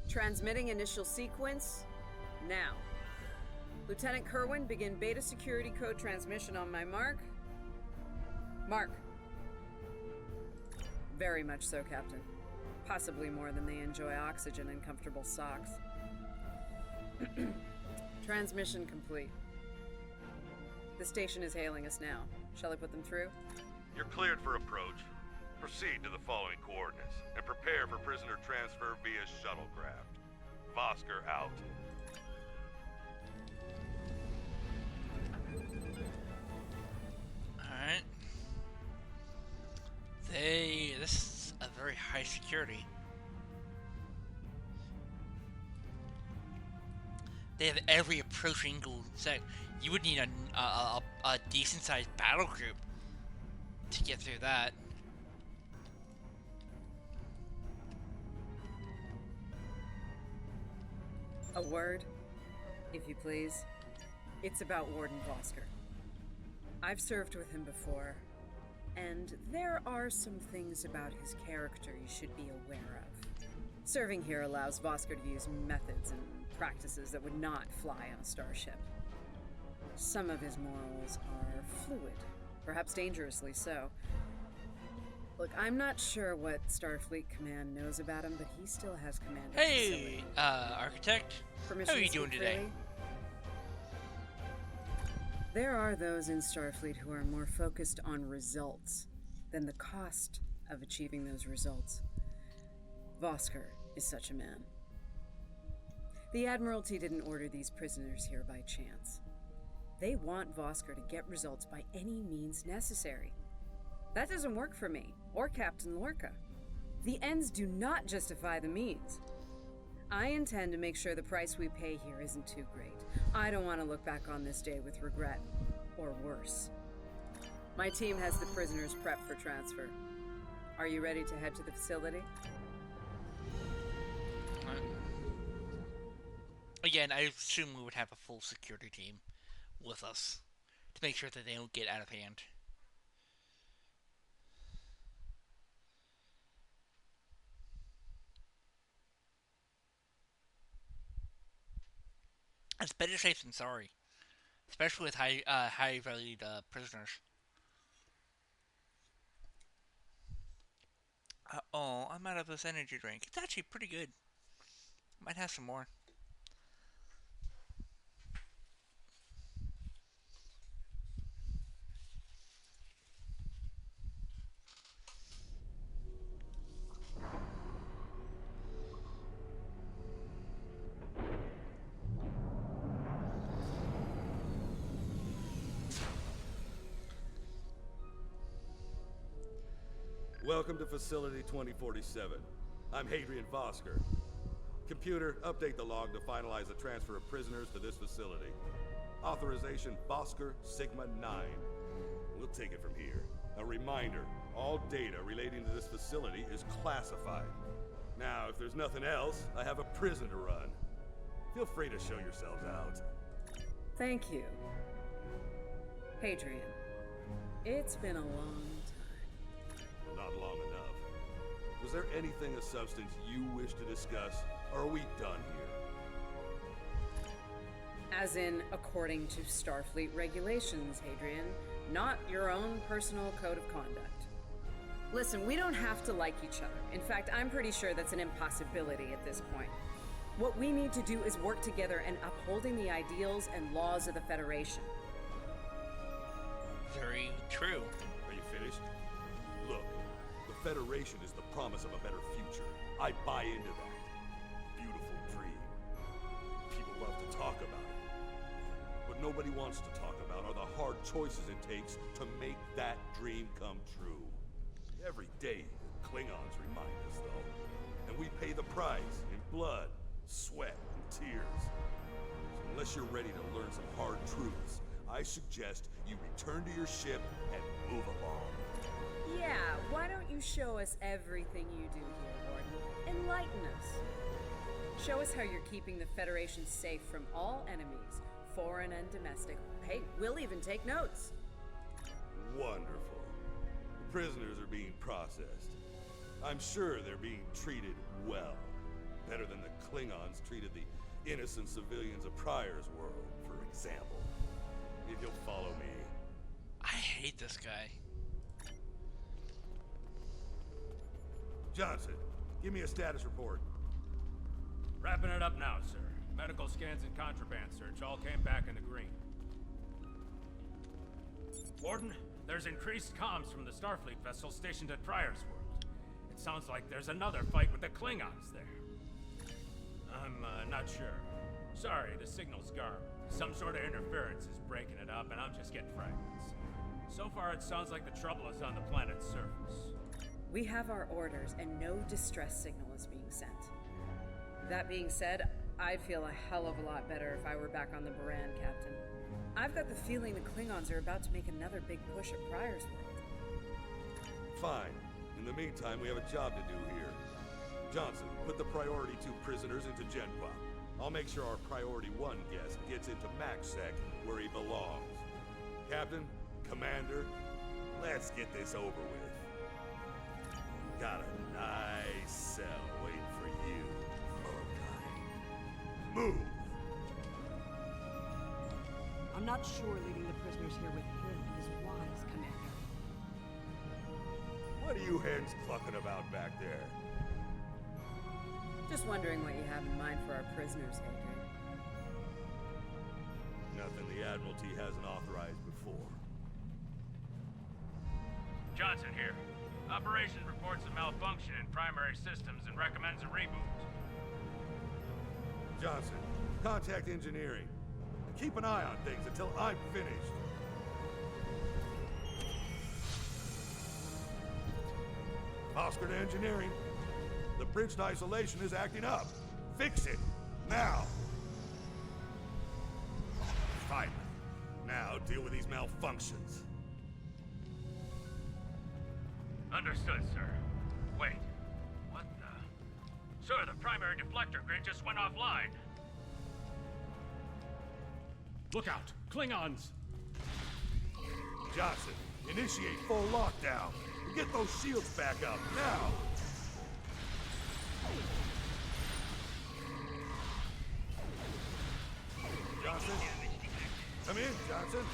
Transmitting initial sequence now. Lieutenant Kerwin, begin beta security code transmission on my mark. Mark. Very much so, Captain. Possibly more than they enjoy oxygen and comfortable socks. Transmission complete. The station is hailing us now. Shall I put them through? You're cleared for approach. Proceed to the following coordinates and prepare for prisoner transfer via shuttlecraft. Vosker out. Alright. This is a very high security. They have every approach angle set. You would need a decent sized battle group to get through that. A word, if you please. It's about Warden Vosker. I've served with him before, and there are some things about his character you should be aware of. Serving here allows Vosker to use methods and practices that would not fly on a starship. Some of his morals are fluid, perhaps dangerously so. Look, I'm not sure what Starfleet Command knows about him, but he still has command of the Hey, Architect. Permission How are you to doing speak today? freely? There are those in Starfleet who are more focused on results than the cost of achieving those results. Vosker is such a man. The Admiralty didn't order these prisoners here by chance. They want Vosker to get results by any means necessary. That doesn't work for me, or Captain Lorca. The ends do not justify the means. I intend to make sure the price we pay here isn't too great. I don't want to look back on this day with regret, or worse. My team has the prisoners prepped for transfer. Are you ready to head to the facility? Again, I assume we would have a full security team with us to make sure that they don't get out of hand. It's better safe than sorry, especially with high valued prisoners. Oh, I'm out of this energy drink. It's actually pretty good. Might have some more. Welcome to Facility 2047. I'm Hadrian Vosker. Computer, update the log to finalize the transfer of prisoners to this facility. Authorization Vosker Sigma 9. We'll take it from here. A reminder, all data relating to this facility is classified. Now, if there's nothing else, I have a prison to run. Feel free to show yourselves out. Thank you. Hadrian, it's been a long Not long enough. Was there anything of substance you wish to discuss, or are we done here? As in, according to Starfleet regulations, Hadrian, not your own personal code of conduct. Listen, we don't have to like each other. In fact, I'm pretty sure that's an impossibility at this point. What we need to do is work together in upholding the ideals and laws of the Federation. Very true. Are you finished? Look, the Federation is the promise of a better future. I buy into that. Beautiful dream. People love to talk about it. What nobody wants to talk about are the hard choices it takes to make that dream come true. Every day, the Klingons remind us, though. And we pay the price in blood, sweat, and tears. So unless you're ready to learn some hard truths, I suggest you return to your ship and move along. Yeah, why don't you show us everything you do here, Warden? Enlighten us. Show us how you're keeping the Federation safe from all enemies, foreign and domestic. Hey, we'll even take notes. Wonderful. The prisoners are being processed. I'm sure they're being treated well. Better than the Klingons treated the innocent civilians of Pryor's world, for example. If you'll follow me. I hate this guy. Johnson, give me a status report. Wrapping it up now, sir. Medical scans and contraband search all came back in the green. Warden, there's increased comms from the Starfleet vessel stationed at Pryor's world. It sounds like there's another fight with the Klingons there. I'm not sure. Sorry, the signal's garbled. Some sort of interference is breaking it up, and I'm just getting fragments. So far, it sounds like the trouble is on the planet's surface. We have our orders, and no distress signal is being sent. That being said, I'd feel a hell of a lot better if I were back on the Baran, Captain. I've got the feeling the Klingons are about to make another big push at Pryor's world. Fine. In the meantime, we have a job to do here. Johnson, put the Priority 2 prisoners into Genpop. I'll make sure our Priority 1 guest gets into MaxSec, where he belongs. Captain, Commander, let's get this over with. Got a nice cell waiting for you, Molokai. Move! I'm not sure leaving the prisoners here with him is wise, Commander. What are you hens clucking about back there? Just wondering what you have in mind for our prisoners, Hadrian. Nothing the Admiralty hasn't authorized before. Johnson here. Operation reports a malfunction in primary systems and recommends a reboot. Johnson, contact engineering. And keep an eye on things until I'm finished. Oscar to engineering. The bridge to isolation is acting up. Fix it, now. Finally. Now deal with these malfunctions. Understood, sir. Wait. What the? Sir, the primary deflector grid just went offline. Look out! Klingons! Johnson, initiate full lockdown. And get those shields back up, now! Johnson?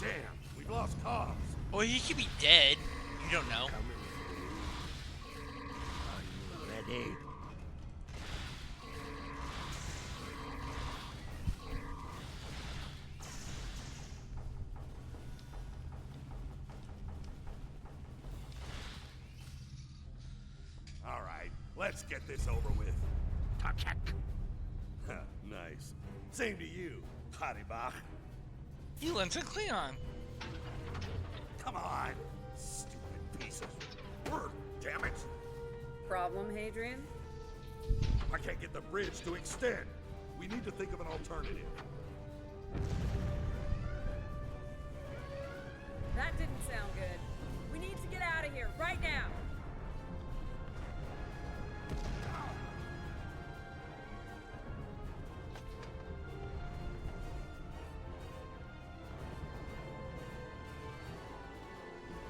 Damn, we've lost comms. Or he could be dead. You don't know. Are you ready? All right, let's get this over with. Nice. Same to you, Haribach. You learned to Klingon. Come on, stupid piece of work, damn it! Problem, Hadrian? I can't get the bridge to extend. We need to think of an alternative. That didn't sound good. We need to get out of here right now.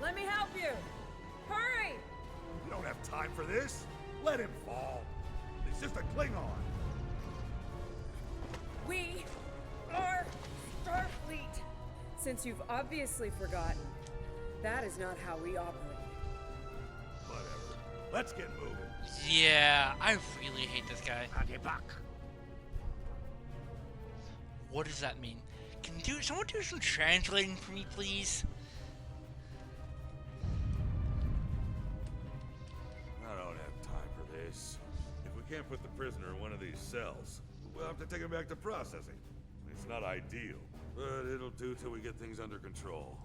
Let me help you. Hurry! We don't have time for this. Let him fall. He's just a Klingon. We are Starfleet. Since you've obviously forgotten, that is not how we operate. Whatever. Let's get moving. Yeah, I really hate this guy. What does that mean? Can someone do some translating for me, please? I don't have time for this. If we can't put the prisoner in one of these cells, we'll have to take him back to processing. It's not ideal, but it'll do till we get things under control.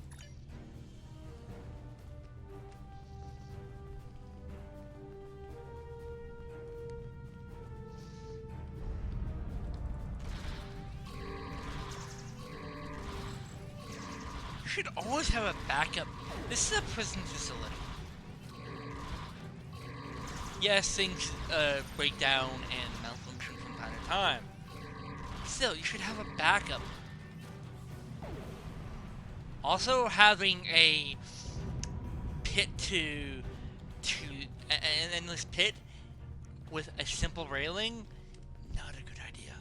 You should always have a backup. This is a prison facility. Yes, things break down and malfunction from time to time. Still, you should have a backup. Also, having a pit an endless pit with a simple railing, not a good idea.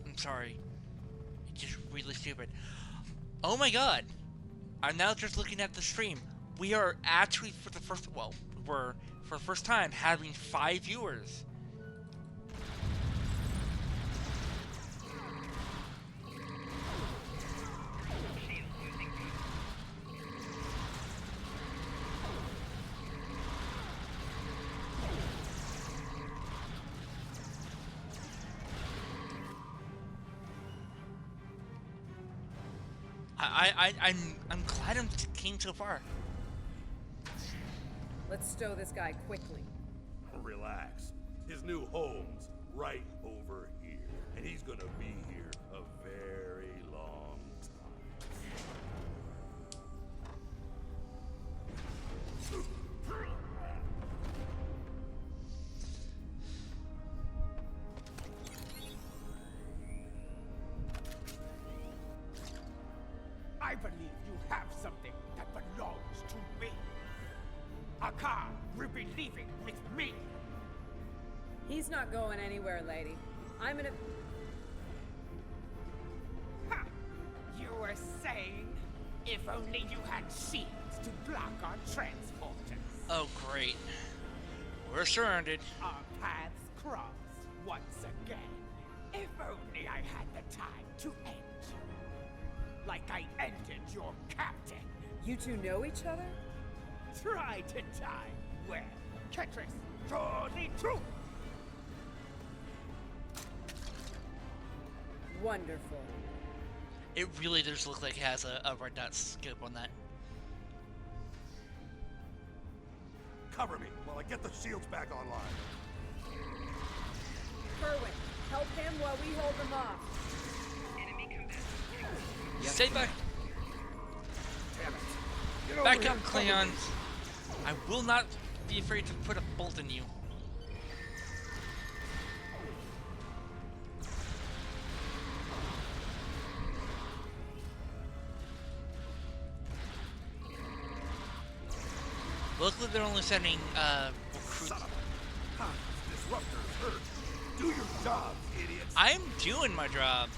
I'm sorry. It's just really stupid. Oh my god. I'm now just looking at the stream. We are actually for the first time having 5 viewers. I'm glad I'm came so far. Let's stow this guy quickly. Relax. His new home's right over here, and he's gonna be here a very long time. I believe you have something that belongs to me. Akar will be leaving with me. He's not going anywhere, lady. I'm gonna... Ha! You were saying, if only you had shields to block our transporters. Oh, great. We're surrounded. Our paths cross once again. If only I had the time to end you. Like I ended your captain. You two know each other? Try to die well. Ketris, draw the truth. Wonderful. It really does look like it has a red dot scope on that. Cover me while I get the shields back online. Kerwin, help him while we hold them off. Enemy combatant. Stay back. Damn it. Get Back over up, here and cover me. Klingons. I will not be afraid to put a bolt in you. Luckily, they're only sending recruits. Disruptors hurt. Do your job, idiots. I'm doing my job.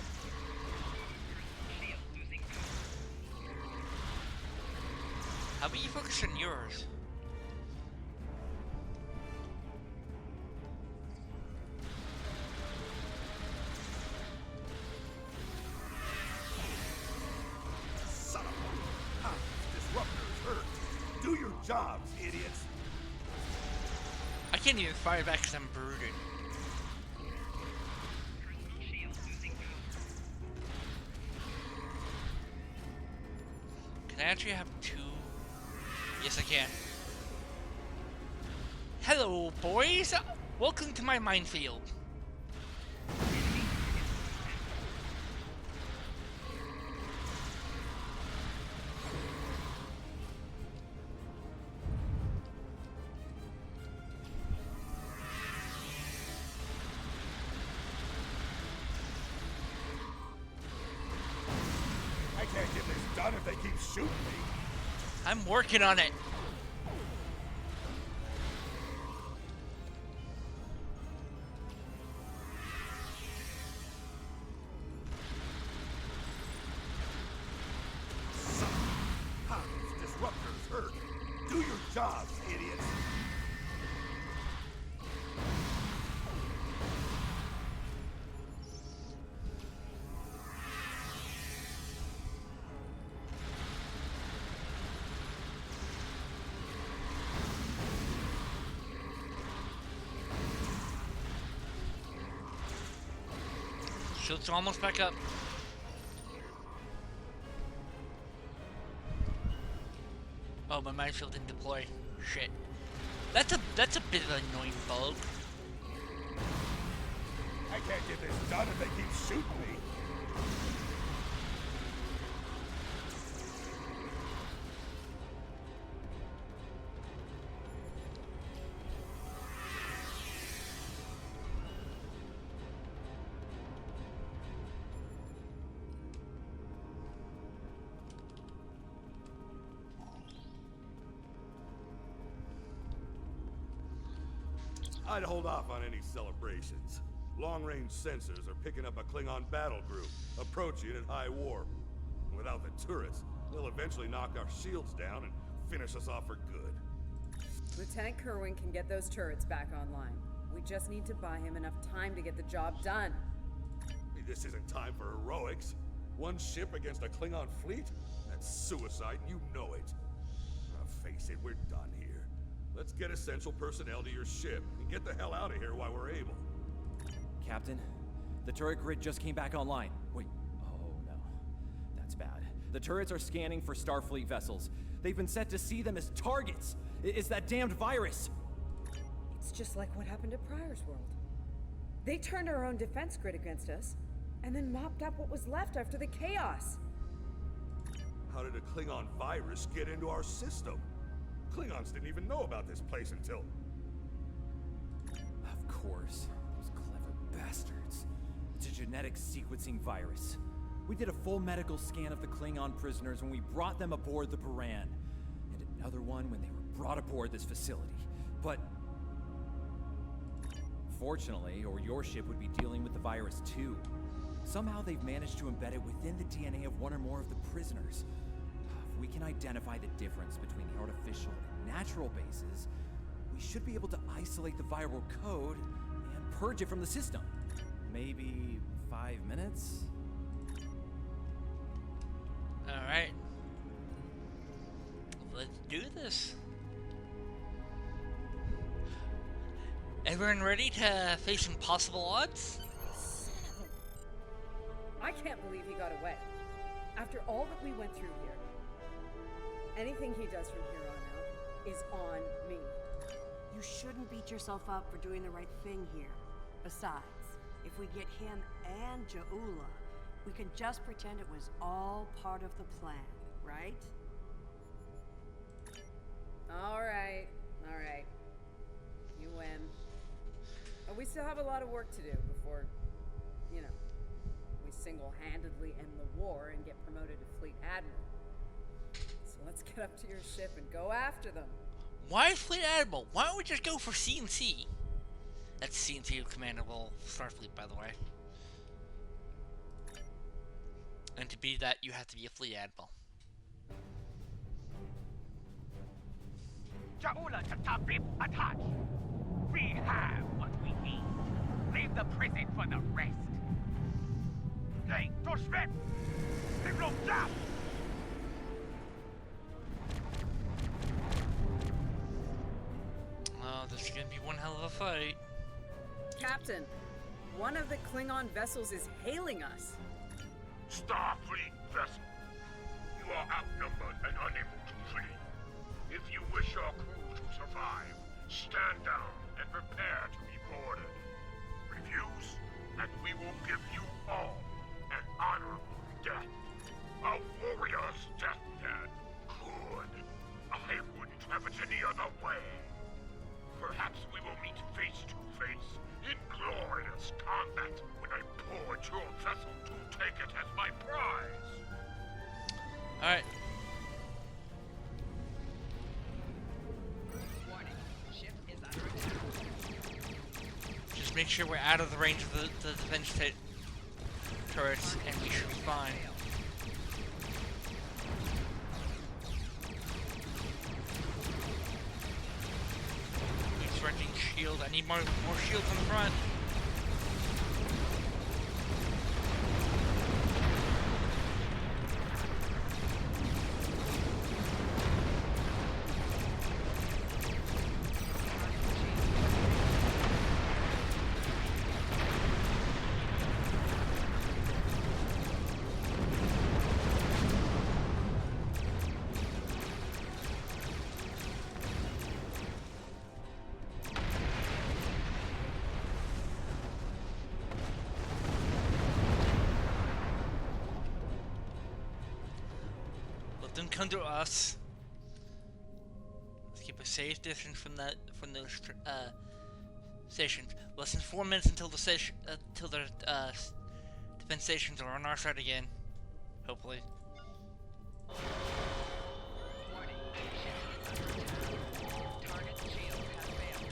How about you focus on yours? Son of a... How disruptors hurt? Do your jobs, idiots! I can't even fire back because I'm brooded. Can I actually have two? Yes, I can. Hello, boys! Welcome to my minefield. I can't get this done if they keep shooting me. I'm working on it. How these disruptors hurt? Do your jobs, idiots! Shields are almost back up. Oh, my minefield didn't deploy. Shit. That's a bit of an annoying bug. I can't get this done if they keep shooting me. I'd hold off on any celebrations. Long-range sensors are picking up a Klingon battle group, approaching at high warp. Without the turrets, they'll eventually knock our shields down and finish us off for good. Lieutenant Kerwin can get those turrets back online. We just need to buy him enough time to get the job done. This isn't time for heroics. One ship against a Klingon fleet? That's suicide, and you know it. Face it, we're done here. Let's get essential personnel to your ship and get the hell out of here while we're able. Captain, the turret grid just came back online. Wait, oh no. That's bad. The turrets are scanning for Starfleet vessels. They've been set to see them as targets. It's that damned virus. It's just like what happened at Pryor's World. They turned our own defense grid against us, and then mopped up what was left after the chaos. How did a Klingon virus get into our system? Klingons didn't even know about this place until... Of course. Those clever bastards. It's a genetic sequencing virus. We did a full medical scan of the Klingon prisoners when we brought them aboard the Baran. And another one when they were brought aboard this facility. But... fortunately, or your ship would be dealing with the virus too. Somehow they've managed to embed it within the DNA of one or more of the prisoners. If we can identify the difference between the artificial and natural bases, we should be able to isolate the viral code and purge it from the system. Maybe 5 minutes? Alright. Let's do this. Everyone ready to face impossible odds? I can't believe he got away. After all that we went through here, anything he does from here on out is on me. You shouldn't beat yourself up for doing the right thing here. Besides, if we get him and Ja'ula, we can just pretend it was all part of the plan, right? Alright. You win. But we still have a lot of work to do before, you know, we single-handedly end the war and get promoted to Fleet Admiral. So let's get up to your ship and go after them. Why Fleet Admiral? Why don't we just go for CNC? That's CNC Commandable Starfleet, by the way. And to be that, you have to be a Fleet Admiral. Ja'ula to Tabib Attach. We have what we need. Leave the prison for the rest. Hey, Torschmidt! Signal jump! Oh, this is gonna be one hell of a fight. Captain, one of the Klingon vessels is hailing us. Starfleet vessel. You are outnumbered and unable to flee. If you wish your crew to survive, stand down and prepare to be boarded. Refuse, and we will give you all an honorable death. A warrior's deathbed. Good. I wouldn't have it any other way. Perhaps we will meet face to face in glorious combat when I board your vessel to take it as my prize. Alright. Warning. Ship is under attack. Just make sure we're out of the range of the defense turrets, and we should be fine. Resurrecting shield. I need more shields on the front. Let them come to us. Let's keep a safe distance from those stations. Less than 4 minutes until the station, till the defense stations are on our side again. Hopefully. Warning. Ship is under attack. Target shield has failed.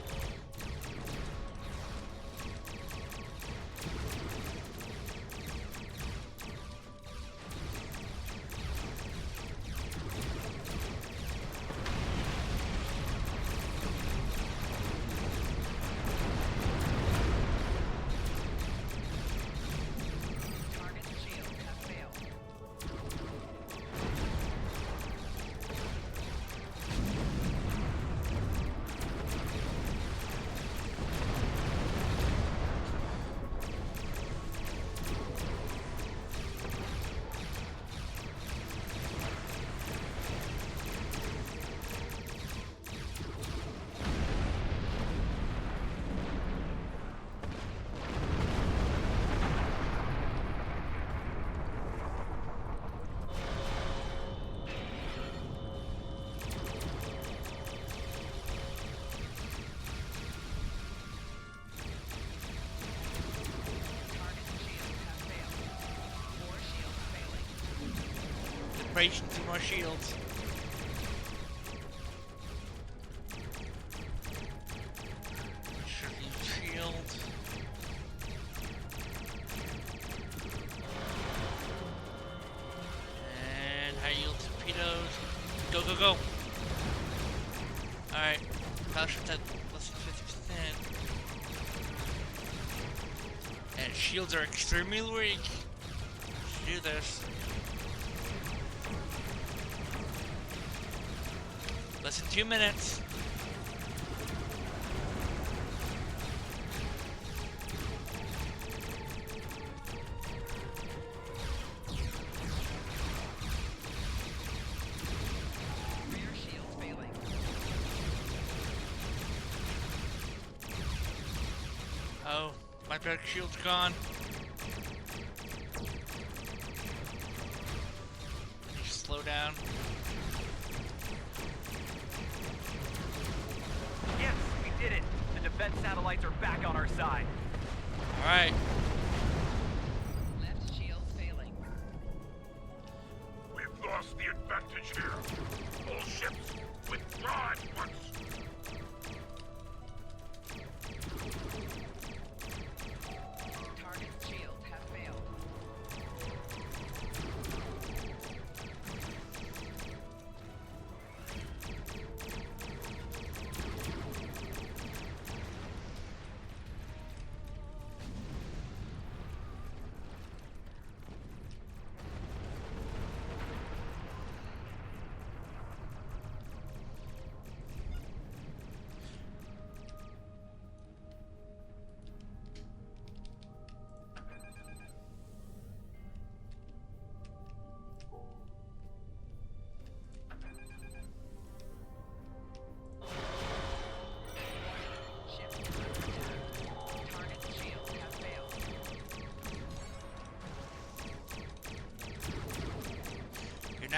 Two more shields. Shield. And high yield torpedoes. Go, go, go. Alright. Battleship's at less than 50%. And shields are extremely weak. Let's do this. Less than 2 minutes. Rear shield failing. Oh, my back shield's gone. Slow down. Yes, we did it. The defense satellites are back on our side. All right. Left shield failing. We've lost the advantage here. All ships withdraw at once. Target shields have failed.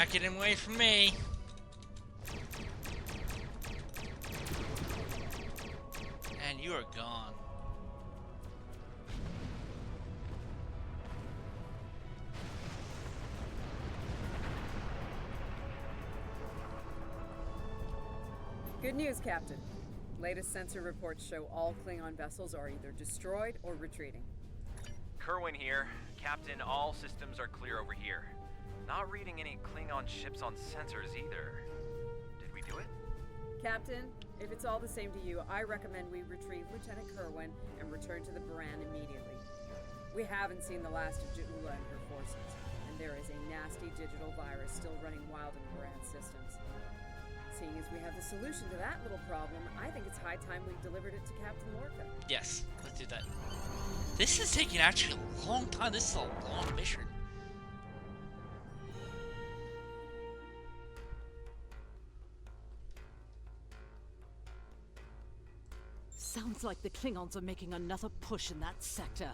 not getting away from me. And you are gone. Good news, Captain. Latest sensor reports show all Klingon vessels are either destroyed or retreating. Kerwin here. Captain, all systems are clear over here. Not reading any Klingon ships on sensors either. Did we do it? Captain, if it's all the same to you, I recommend we retrieve Lieutenant Kerwin and return to the Baran immediately. We haven't seen the last of Ja'ula and her forces, and there is a nasty digital virus still running wild in Baran systems. Seeing as we have the solution to that little problem, I think it's high time we delivered it to Captain Lorca. Yes, let's do that. This is taking actually a long time. This is a long mission. Sounds like the Klingons are making another push in that sector.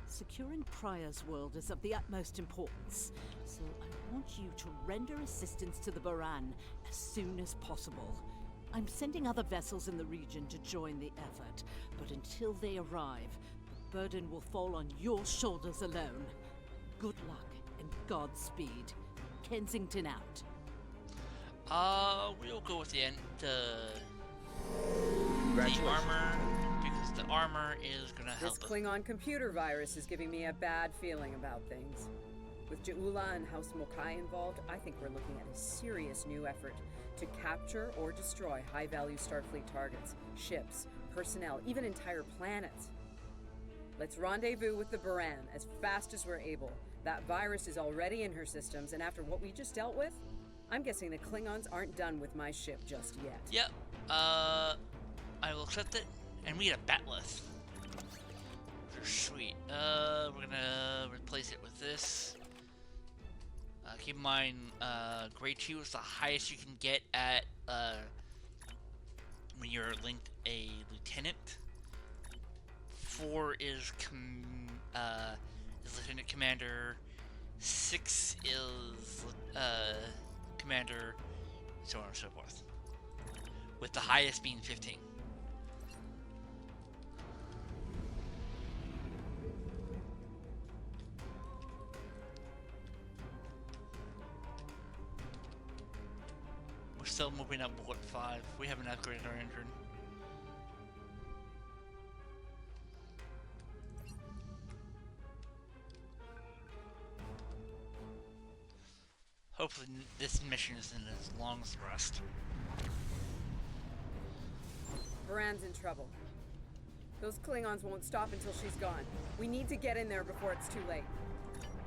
Securing Prior's world is of the utmost importance, so I want you to render assistance to the Baran as soon as possible. I'm sending other vessels in the region to join the effort, but until they arrive, the burden will fall on your shoulders alone. Good luck and Godspeed. Kensington out. We'll go with the end, the armor, because the armor is gonna help us. This Klingon computer virus is giving me a bad feeling about things. With Ja'ula and House Mokai involved, I think we're looking at a serious new effort to capture or destroy high-value Starfleet targets, ships, personnel, even entire planets. Let's rendezvous with the Baran as fast as we're able. That virus is already in her systems, and after what we just dealt with, I'm guessing the Klingons aren't done with my ship just yet. Yep. I will accept it, and we get a batleth. They're sweet. We're gonna replace it with this. Keep in mind, grade 2 is the highest you can get at when you're linked a lieutenant. 4 is lieutenant commander. 6 is commander, so on and so forth. With the highest being 15. We're still moving up bullet 5. We haven't upgraded our engine. Hopefully this mission isn't as long as the rest. Baran's in trouble. Those Klingons won't stop until she's gone. We need to get in there before it's too late.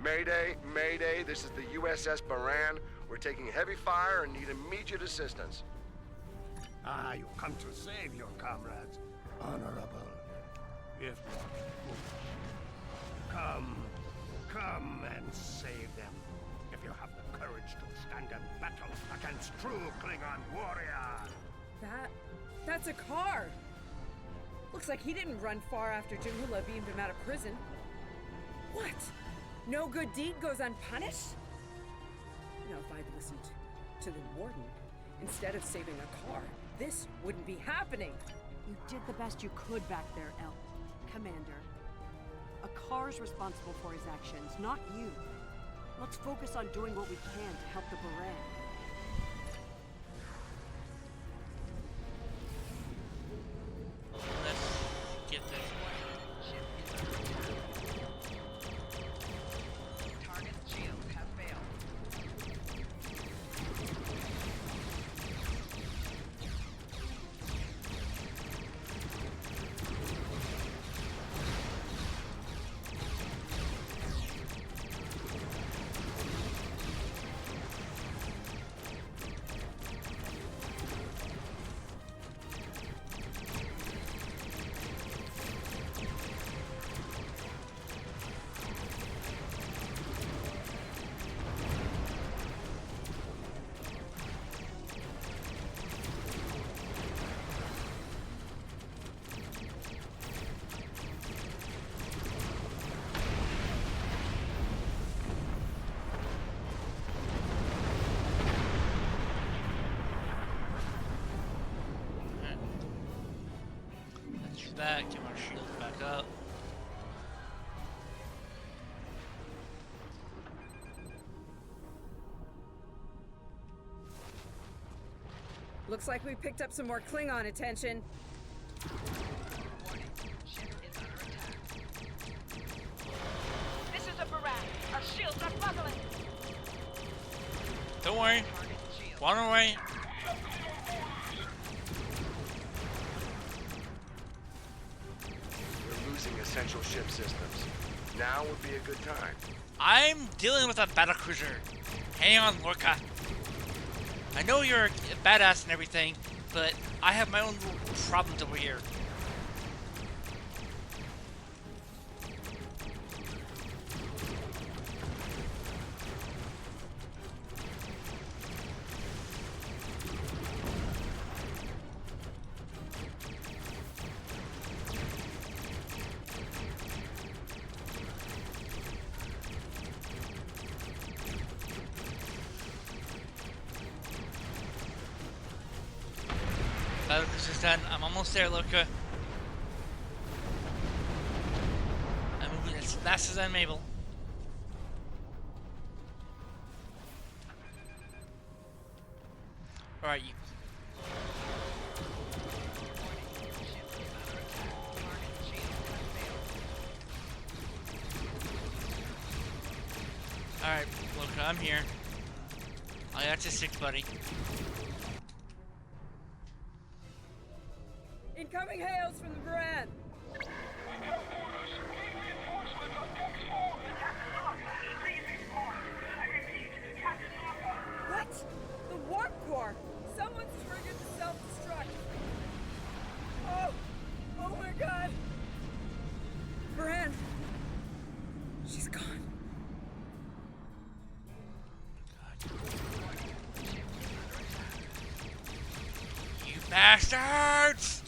Mayday, Mayday, this is the USS Baran. We're taking heavy fire and need immediate assistance. Ah, you come to save your comrades, honorable. If not, come and save them. If you have the courage to stand in battle against true Klingon warrior. That's a car! Looks like he didn't run far after Ja'ula beamed him out of prison. What? No good deed goes unpunished? You know, if I'd listened to the warden instead of saving a car, this wouldn't be happening. You did the best you could back there, El. Commander. A car's responsible for his actions, not you. Let's focus on doing what we can to help the Baran. Let's get this. Target's shields have failed. back, get my shields back up. Looks like we picked up some more Klingon attention. This is a Baran. Our shields are buckling. Don't worry. Run away. We're losing essential ship systems. Now would be a good time. I'm dealing with a battlecruiser. Hang on, Lorca. I know you're a badass and everything, but I have my own little problems over here. This is done. I'm almost there, Lorca. I'm moving as fast as I'm able. Alright, you. Alright, Lorca, I'm here. I got you 6, buddy. Incoming hails from the Baran. What? The warp core! Someone's triggered the self-destruct. Oh! Oh my god! Baran! She's gone. You bastards!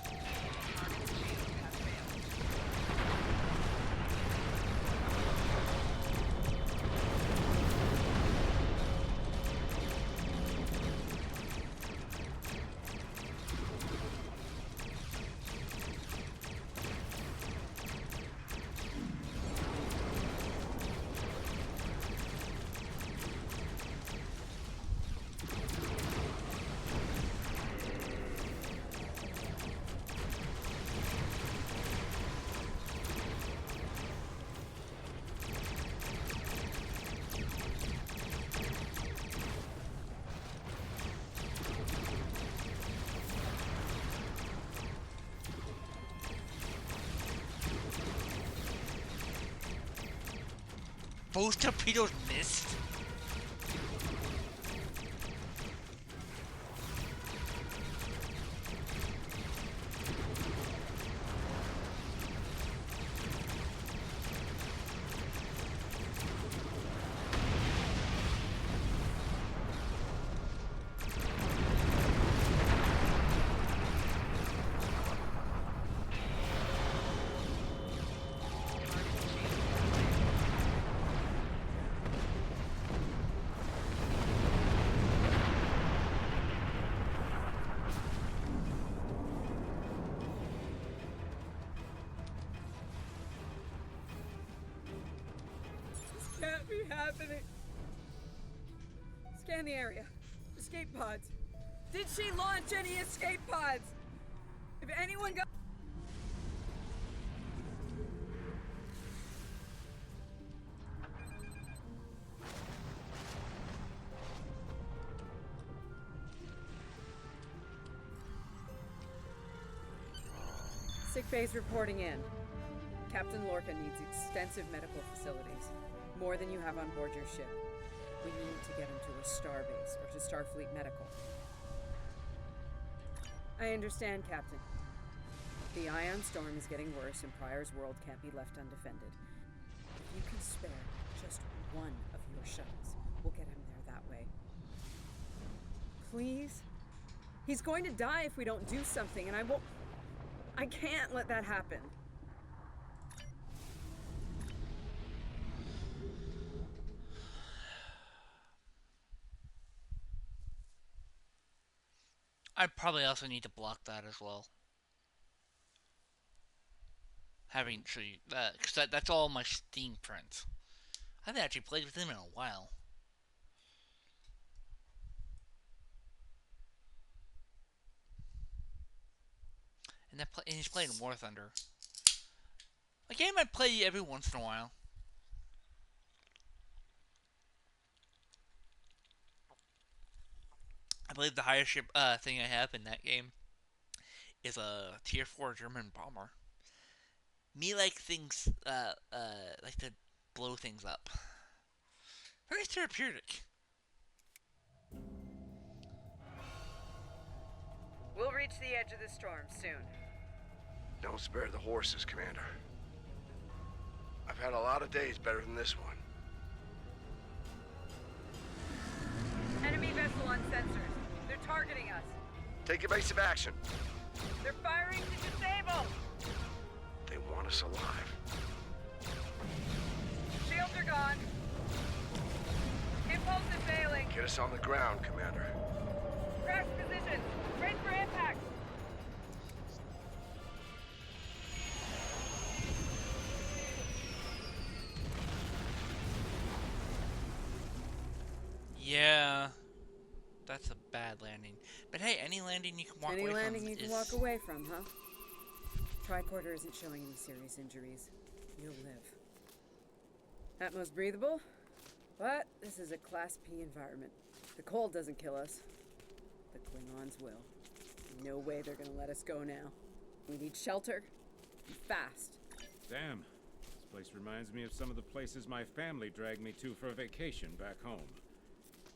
Both torpedoes missed? Can't be happening. Scan the area. Escape pods. Did she launch any escape pods? If anyone got... Sick bay's reporting in. Captain Lorca needs extensive medical facilities. More than you have on board your ship. We need to get him to a starbase or to Starfleet Medical. I understand, Captain. The ion storm is getting worse and Pryor's world can't be left undefended. If you can spare just one of your shuttles, we'll get him there that way. Please? He's going to die if we don't do something, and I can't let that happen. I probably also need to block that as well. having actually, because that's all my Steam friends. I haven't actually played with them in a while. And he's playing War Thunder. A game I play every once in a while. I believe the highest ship thing I have in that game is a Tier 4 German bomber. Me like things, like to blow things up. Very therapeutic. We'll reach the edge of the storm soon. Don't spare the horses, Commander. I've had a lot of days better than this one. Enemy vessel on sensors. They're targeting us. Take evasive action. They're firing to disable. They want us alive. Shields are gone. Impulse is failing. Get us on the ground, Commander. Crash position. Ready for impact. Yeah, that's a bad landing. But hey, any landing you can walk away from. Any landing you can walk away from, huh? Tricorder isn't showing any serious injuries. You'll live. Atmos breathable, but this is a Class P environment. The cold doesn't kill us. The Klingons will. No way they're gonna let us go now. We need shelter. Fast. Damn. This place reminds me of some of the places my family dragged me to for a vacation back home.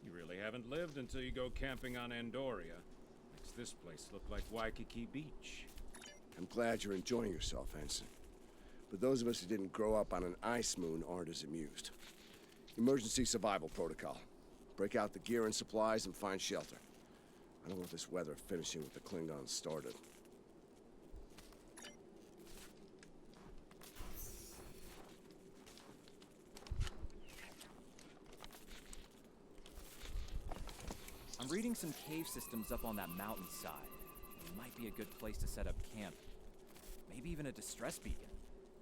You really haven't lived until you go camping on Andoria. Makes this place look like Waikiki Beach. I'm glad you're enjoying yourself, Ensign. But those of us who didn't grow up on an ice moon aren't as amused. Emergency survival protocol. Break out the gear and supplies and find shelter. I don't want this weather finishing with the Klingons started. I'm reading some cave systems up on that mountainside. It might be a good place to set up camp. Maybe even a distress beacon.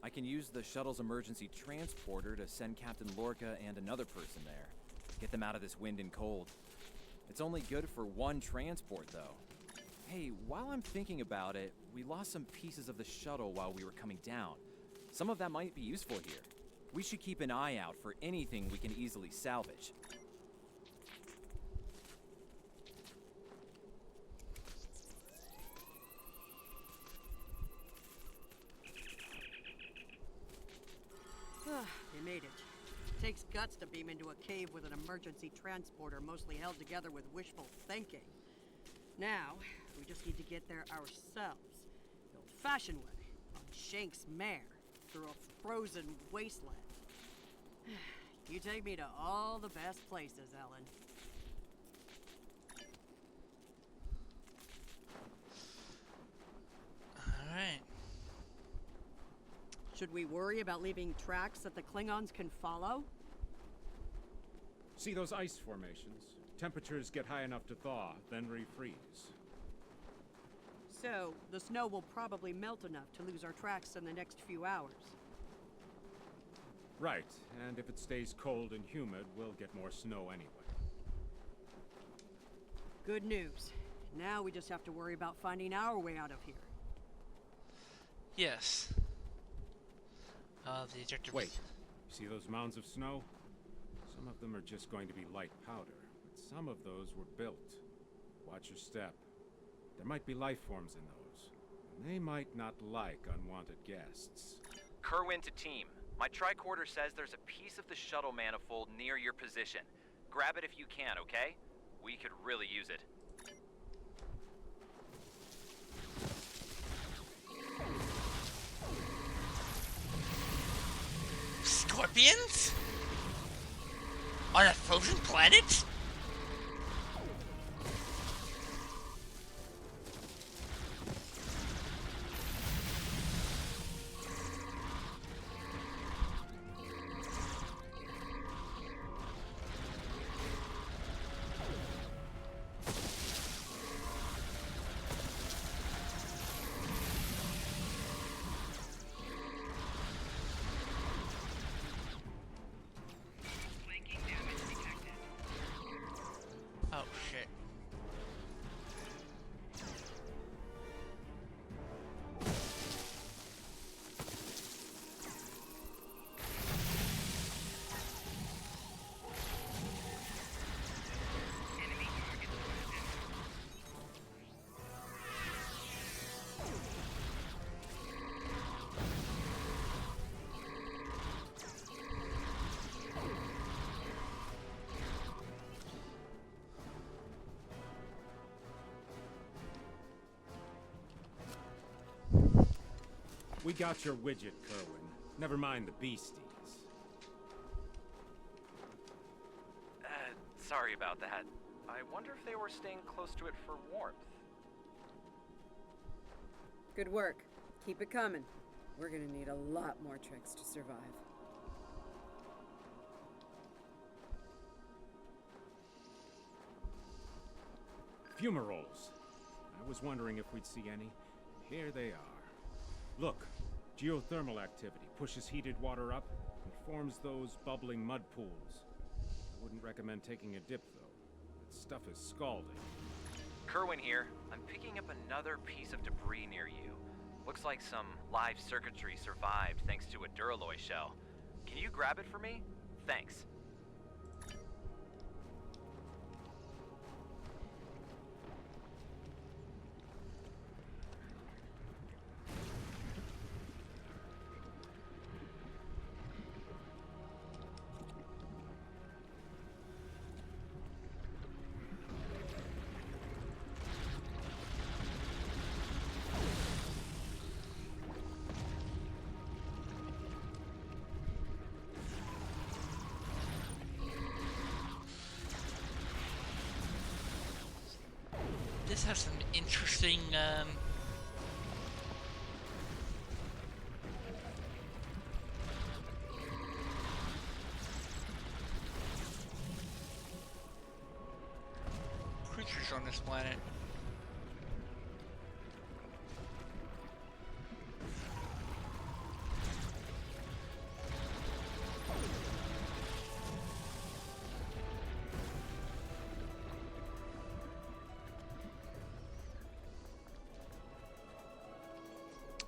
I can use the shuttle's emergency transporter to send Captain Lorca and another person there. Get them out of this wind and cold. It's only good for one transport, though. Hey, while I'm thinking about it, we lost some pieces of the shuttle while we were coming down. Some of that might be useful here. We should keep an eye out for anything we can easily salvage. They made it. Takes guts to beam into a cave with an emergency transporter mostly held together with wishful thinking. Now, we just need to get there ourselves. The old-fashioned way, on Shank's mare, through a frozen wasteland. You take me to all the best places, Ellen. Alright. Should we worry about leaving tracks that the Klingons can follow? See those ice formations? Temperatures get high enough to thaw, then refreeze. So, the snow will probably melt enough to lose our tracks in the next few hours. Right, and if it stays cold and humid, we'll get more snow anyway. Good news. Now we just have to worry about finding our way out of here. Yes. The ejector. Wait, you see those mounds of snow? Some of them are just going to be light powder, but some of those were built. Watch your step. There might be life forms in those, and they might not like unwanted guests. Kerwin to team. My tricorder says there's a piece of the shuttle manifold near your position. Grab it if you can, okay? We could really use it. Scorpions? On a frozen planet? We got your widget, Kerwin. Never mind the beasties. Sorry about that. I wonder if they were staying close to it for warmth. Good work. Keep it coming. We're gonna need a lot more tricks to survive. Fumaroles. I was wondering if we'd see any. Here they are. Look, geothermal activity pushes heated water up and forms those bubbling mud pools. I wouldn't recommend taking a dip, though. That stuff is scalding. Kerwin here. I'm picking up another piece of debris near you. Looks like some live circuitry survived thanks to a Duralloy shell. Can you grab it for me? Thanks. This has some interesting, creatures on this planet.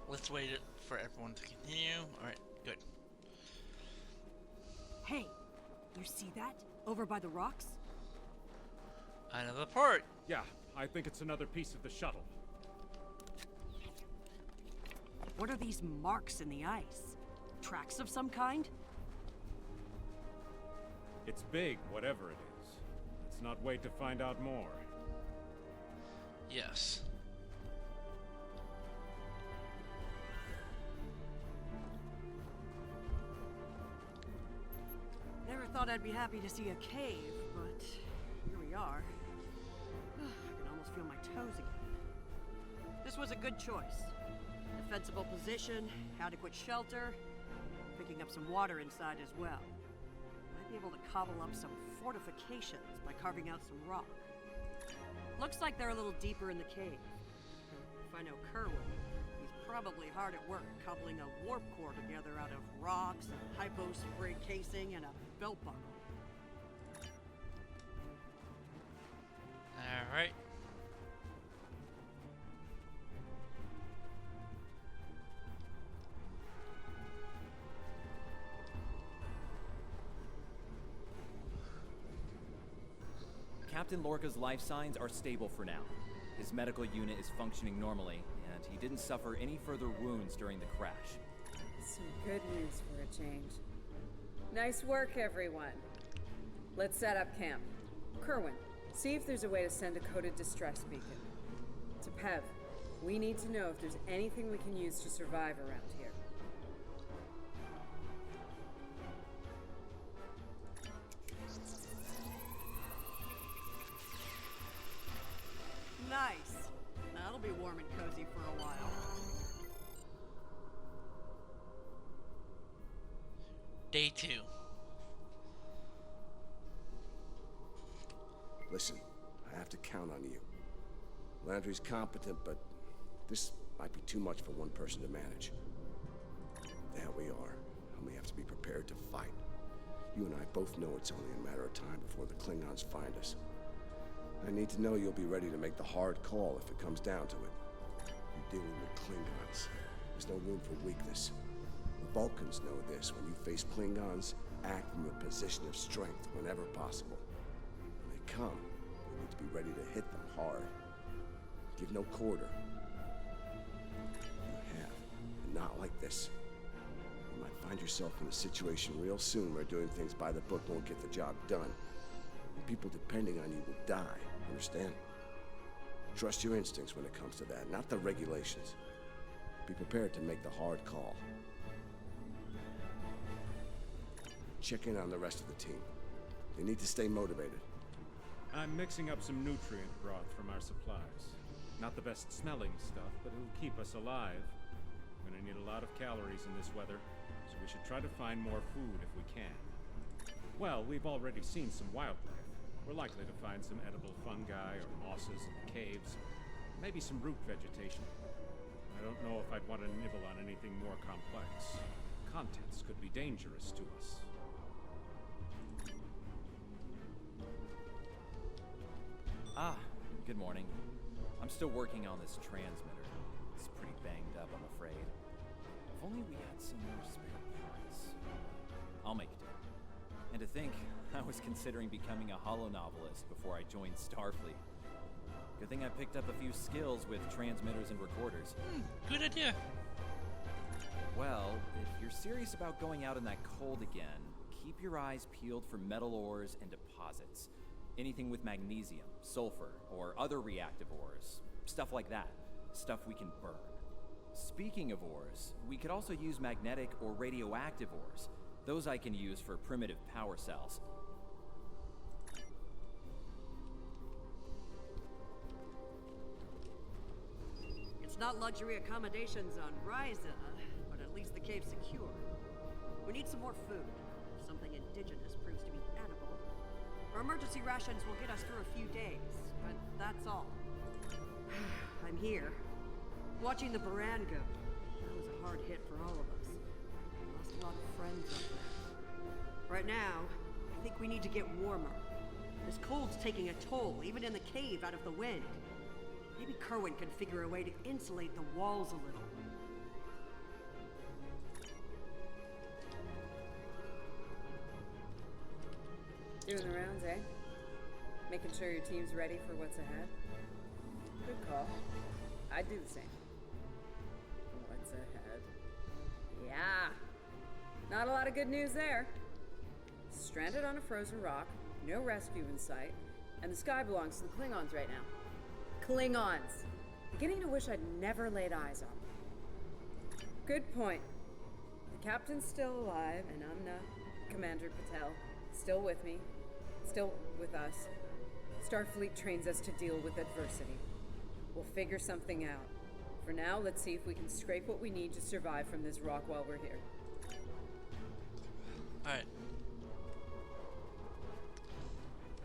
Let's wait for everyone to continue. Alright, good. Hey, you see that? Over by the rocks? Another part! Yeah, I think it's another piece of the shuttle. What are these marks in the ice? Tracks of some kind? It's big, whatever it is. Let's not wait to find out more. Yes. Never thought I'd be happy to see a cave, but here we are. I can almost feel my toes again. This was a good choice. Defensible position, adequate shelter, picking up some water inside as well. Might be able to cobble up some fortifications by carving out some rock. Looks like they're a little deeper in the cave. If I know Kerwin, he's probably hard at work cobbling a warp core together out of rocks, a hypo spray casing, and a belt buckle. Alright. Captain Lorca's life signs are stable for now. His medical unit is functioning normally, and he didn't suffer any further wounds during the crash. Some good news for a change. Nice work, everyone. Let's set up camp. Kerwin, see if there's a way to send a coded distress beacon. To Pev, we need to know if there's anything we can use to survive around here. Nice. That'll be warm and cozy for a while. Day 2. Listen, I have to count on you. Landry's competent, but this might be too much for one person to manage. There we are, and we have to be prepared to fight. You and I both know it's only a matter of time before the Klingons find us. I need to know you'll be ready to make the hard call if it comes down to it. You're dealing with Klingons. There's no room for weakness. The Vulcans know this. When you face Klingons, act from a position of strength whenever possible. When they come, you need to be ready to hit them hard. Give no quarter. You have, and not like this. You might find yourself in a situation real soon where doing things by the book won't get the job done. And people depending on you will die, understand? Trust your instincts when it comes to that, not the regulations. Be prepared to make the hard call. Check in on the rest of the team. They need to stay motivated. I'm mixing up some nutrient broth from our supplies. Not the best smelling stuff, but it'll keep us alive. We're gonna need a lot of calories in this weather, so we should try to find more food if we can. Well, we've already seen some wildlife. We're likely to find some edible fungi or mosses in the caves. Maybe some root vegetation. I don't know if I'd want to nibble on anything more complex. Contents could be dangerous to us. Ah, good morning. I'm still working on this transmitter. It's pretty banged up, I'm afraid. If only we had some more spare parts. I'll make it. And to think, I was considering becoming a holonovelist before I joined Starfleet. Good thing I picked up a few skills with transmitters and recorders. Good idea. Well, if you're serious about going out in that cold again, keep your eyes peeled for metal ores and deposits. Anything with magnesium, sulfur, or other reactive ores. Stuff like that. Stuff we can burn. Speaking of ores, we could also use magnetic or radioactive ores. Those I can use for primitive power cells. It's not luxury accommodations on Ryza, but at least the cave's secure. We need some more food. If something indigenous proves to be edible, our emergency rations will get us through a few days, but that's all. I'm here, watching the Baran go. That was a hard hit for all of us. We lost a lot of friends up there. Right now, I think we need to get warmer. This cold's taking a toll, even in the cave out of the wind. Maybe Kerwin can figure a way to insulate the walls a little. Doing the rounds, eh? Making sure your team's ready for what's ahead? Good call. I'd do the same. What's ahead? Yeah. Not a lot of good news there. Stranded on a frozen rock, no rescue in sight, and the sky belongs to the Klingons right now. Klingons! Beginning to wish I'd never laid eyes on them. Good point. The captain's still alive, and Commander Patel, still with me. Still with us. Starfleet trains us to deal with adversity. We'll figure something out. For now, let's see if we can scrape what we need to survive from this rock while we're here. Alright.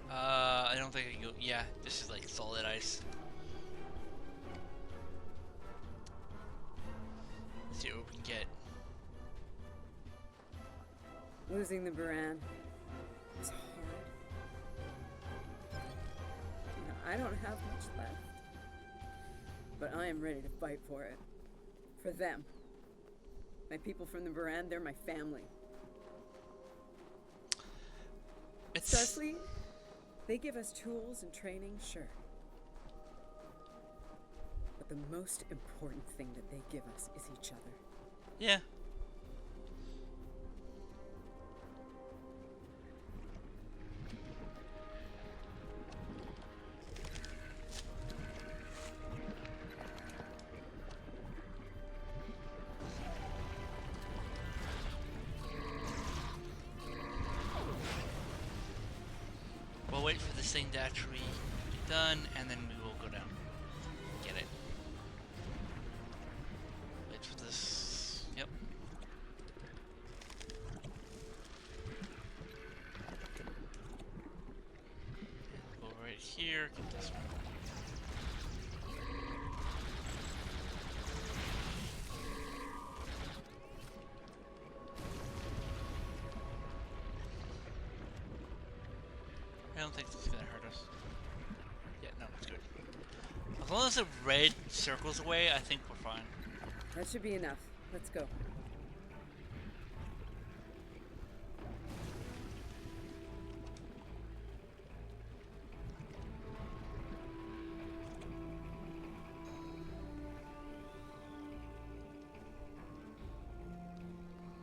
I don't think I can go. Yeah, this is like solid ice. Let's see what we can get. Losing the Baran was hard. I don't have much left. But I am ready to fight for it. For them. My people from the Baran, they're my family. Starfleet, they give us tools and training, sure. But the most important thing that they give us is each other. Yeah. We'll wait for this thing to actually get done, and then we will go down. Get it. Wait for this. Yep. And go right here. Get this one. I don't think this is gonna hurt us. Yeah, no, it's good. As long as the red circles away, I think we're fine. That should be enough. Let's go.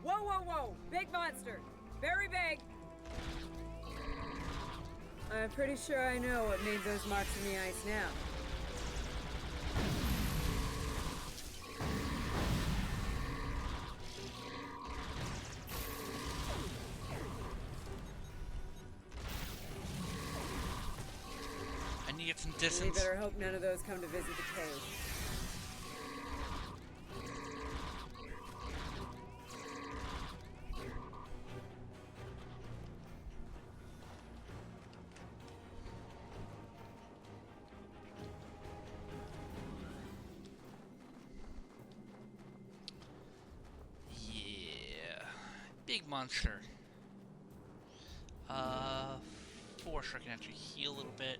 Whoa, whoa, whoa! Big monster! Very big! I'm pretty sure I know what made those marks in the ice now. some We distance. better hope none of those come to visit the cave. Yeah. Big monster. Force, I can actually heal a little bit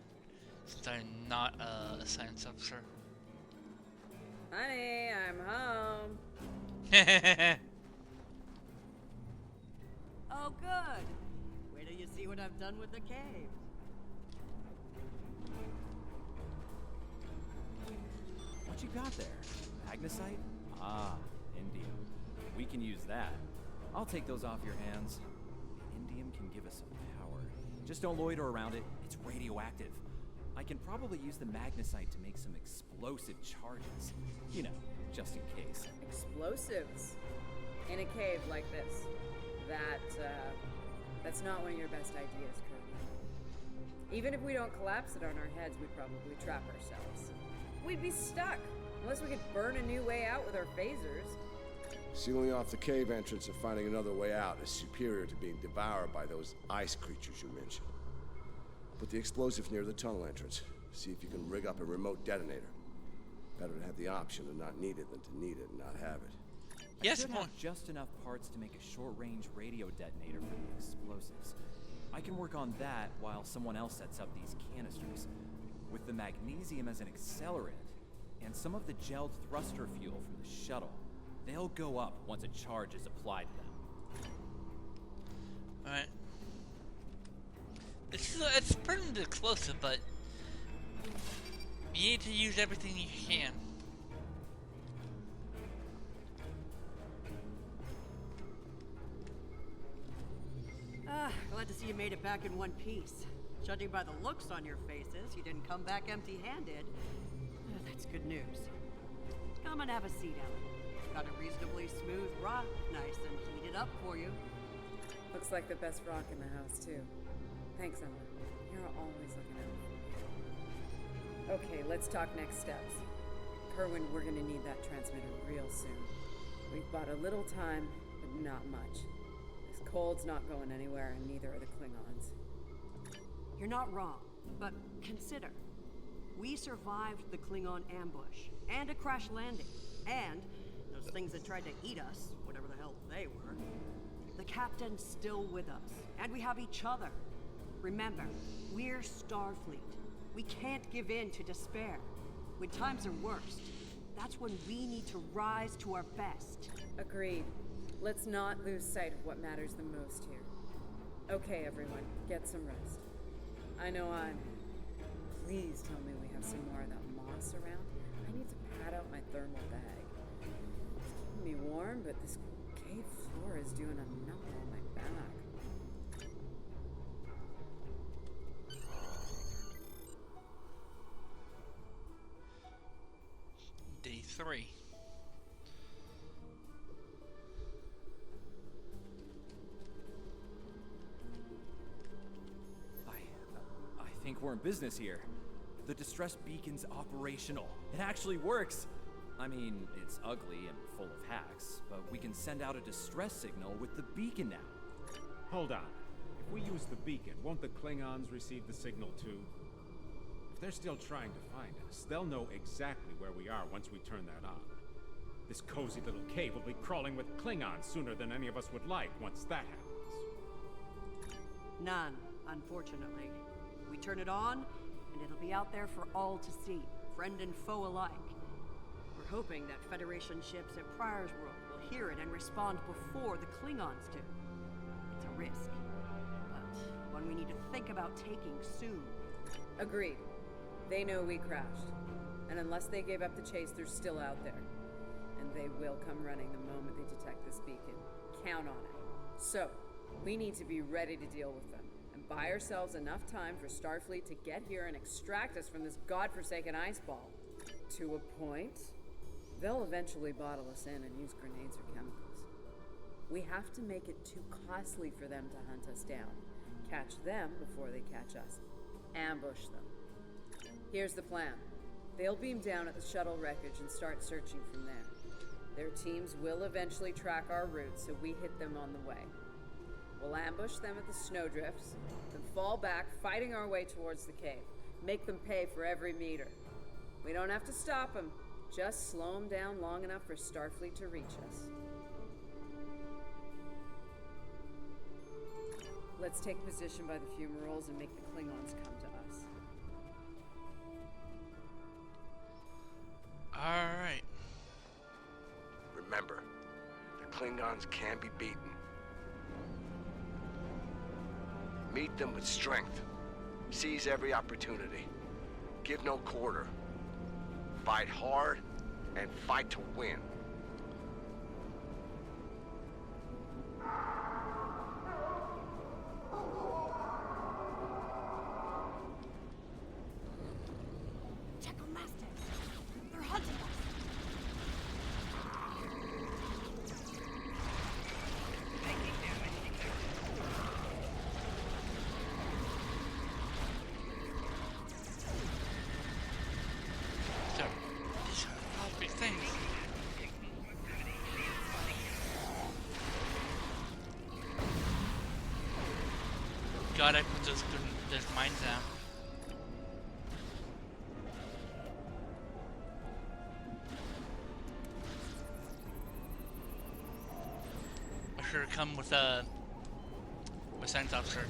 since I'm not a science officer. Honey, I'm home. Oh, good. Wait till you see what I've done with the cave. What you got there? Magnesite? Ah, indium. We can use that. I'll take those off your hands. Indium can give us some power. Just don't loiter around it. It's radioactive. I can probably use the magnesite to make some explosive charges. You know, just in case. Explosives? In a cave like this. That's not one of your best ideas, Kirby. Even if we don't collapse it on our heads, we'd probably trap ourselves. We'd be stuck, unless we could burn a new way out with our phasers. Sealing off the cave entrance and finding another way out is superior to being devoured by those ice creatures you mentioned. Put the explosive near the tunnel entrance. See if you can rig up a remote detonator. Better to have the option of not need it than to need it and not have it. I should have just enough parts to make a short-range radio detonator for the explosives. I can work on that while someone else sets up these canisters. With the magnesium as an accelerant, and some of the gelled thruster fuel from the shuttle, they'll go up once a charge is applied to them. Alright. It's pretty explosive, but you need to use everything you can. Glad to see you made it back in one piece. Judging by the looks on your faces, you didn't come back empty-handed. That's good news. Come and have a seat, Ellen. Got a reasonably smooth rock, nice and heated up for you. Looks like the best rock in the house, too. Thanks, Emma. You're always looking out for me. Okay, let's talk next steps. Kerwin, we're gonna need that transmitter real soon. We've bought a little time, but not much. This cold's not going anywhere, and neither are the Klingons. You're not wrong, but consider. We survived the Klingon ambush, and a crash landing, and those things that tried to eat us, whatever the hell they were. The captain's still with us, and we have each other. Remember, we're Starfleet. We can't give in to despair. When times are worst, that's when we need to rise to our best. Agreed. Let's not lose sight of what matters the most here. Okay, everyone, get some rest. I know I'm... Please tell me we have some more of that moss around. I need to pad out my thermal bag. It's keeping me warm, but this cave floor is doing a number on my back. Day 3. I think we're in business here. The distress beacon's operational. It actually works. I mean, it's ugly and full of hacks, but we can send out a distress signal with the beacon now. Hold on. If we use the beacon, won't the Klingons receive the signal too? If they're still trying to find us, they'll know exactly where we are once we turn that on. This cozy little cave will be crawling with Klingons sooner than any of us would like once that happens. None, unfortunately. We turn it on, and it'll be out there for all to see, friend and foe alike. We're hoping that Federation ships at Pryor's World will hear it and respond before the Klingons do. It's a risk, but one we need to think about taking soon. Agreed. They know we crashed. And unless they gave up the chase, they're still out there. And they will come running the moment they detect this beacon. Count on it. So, we need to be ready to deal with them. And buy ourselves enough time for Starfleet to get here and extract us from this godforsaken ice ball. To a point, they'll eventually bottle us in and use grenades or chemicals. We have to make it too costly for them to hunt us down. Catch them before they catch us. Ambush them. Here's the plan. They'll beam down at the shuttle wreckage and start searching from there. Their teams will eventually track our route, so we hit them on the way. We'll ambush them at the snowdrifts, then fall back, fighting our way towards the cave. Make them pay for every meter. We don't have to stop them, just slow them down long enough for Starfleet to reach us. Let's take position by the fumaroles and make the Klingons come to us. Alright. Remember, the Klingons can be beaten. Meet them with strength. Seize every opportunity. Give no quarter. Fight hard and fight to win. Check on Master. They're hunting us. So, these are all big things. God, I put those mines down. I should have come with a science officer.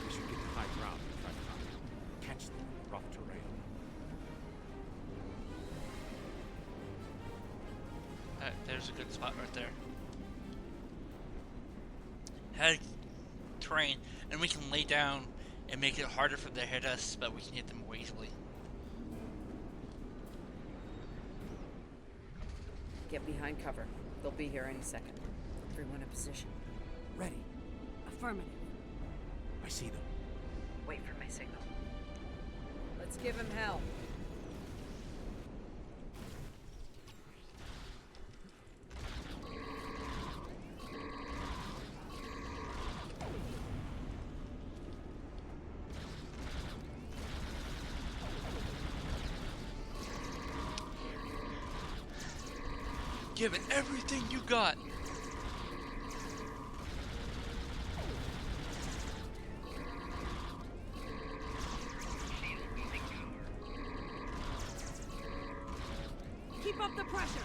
We should get to high ground and try to catch them in the rough terrain. There's a good spot right there. Head terrain, and we can lay down and make it harder for them to hit us, but we can hit them more easily. Get behind cover. They'll be here any second. Everyone in position. Ready. Affirmative. I see them. Wait for my signal. Let's give him hell. Give it everything you got. Keep up the pressure.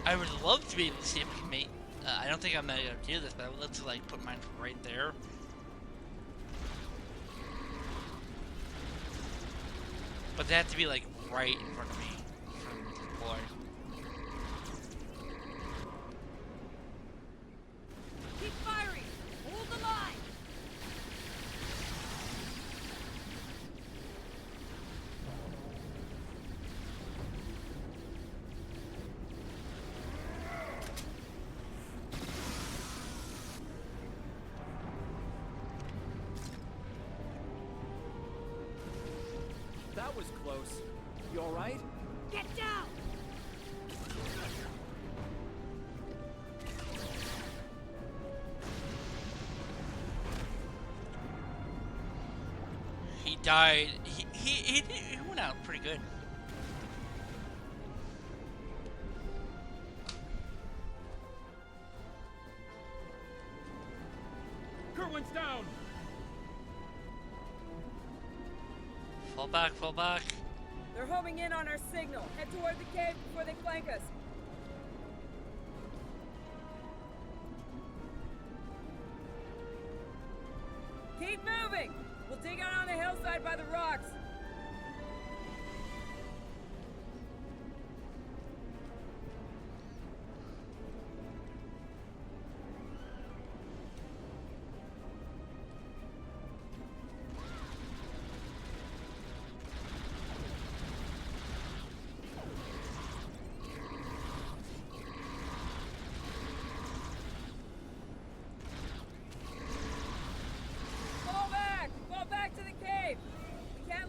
I would love to be able to see if we can make. I don't think I'm gonna do this, but I would love to like put mine right there. But they have to be like right in front of me from the deploy. Keep firing. Hold the line. That was close. You alright? Get down. He died. He went out pretty good. Kerwin's down! Fall back, fall back. They're homing in on our signal. Head toward the cave before they flank us. Keep moving! We'll dig out on the hillside by the rocks.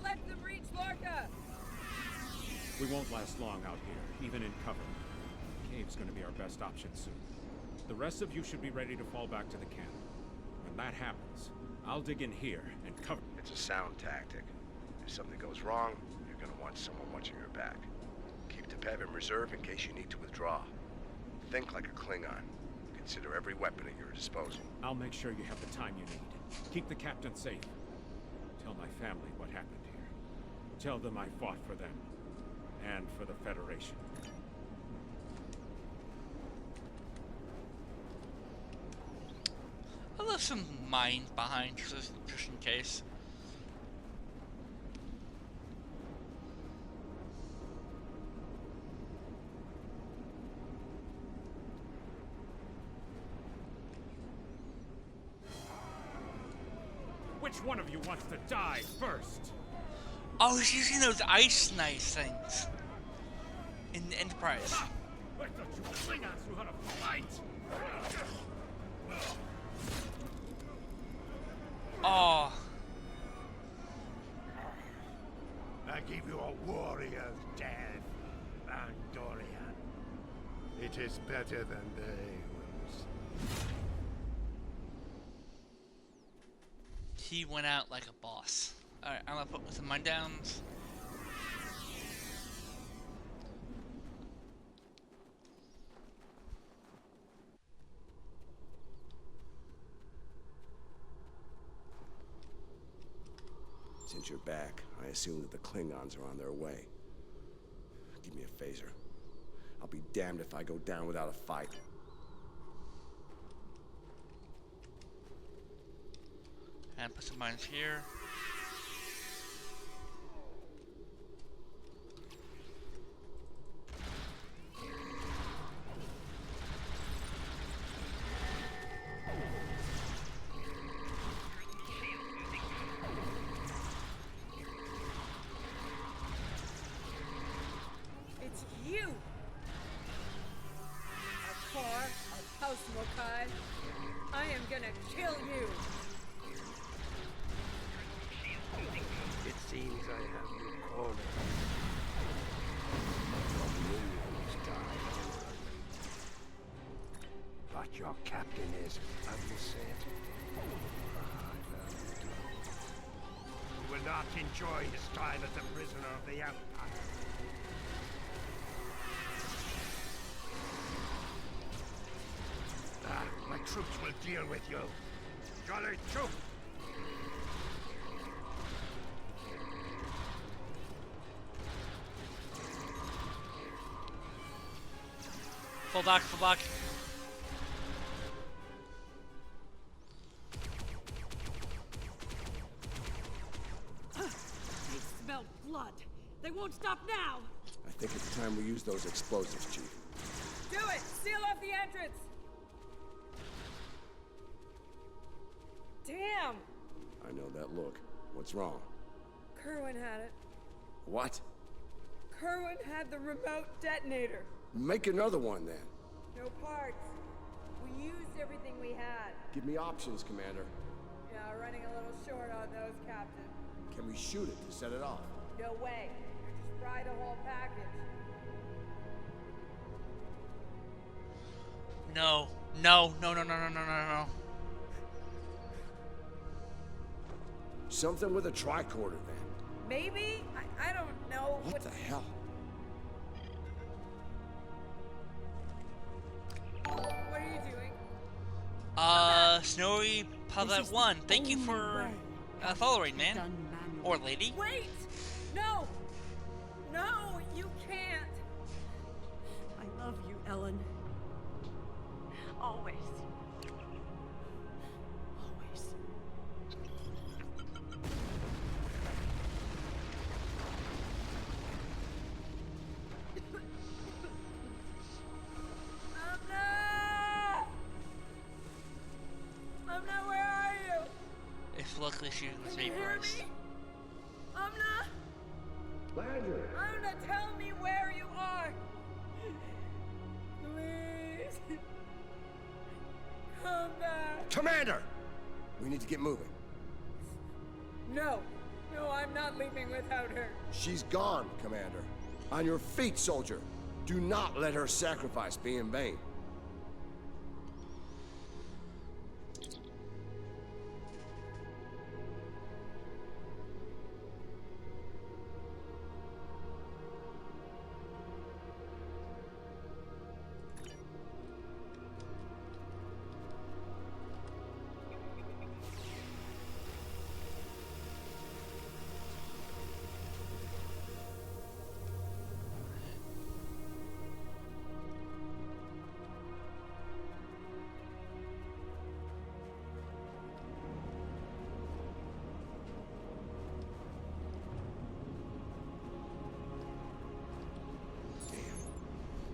let them reach Lorca! We won't last long out here, even in cover. Cave's gonna be our best option soon. The rest of you should be ready to fall back to the camp. When that happens, I'll dig in here and cover. It's a sound tactic. If something goes wrong, you're gonna want someone watching your back. Keep the PEV in reserve in case you need to withdraw. Think like a Klingon. Consider every weapon at your disposal. I'll make sure you have the time you need. Keep the captain safe. Tell my family what happened here. Tell them I fought for them. And for the Federation. I left some mines behind just in case. Which one of you wants to die first? Oh, he's using those ice knife things in the Enterprise. I thought you Klingons knew how to fight. Oh. I give you a warrior's death, Andorian. It is better than they was. He went out like a boss. Alright, I'm gonna put some mine downs. Since you're back, I assume that the Klingons are on their way. Give me a phaser. I'll be damned if I go down without a fight. And put some mines here. It's you! A car, a house Mokai. I am gonna kill you! It seems I have you cornered. But your captain is, have you said? You will not enjoy his time as a prisoner of the Empire. My troops will deal with you. Jolly troop! Fall back, fall back. They smell blood. They won't stop now. I think it's time we use those explosives, Chief. Do it! Seal off the entrance! Damn! I know that look. What's wrong? Kerwin had it. What? Kerwin had the remote detonator. Make another one, then. No parts. We used everything we had. Give me options, Commander. Yeah, running a little short on those, Captain. Can we shoot it to set it off? No way. You just fry the whole package. No. No, no, no, no, no, no, no, no. Something with a tricorder, then. Maybe? I don't know. What the hell? What are you doing? Snowy Pilot 1, thank you for following, man. Or lady. Wait! No! No, you can't! I love you, Ellen. Always. Always. Amna, where are you? If luckily she was Can you hear vaporized. me? Amna! Landry! Amna, tell me where you are! Please! Come back! Commander! We need to get moving. No! No, I'm not leaving without her. She's gone, Commander. On your feet, soldier. Do not let her sacrifice be in vain.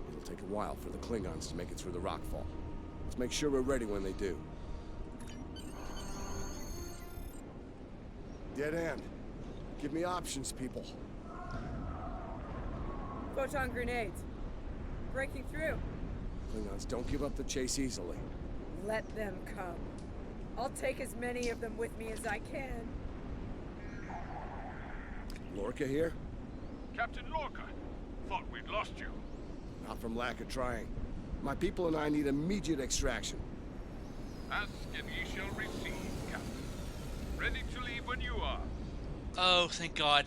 It'll take a while for the Klingons to make it through the rockfall. Let's make sure we're ready when they do. Dead end. Give me options, people. Photon grenades. Breaking through. Klingons don't give up the chase easily. Let them come. I'll take as many of them with me as I can. Lorca here? Captain Lorca, thought we'd lost you. Not from lack of trying. My people and I need immediate extraction. Ask and ye shall receive, Captain. Ready to leave when you are. Oh, thank God.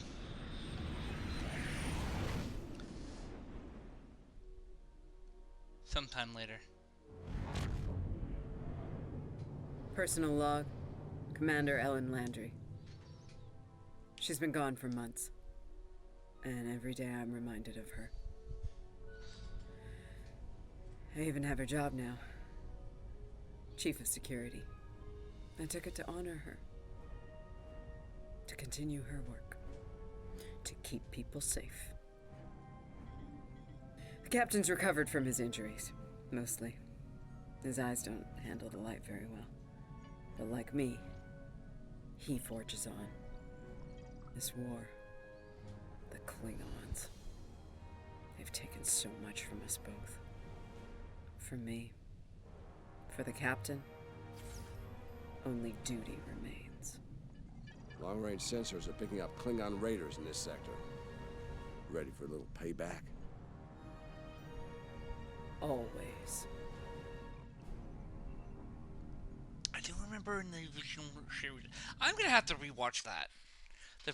Sometime later. Personal log. Commander Ellen Landry. She's been gone for months. And every day I'm reminded of her. I even have her job now. Chief of Security. I took it to honor her. To continue her work. To keep people safe. The captain's recovered from his injuries. Mostly. His eyes don't handle the light very well. But like me, he forges on. This war. The Klingons. They've taken so much from us both. For me. For the captain. Only duty remains. Long-range sensors are picking up Klingon raiders in this sector. Ready for a little payback? Always. I do remember in the original series. I'm gonna have to rewatch that. The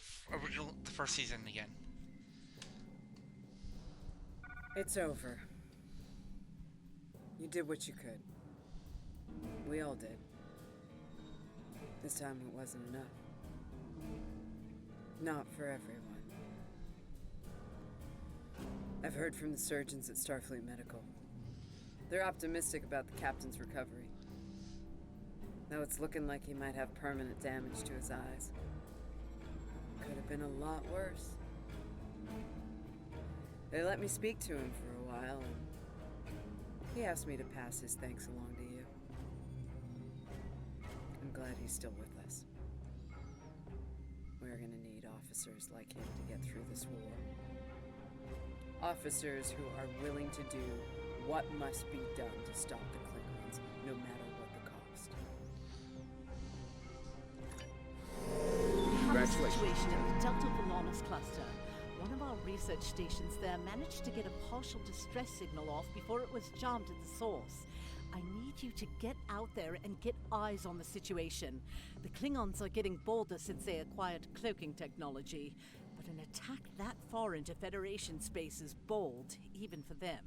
first season again. It's over. You did what you could. We all did. This time it wasn't enough. Not for everyone. I've heard from the surgeons at Starfleet Medical. They're optimistic about the captain's recovery. Though it's looking like he might have permanent damage to his eyes. Could have been a lot worse. They let me speak to him for a while, and he asked me to pass his thanks along to you. I'm glad he's still with us. We're gonna need officers like him to get through this war. Officers who are willing to do what must be done to stop the Klingons, no matter what the cost. We have a situation in the Delta Volanus cluster. One of our research stations there managed to get a partial distress signal off before it was jammed at the source. I need you to get out there and get eyes on the situation. The Klingons are getting bolder since they acquired cloaking technology, but an attack that far into Federation space is bold, even for them.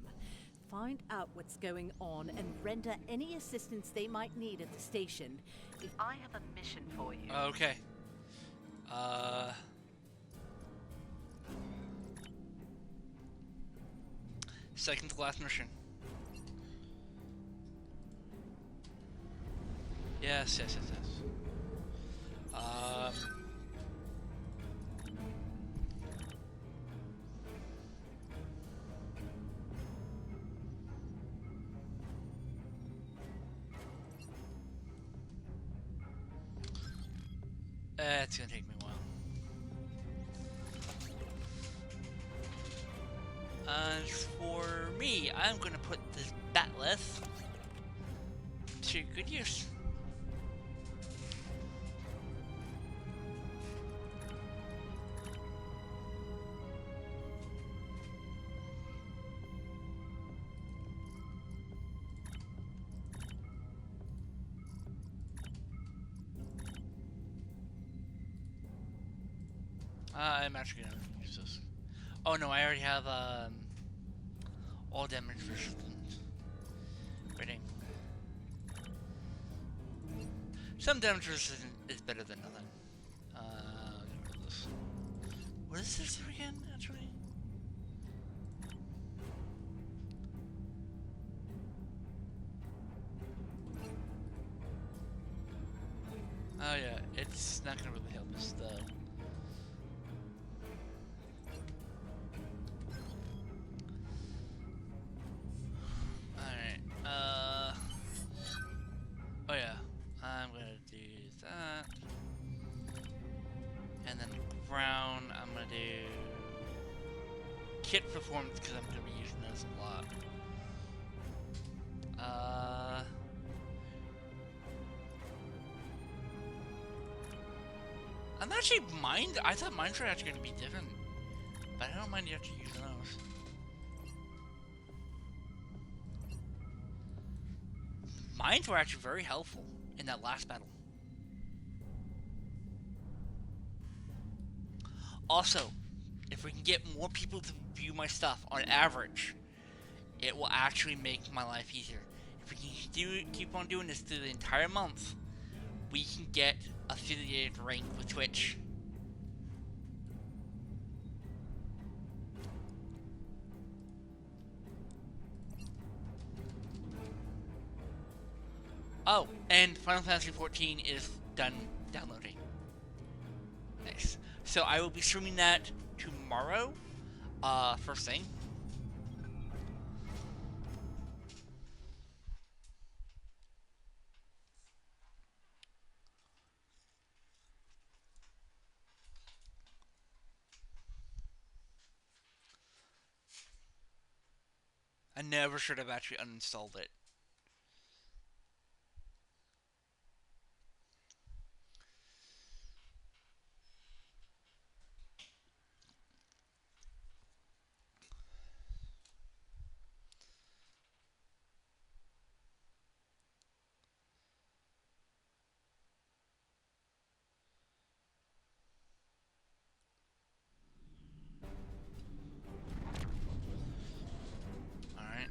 Find out what's going on and render any assistance they might need at the station. If I have a mission for you. Okay. Second to last mission. Yes. It's gonna take me a while. For me, I'm gonna put this batleth to good use. I'm actually gonna use this. Oh no, I already have all damage resistance rating. Some damage resistance is better than nothing. Get rid of this. What is this again, actually? Oh yeah, it's not gonna really help us though. Alright, oh yeah, I'm gonna do that. And then the ground, I'm gonna do kit performance because I'm gonna be using this a lot. I'm actually I thought mines were actually gonna be different, but I don't mind you actually using those. Mines were actually very helpful in that last battle. Also, if we can get more people to view my stuff on average, it will actually make my life easier. If we can keep on doing this through the entire month, we can get affiliated rank with Twitch. Oh, and Final Fantasy 14 is done downloading. Nice. So I will be streaming that tomorrow, first thing. I never should have actually uninstalled it. Alright.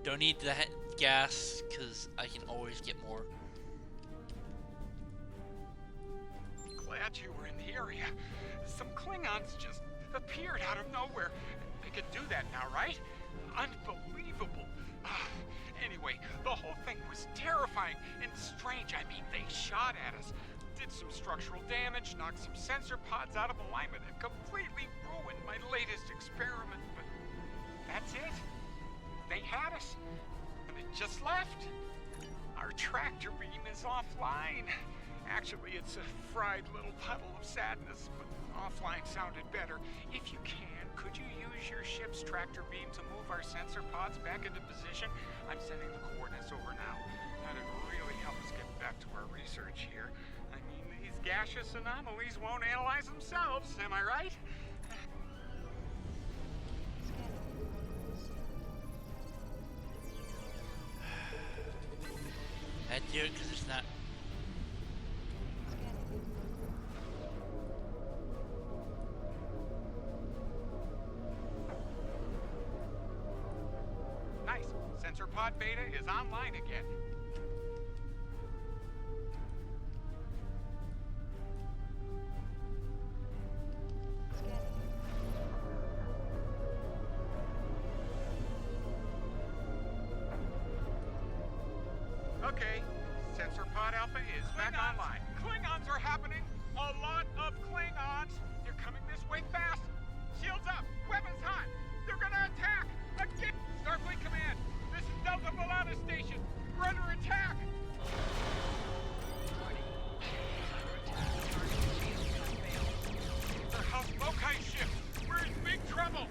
Don't need the gas, because I can always get more. Glad you were in the area. Some Klingons just appeared out of nowhere. They could do that now, right? Unbelievable. Anyway, the whole thing was terrifying and strange. I mean, they shot at us, did some structural damage, knocked some sensor pods out of alignment, and completely ruined my latest experiment. But that's it. They had us, and it just left. Our tractor beam is offline. Actually, it's a fried little puddle of sadness, but offline sounded better. If you can, could you use your ship's tractor beam to move our sensor pods back into position? I'm sending the coordinates over now. That'd really help us get back to our research here. I mean, these gaseous anomalies won't analyze themselves, am I right? I'd do it because it's not. Nice. Sensor pod beta is online again. Okay, Sensor Pod Alpha is back online. Klingons are happening! A lot of Klingons! They're coming this way fast! Shields up! Weapons hot! They're gonna attack! Again! Starfleet Command! This is Delta Volana Station! We're under attack! They're House Mokai ship! We're in big trouble!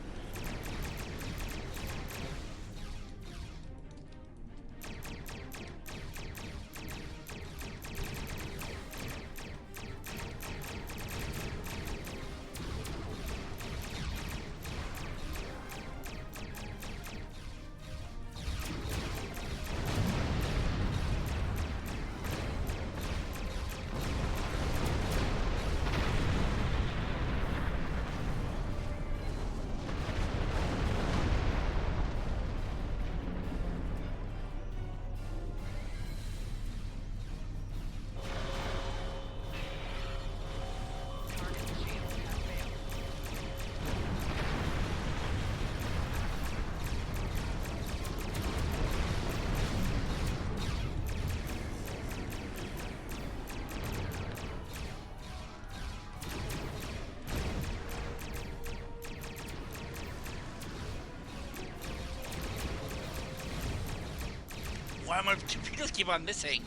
Why am my torpedoes keep on missing?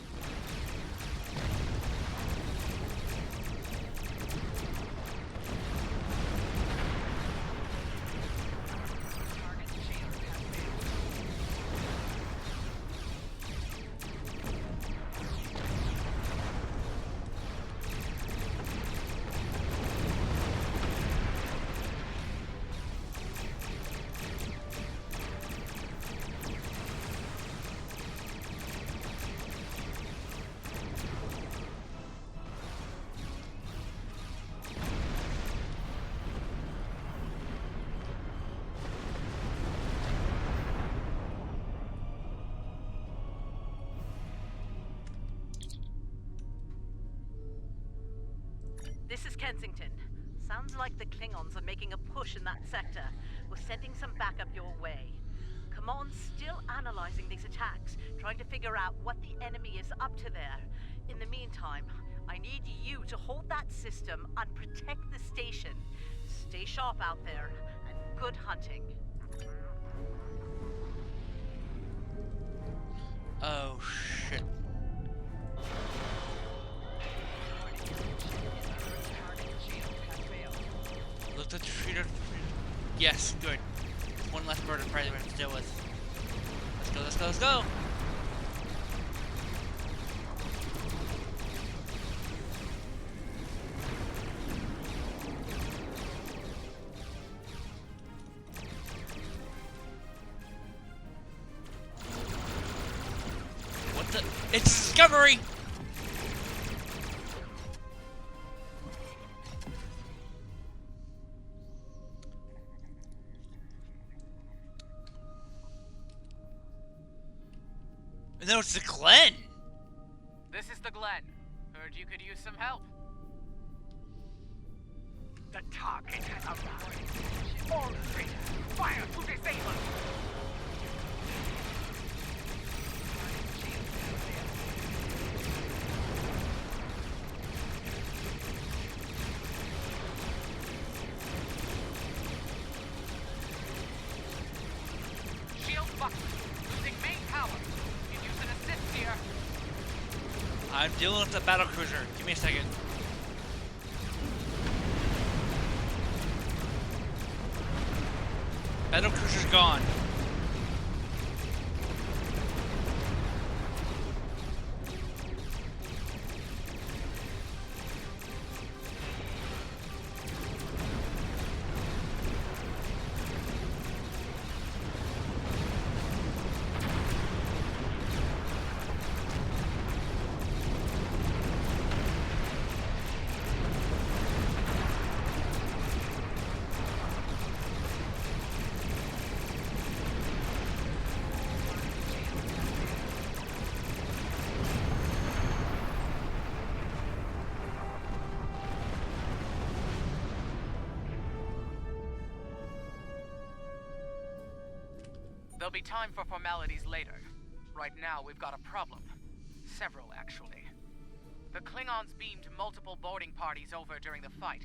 This is Kensington. Sounds like the Klingons are making a push in that sector. We're sending some backup your way. Command's still analyzing these attacks, trying to figure out what the enemy is up to there. In the meantime, I need you to hold that system and protect the station. Stay sharp out there, and good hunting. Oh, shit. Look at the shooter. Yes, good. One less bird of prey we have to deal with. Let's go, let's go, let's go! What the? It's Discovery! No, it's the Glen! This is the Glen. Heard you could use some help. The target has arrived. All traitors, fire to disable! Shield buckler. Losing main power. Can use an assist here. I'm dealing with the battle cruiser. Give me a second. Battle cruiser's gone. There'll be time for formalities later. Right now, we've got a problem. Several, actually. The Klingons beamed multiple boarding parties over during the fight.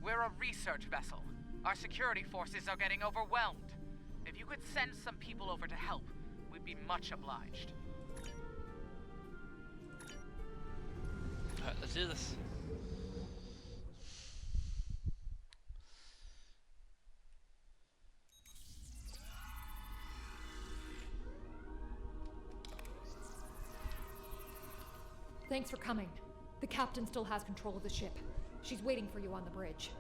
We're a research vessel. Our security forces are getting overwhelmed. If you could send some people over to help, we'd be much obliged. Alright, let's do this. Thanks for coming. The captain still has control of the ship. She's waiting for you on the bridge.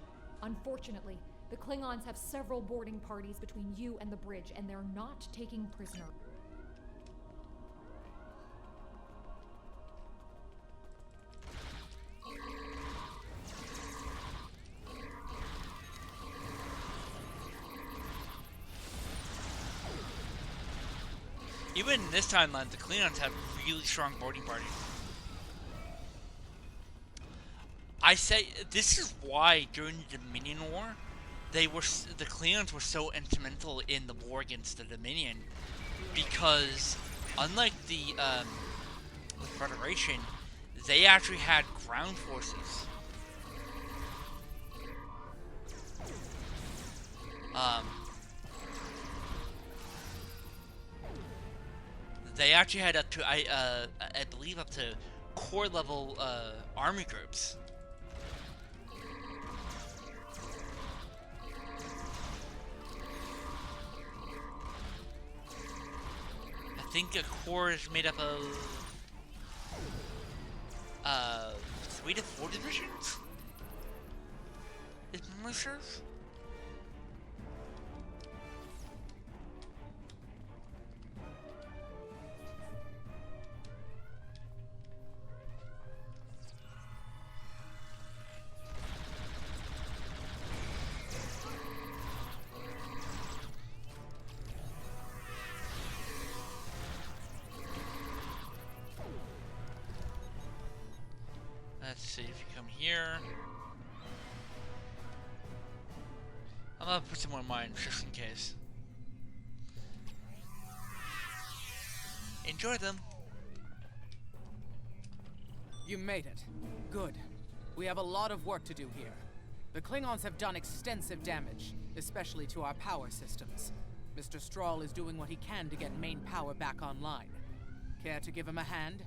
Unfortunately, the Klingons have several boarding parties between you and the bridge, and they're not taking prisoner. Even in this timeline, the Klingons have really strong boarding parties. I say this is why during the Dominion War, the Klingons were so instrumental in the war against the Dominion, because unlike the Federation, they actually had ground forces. They actually had up to I believe up to core level army groups. I think a core is made up of 3 to 4 divisions. Is memory serves? Let's see if you come here. I'm gonna put some more in mine just in case. Enjoy them. You made it. Good. We have a lot of work to do here. The Klingons have done extensive damage, especially to our power systems. Mr. Strahl is doing what he can to get main power back online. Care to give him a hand?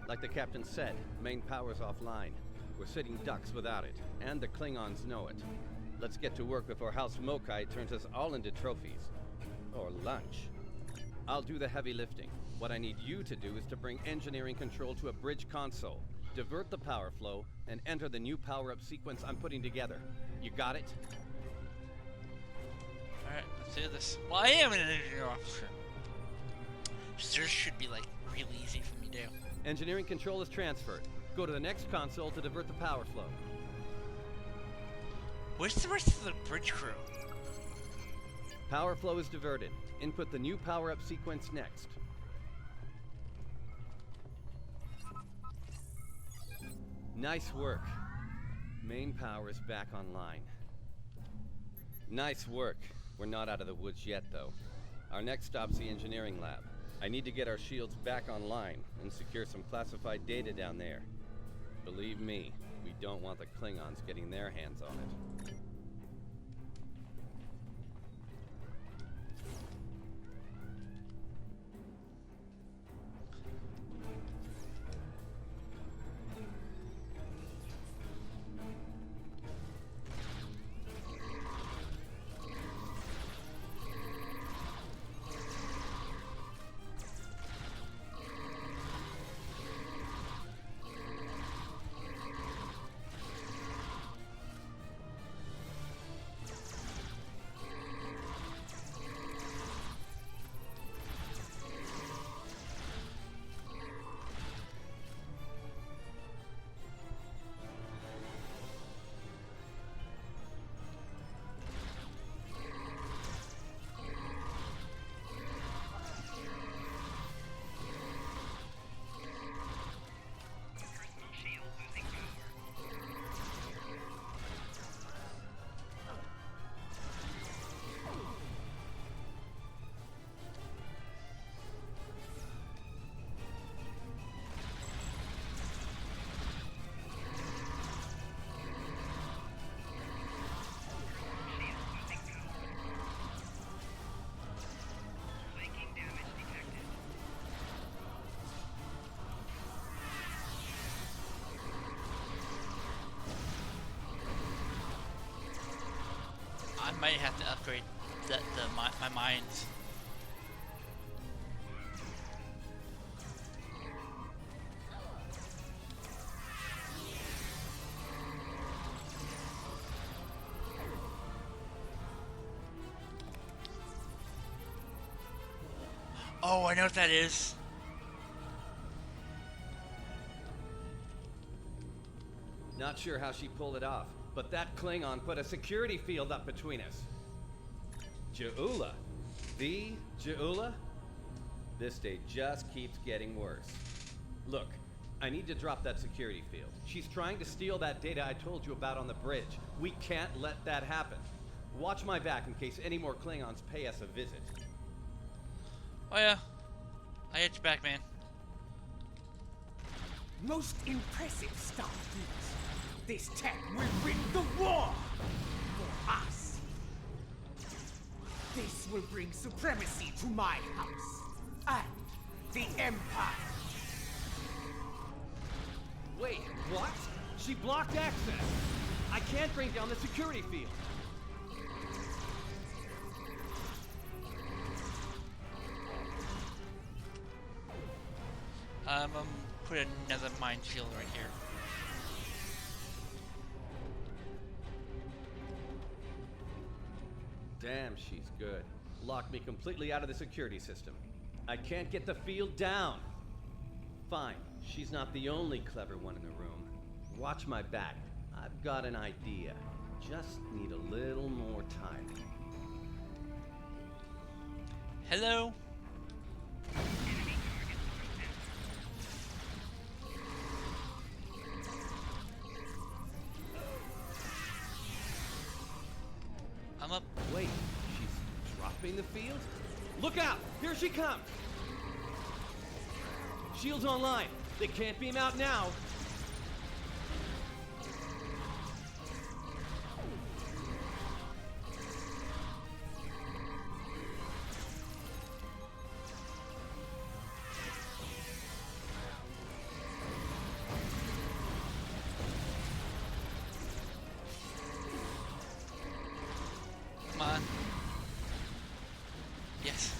Like the captain said, main power's offline. We're sitting ducks without it, and the Klingons know it. Let's get to work before House Mokai turns us all into trophies. Or lunch. I'll do the heavy lifting. What I need you to do is to bring engineering control to a bridge console, divert the power flow, and enter the new power-up sequence I'm putting together. You got it? Alright, let's do this. Well, I am an engineer officer. So this should be, like, really easy for me to do. Engineering control is transferred. Go to the next console to divert the power flow. Where's the rest of the bridge crew? Power flow is diverted. Input the new power-up sequence next. Nice work. Main power is back online. Nice work. We're not out of the woods yet, though. Our next stop's the engineering lab. I need to get our shields back online and secure some classified data down there. Believe me, we don't want the Klingons getting their hands on it. I might have to upgrade my mines. Oh, I know what that is. Not sure how she pulled it off, but that Klingon put a security field up between us. Ja'ula? The Ja'ula? This day just keeps getting worse. Look, I need to drop that security field. She's trying to steal that data I told you about on the bridge. We can't let that happen. Watch my back in case any more Klingons pay us a visit. Oh yeah, I hit you back, man. Most impressive stuff, Geeks. This tech will win the war for us. This will bring supremacy to my house and the Empire. Wait, what? She blocked access. I can't bring down the security field. I'm gonna put another mind shield right here. Damn, she's good. Locked me completely out of the security system. I can't get the field down. Fine, she's not the only clever one in the room. Watch my back. I've got an idea. Just need a little more time. Hello? I'm up. Wait, she's dropping the field? Look out! Here she comes! Shield's online. They can't beam out now. Come on. Yes.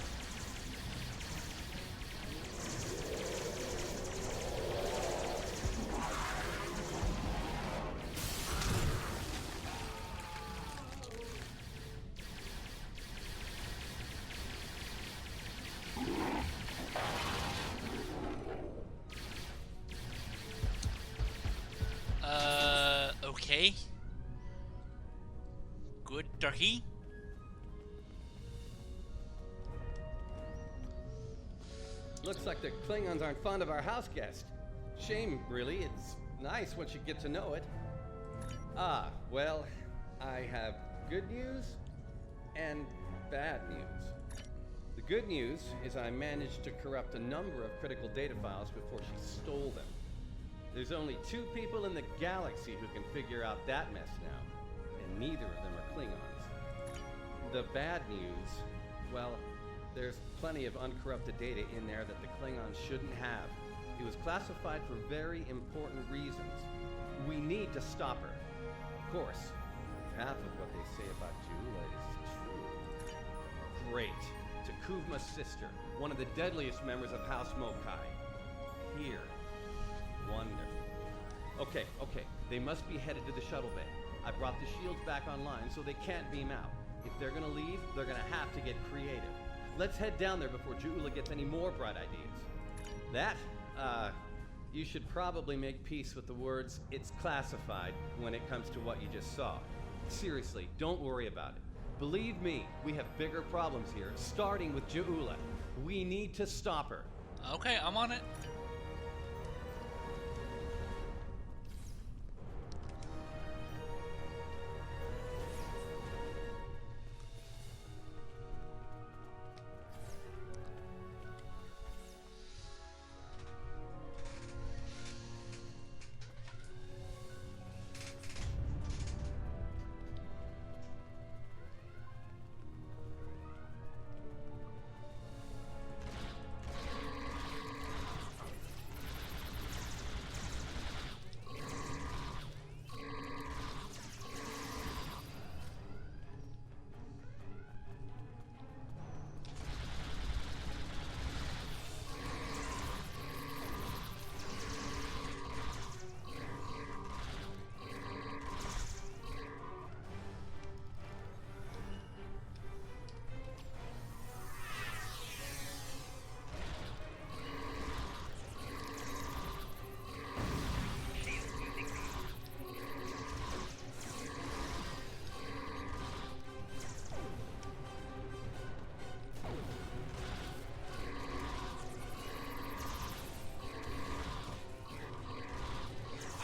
Okay. Good turkey. Looks like the Klingons aren't fond of our house guest. Shame, really. It's nice once you get to know it. Ah, well, I have good news and bad news. The good news is I managed to corrupt a number of critical data files before she stole them. There's only 2 people in the galaxy who can figure out that mess now, and neither of them are Klingons. The bad news, well, there's plenty of uncorrupted data in there that the Klingons shouldn't have. It was classified for very important reasons. We need to stop her. Of course, half of what they say about Jula is true. Great. Takuvma's sister, one of the deadliest members of House Mokai. Here. Wonderful. Okay. They must be headed to the shuttle bay. I brought the shields back online so they can't beam out. If they're gonna leave, they're gonna have to get creative. Let's head down there before Jula gets any more bright ideas. You should probably make peace with the words, "it's classified," when it comes to what you just saw. Seriously, don't worry about it. Believe me, we have bigger problems here, starting with Jula. We need to stop her. Okay, I'm on it.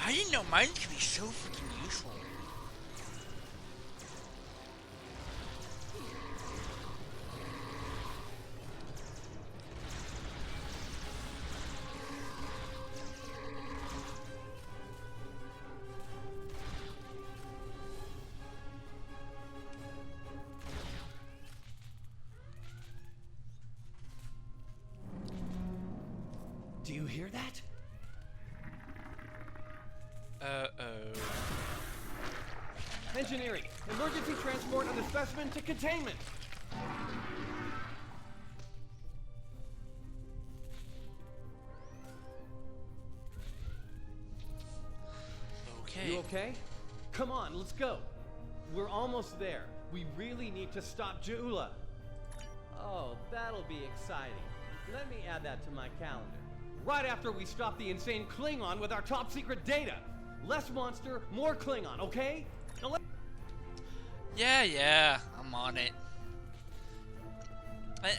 I didn't know mine could be so freaking useful. Do you hear that? Uh-oh. Engineering, emergency transport of the specimen to containment. Okay. You okay? Come on, let's go. We're almost there. We really need to stop Ja'ula. Oh, that'll be exciting. Let me add that to my calendar. Right after we stop the insane Klingon with our top secret data. Less monster, more Klingon, okay? Now Yeah, I'm on it.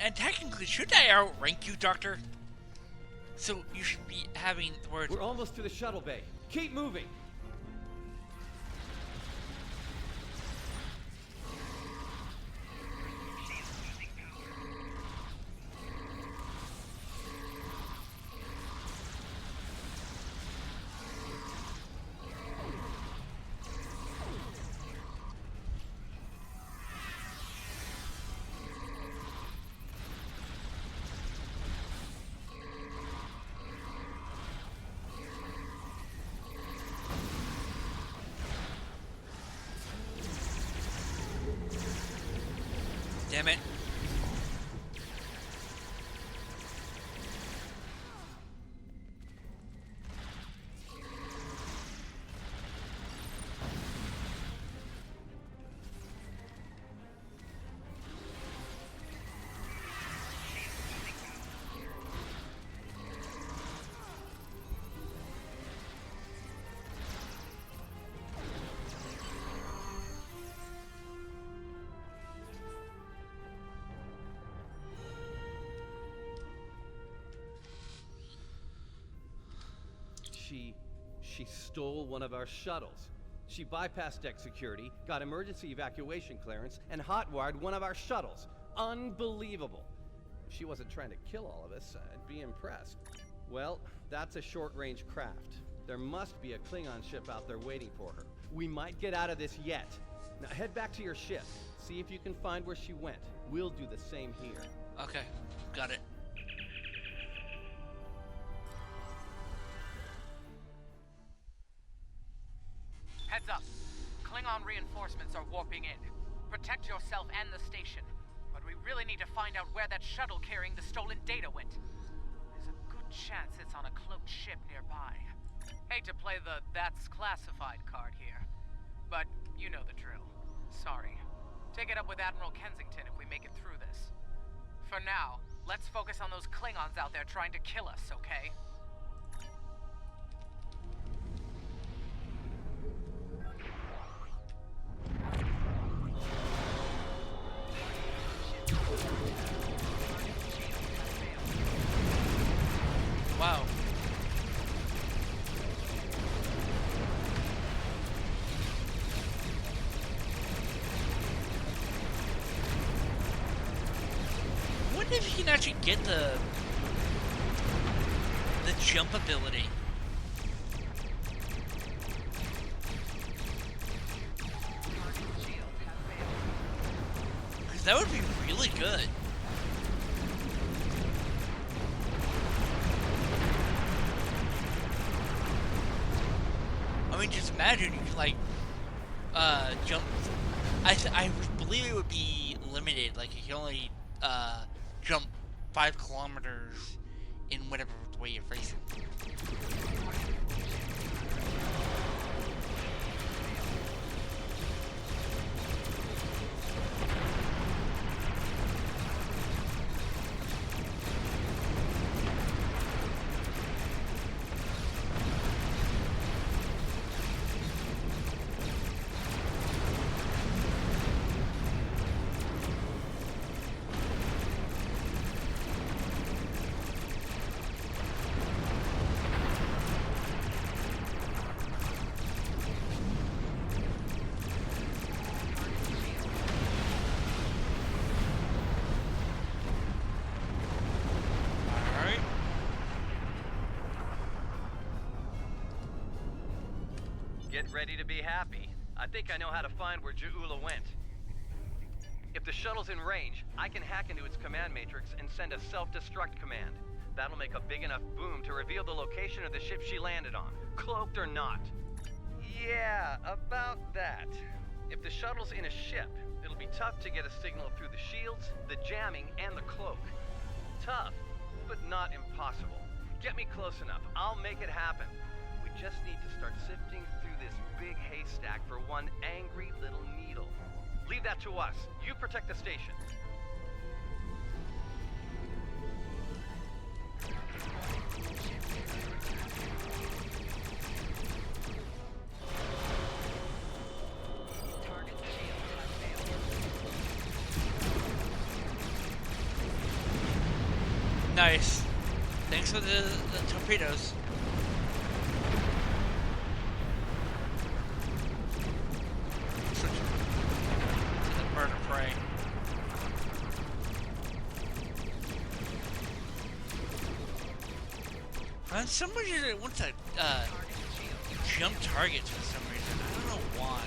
And technically, shouldn't I outrank you, Doctor? So you should be having the word. We're almost to the shuttle bay. Keep moving. Damn it. She stole one of our shuttles. She bypassed deck security, got emergency evacuation clearance, and hotwired one of our shuttles. Unbelievable. If she wasn't trying to kill all of us, I'd be impressed. Well, that's a short-range craft. There must be a Klingon ship out there waiting for her. We might get out of this yet. Now head back to your ship. See if you can find where she went. We'll do the same here. Okay, got it. Heads up. Klingon reinforcements are warping in. Protect yourself and the station. But we really need to find out where that shuttle carrying the stolen data went. There's a good chance it's on a cloaked ship nearby. Hate to play the "that's classified" card here, but you know the drill. Sorry. Take it up with Admiral Kensington if we make it through this. For now, let's focus on those Klingons out there trying to kill us, okay? Wow. I wonder if you can actually get the jump ability. Because that would be really good. I mean, just imagine you could, like, jump. I believe it would be limited. Like, you can only, jump 5 kilometers in whatever way you're facing. Get ready to be happy. I think I know how to find where Ja'ula went. If the shuttle's in range, I can hack into its command matrix and send a self-destruct command. That'll make a big enough boom to reveal the location of the ship she landed on, cloaked or not. Yeah, about that. If the shuttle's in a ship, it'll be tough to get a signal through the shields, the jamming, and the cloak. Tough, but not impossible. Get me close enough, I'll make it happen. We just need to start sifting through this big haystack for one angry little needle. Leave that to us. You protect the station. Nice. Thanks for the torpedoes. Switch to the bird of prey. And somebody wants to jump targets for some reason. I don't know why.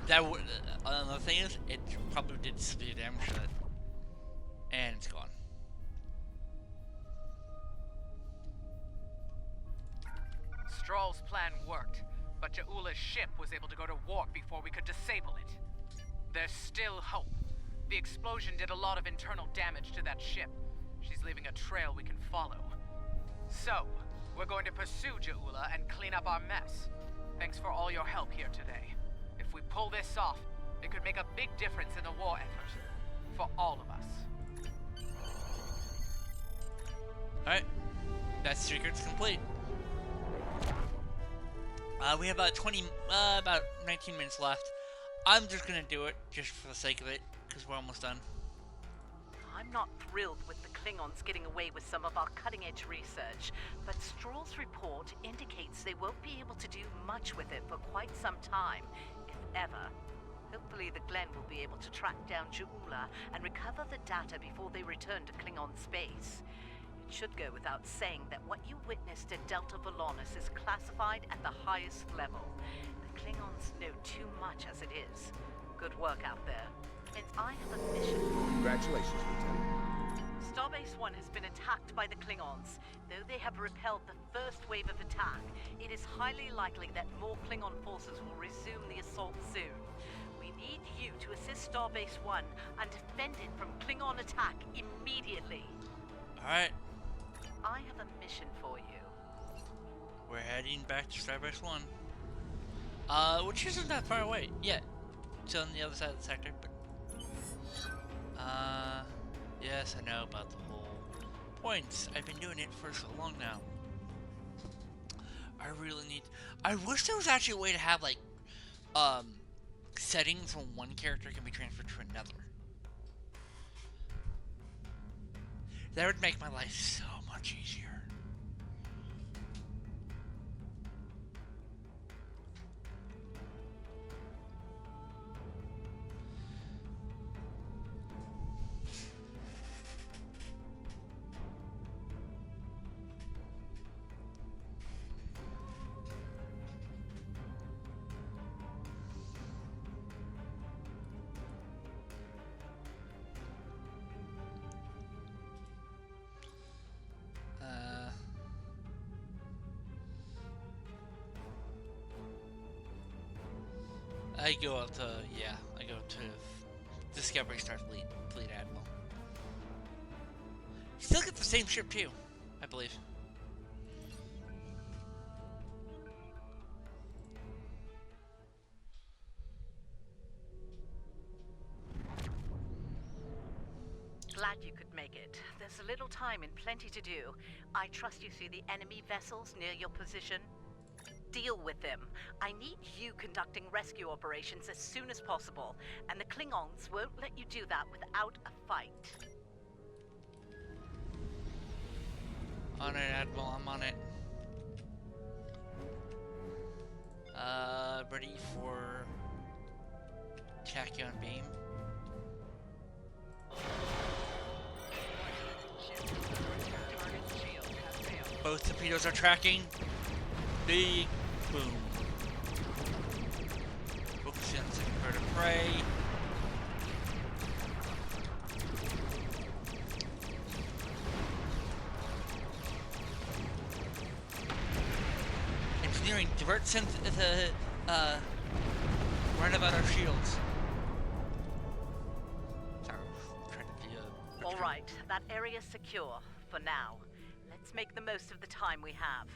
That another thing is, it probably did severe damage to it, and it's gone. Stroll's plan worked, but Ja'ula's ship was able to go to warp before we could disable it. There's still hope. The explosion did a lot of internal damage to that ship. She's leaving a trail we can follow. So, we're going to pursue Ja'ula and clean up our mess. Thanks for all your help here today. If we pull this off, it could make a big difference in the war effort. For all of us. Alright. That secret's complete. We have about 19 minutes left. I'm just gonna do it, just for the sake of it, because we're almost done. I'm not thrilled with the Klingons getting away with some of our cutting-edge research, but Stroll's report indicates they won't be able to do much with it for quite some time, if ever. Hopefully the Glen will be able to track down Ja'ula and recover the data before they return to Klingon space. It should go without saying that what you witnessed at Delta Volanus is classified at the highest level. The Klingons know too much as it is. Good work out there. And I have a mission for you. Congratulations, Lieutenant. Starbase 1 has been attacked by the Klingons. Though they have repelled the first wave of attack, it is highly likely that more Klingon forces will resume the assault soon. We need you to assist Starbase 1 and defend it from Klingon attack immediately. Alright. I have a mission for you. We're heading back to Starbase 1. Which isn't that far away yet. It's on the other side of the sector, but... yes, I know about the whole points. I've been doing it for so long now. I really need... I wish there was actually a way to have, like, settings from one character can be transferred to another. That would make my life so much easier. I go up to, I go to Discovery Starfleet Fleet Admiral. Still get the same ship too, I believe. Glad you could make it. There's a little time and plenty to do. I trust you see the enemy vessels near your position. Deal with them. I need you conducting rescue operations as soon as possible, and the Klingons won't let you do that without a fight. On it, Admiral, I'm on it. ready for tachyon beam. Both torpedoes are tracking. Big boom. Focus in second bird of prey. Engineering, divert the roundabout our shields. Sorry, I'm trying to be All right, that area's secure for now. Let's make the most of the time we have.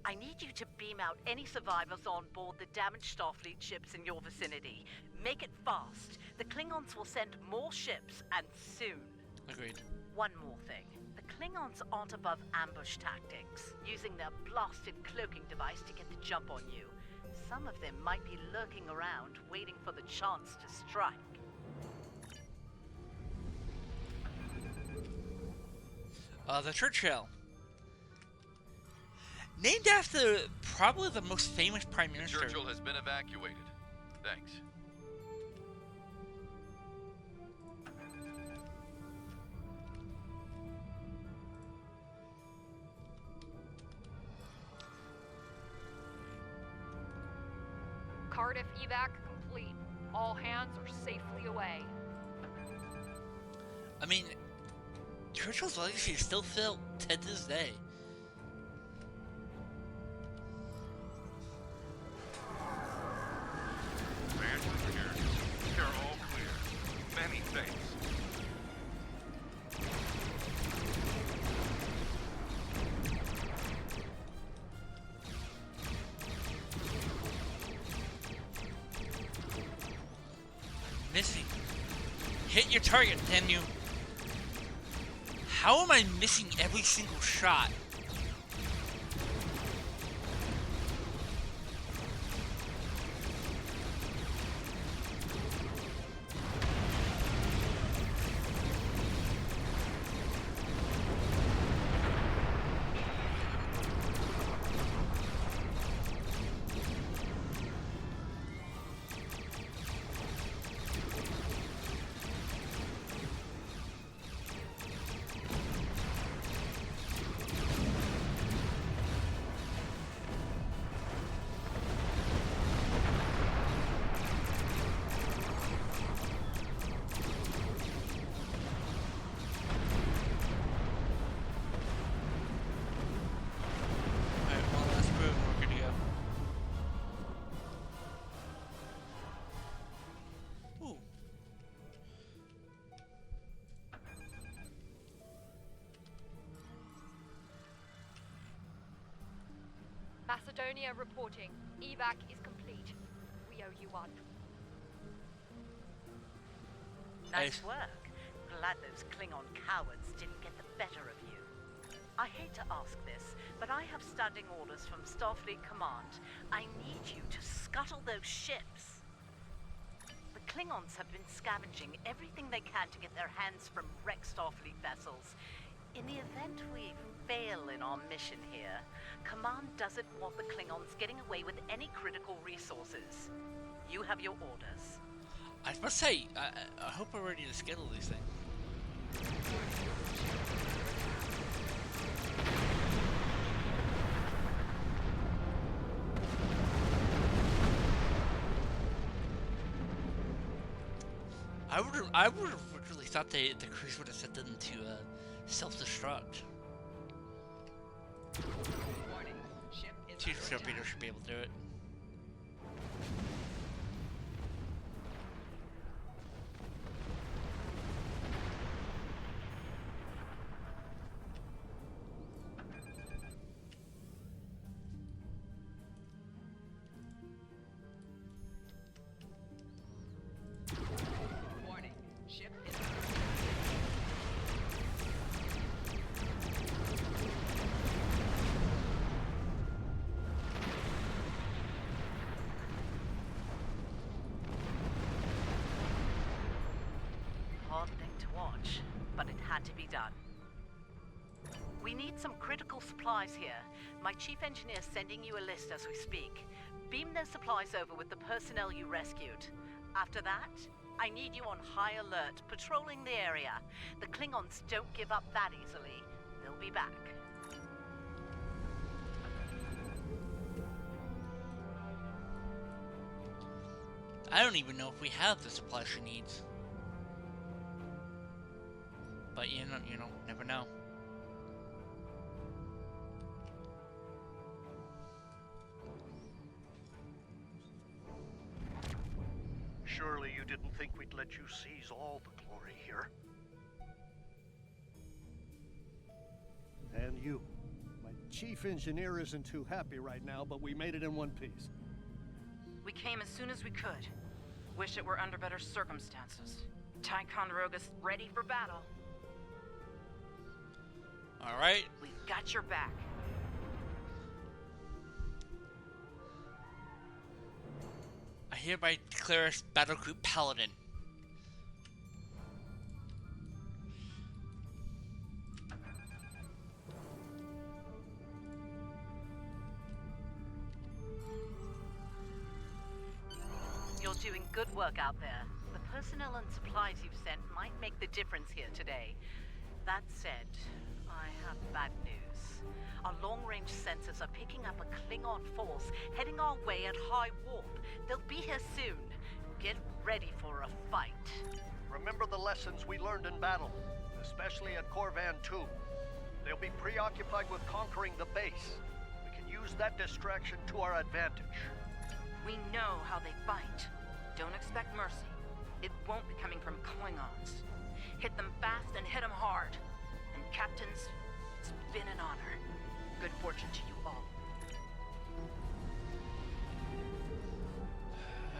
I need you to beam out any survivors on board the damaged Starfleet ships in your vicinity. Make it fast. The Klingons will send more ships, and soon. Agreed. One more thing. The Klingons aren't above ambush tactics, using their blasted cloaking device to get the jump on you. Some of them might be lurking around, waiting for the chance to strike. The Churchill. Named after probably the most famous prime minister. Churchill has been evacuated. Thanks. Cardiff evac complete. All hands are safely away. I mean, Churchill's legacy is still felt to this day. They're all clear. Many thanks. Missing. Hit your target, damn you. How am I missing every single shot? Macedonia reporting. Evac is complete. We owe you one. Nice work. Glad those Klingon cowards didn't get the better of you. I hate to ask this, but I have standing orders from Starfleet Command. I need you to scuttle those ships. The Klingons have been scavenging everything they can to get their hands from wrecked Starfleet vessels. In the event we fail in our mission here, Command doesn't want the Klingons getting away with any critical resources. You have your orders. I was about to say, I hope we're ready to schedule these things. I would have really thought the crews would have set them to self-destruct. Two torpedoes should be able to do it. Had to be done. We need some critical supplies here. My chief engineer's sending you a list as we speak. beam those supplies over with the personnel you rescued. After that, I need you on high alert, patrolling the area. The Klingons don't give up that easily. They'll be back. I don't even know if we have the supplies she needs. But you know, never know. Surely you didn't think we'd let you seize all the glory here. And you. My chief engineer isn't too happy right now, but we made it in one piece. We came as soon as we could. Wish it were under better circumstances. Ticonderoga's ready for battle. Alright. We've got your back. I hereby declare us Battle Group Paladin. You're doing good work out there. The personnel and supplies you've sent might make the difference here today. That said, I have bad news. Our long-range sensors are picking up a Klingon force heading our way at high warp. They'll be here soon. Get ready for a fight. Remember the lessons we learned in battle, especially at Corvan 2. They'll be preoccupied with conquering the base. We can use that distraction to our advantage. We know how they fight. Don't expect mercy. It won't be coming from Klingons. Hit them fast and hit them hard. And captains, it's been an honor. Good fortune to you all.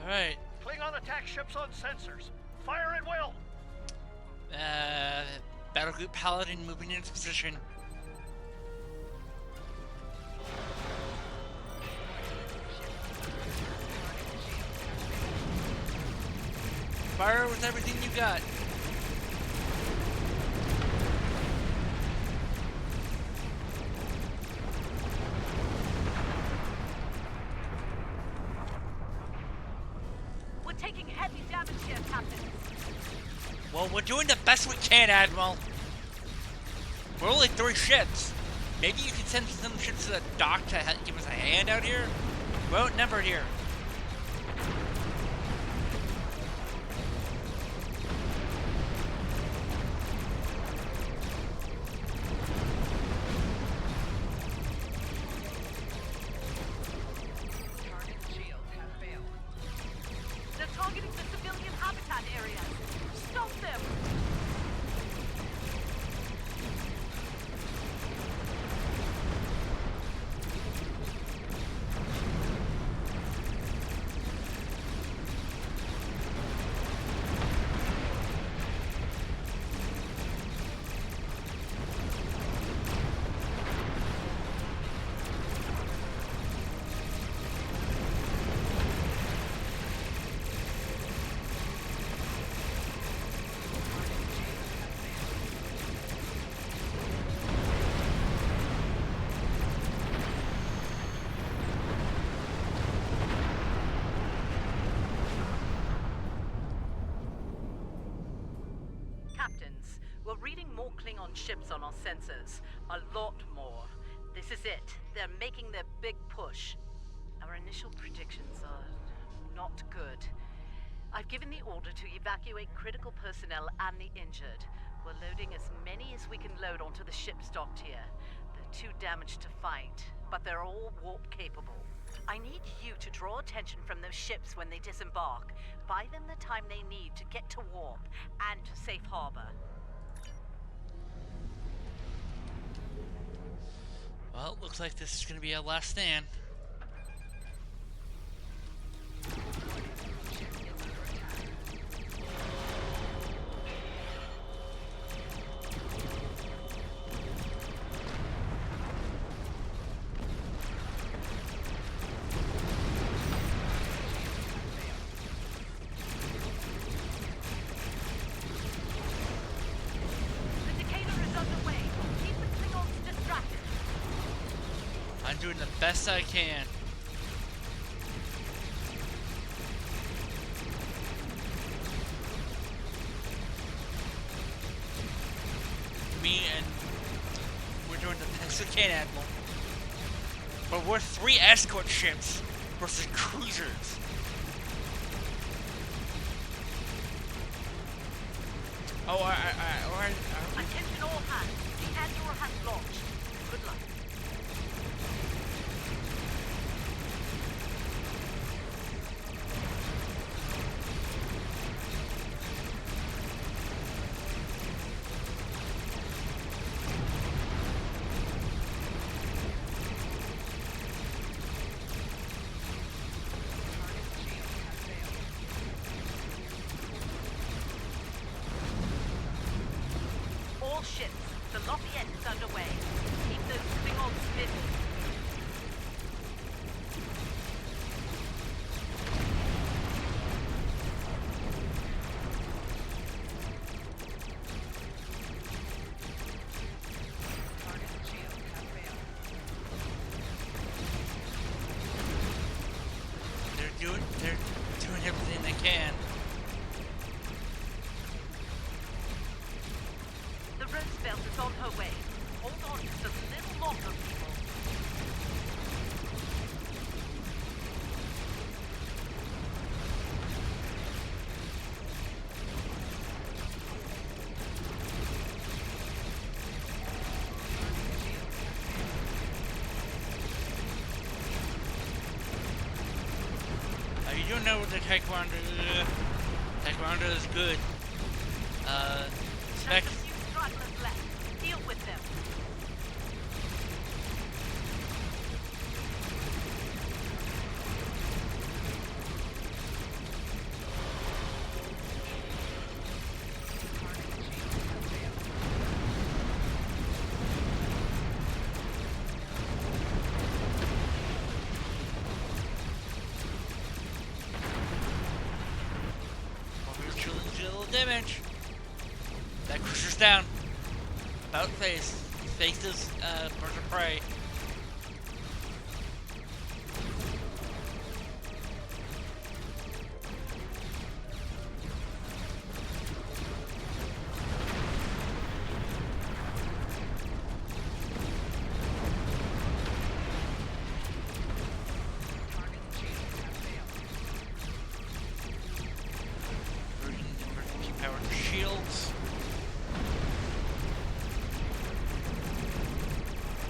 Alright. Klingon attack ships on sensors. Fire at will! Battle Group Paladin moving into position. Fire with everything you got. We're taking heavy damage here, Captain. Well, we're doing the best we can, Admiral. We're only 3 ships. Maybe you can send some ships to the dock to give us a hand out here? We're outnumbered here. They're targeting the civilian habitat area. Stop them! Captains, we're reading more Klingon ships on our sensors. A lot more. This is it. They're making their big push. Our initial predictions are not good. I've given the order to evacuate critical personnel and the injured. We're loading as many as we can load onto the ship docked here. They're too damaged to fight, but they're all warp capable. I need you to draw attention from those ships when they disembark. Buy them the time they need to get to warp and to safe harbor. Well, looks like this is going to be our last stand. The Decatur is underway. Keep the Klingons distracted. I'm doing the best I can. me and we're doing the Mexican Admiral. But we're 3 escort ships versus cruisers. Oh, Attention all hands. The Admiral has launched. Good luck. Ships, the Lafayette is underway. Keep those Klingons busy. They're doing everything they can. The Roosevelt is on her way. Hold on just a little longer, people. You don't know what the Taekwondo is. Taekwondo is good. Just a few stragglers left. Deal with them. Damage. That cruiser's down. About face. Face is bird of prey.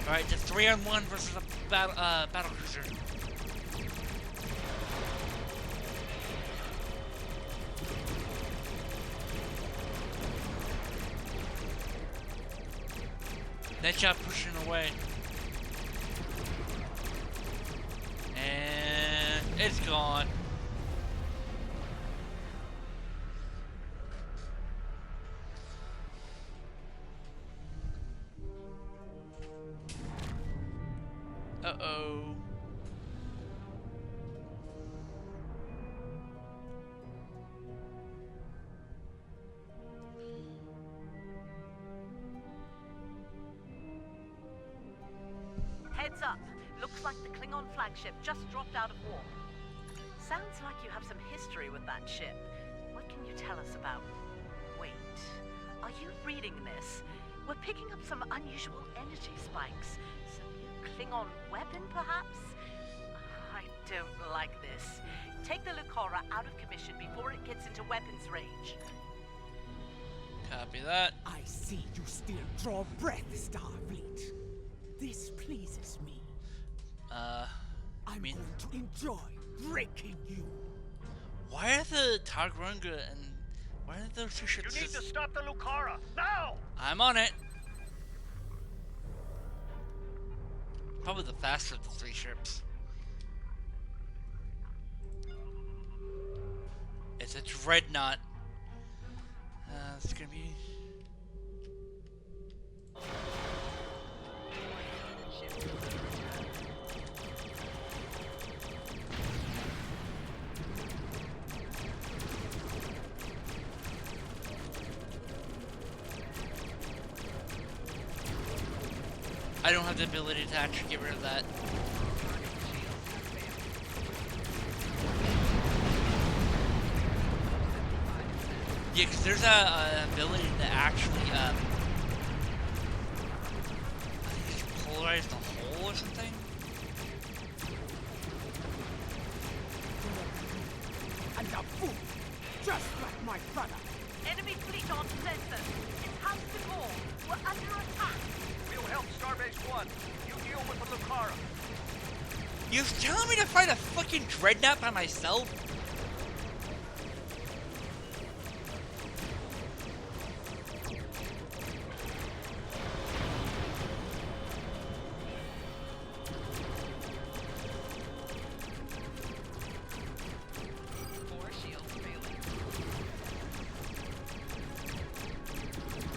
Alright, it's 3-on-1 versus a battle cruiser. Nice job pushing away. And it's gone. Uh-oh. Heads up. Looks like the Klingon flagship just dropped out of war. Sounds like you have some history with that ship. What can you tell us about... Wait. Are you reading this? We're picking up some unusual energy spikes. Some new Klingon weapon, perhaps? I don't like this. Take the Lucora out of commission before it gets into weapons range. Copy that. I see you still draw breath, Starfleet. This pleases me. I mean, going to enjoy breaking you. Why are the Tagrunga and why are those two ships? You need to stop the Lucora now. I'm on it. Probably the faster of the 3 ships. It's a dreadnought. It's gonna be. I don't have the ability to actually get rid of that. Yeah, because there's a ability to actually or something? And a fool, just like my brother. Enemy fleet on sensors. It's house to call. We're under attack. We'll help Starbase 1. You deal with the Lucara. You're telling me to fight a fucking dreadnought by myself?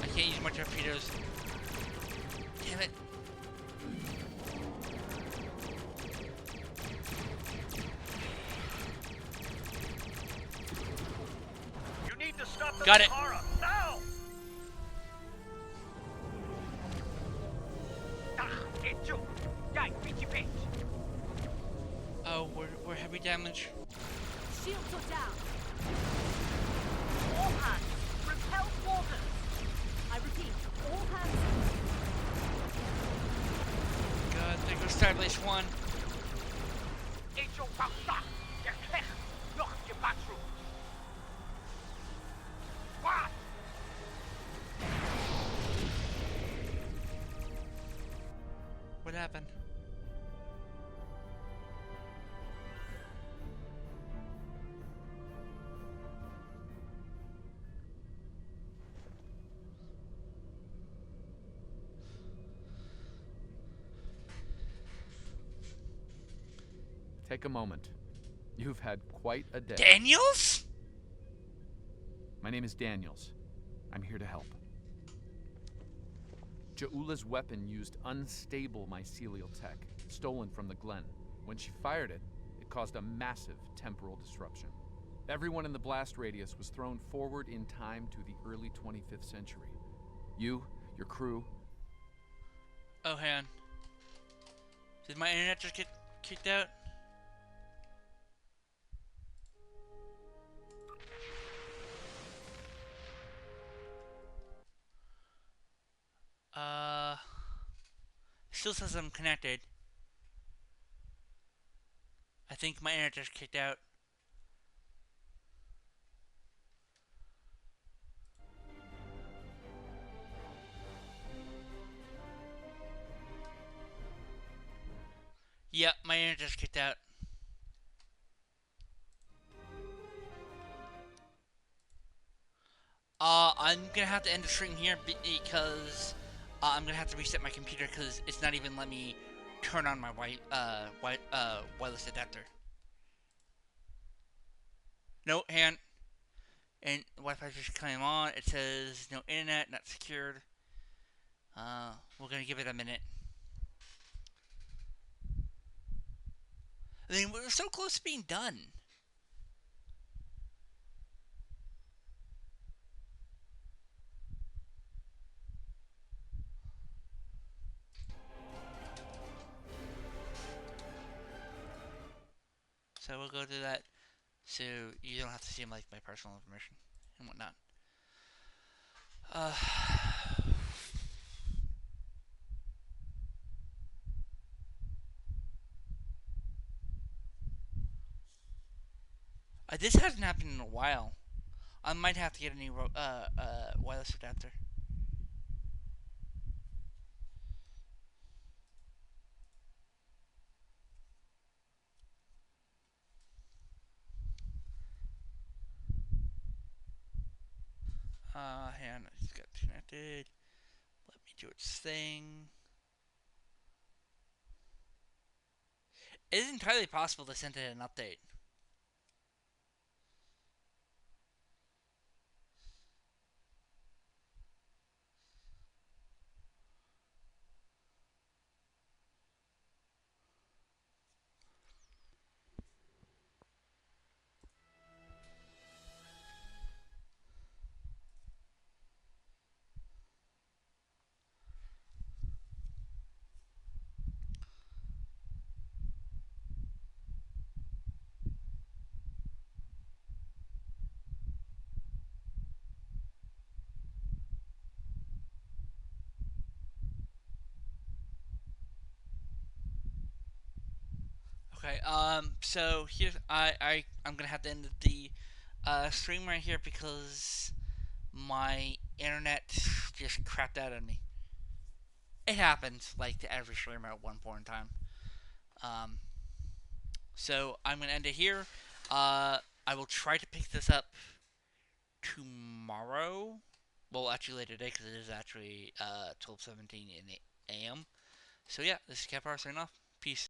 I can't use my torpedoes. Damn it. You need to stop the Got it. Lucara. Now! Oh, we're heavy damage. Shields are down. All hands, repel waters. I repeat, all hands. God, there goes Starbase 1. What happened? Take a moment. You've had quite a day. Daniels? My name is Daniels. I'm here to help. Ja'ula's weapon used unstable mycelial tech, stolen from the Glen. When she fired it, it caused a massive temporal disruption. Everyone in the blast radius was thrown forward in time to the early 25th century. You, your crew... Oh, hang on. Did my internet just get kicked out? Still says I'm connected. I think my internet just kicked out. Yep, my internet just kicked out. I'm gonna have to end the stream here because I'm gonna have to reset my computer because it's not even letting me turn on my wireless adapter. No, hand. And Wi-Fi just came on. It says no internet, not secured. We're gonna give it a minute. I mean, we're so close to being done. So we'll go to that, so you don't have to see like my personal information and whatnot. This hasn't happened in a while. I might have to get a new wireless adapter. Hang on, it's got connected. Let me do its thing. It is entirely possible to send it an update. Okay. So here, I'm gonna have to end the stream right here because my internet just crapped out on me. It happens, like to every streamer at one point in time. So I'm gonna end it here. I will try to pick this up tomorrow. Well, actually later today because it is actually 12:17 in the a.m. So yeah, this is Kavfire signing off. Peace.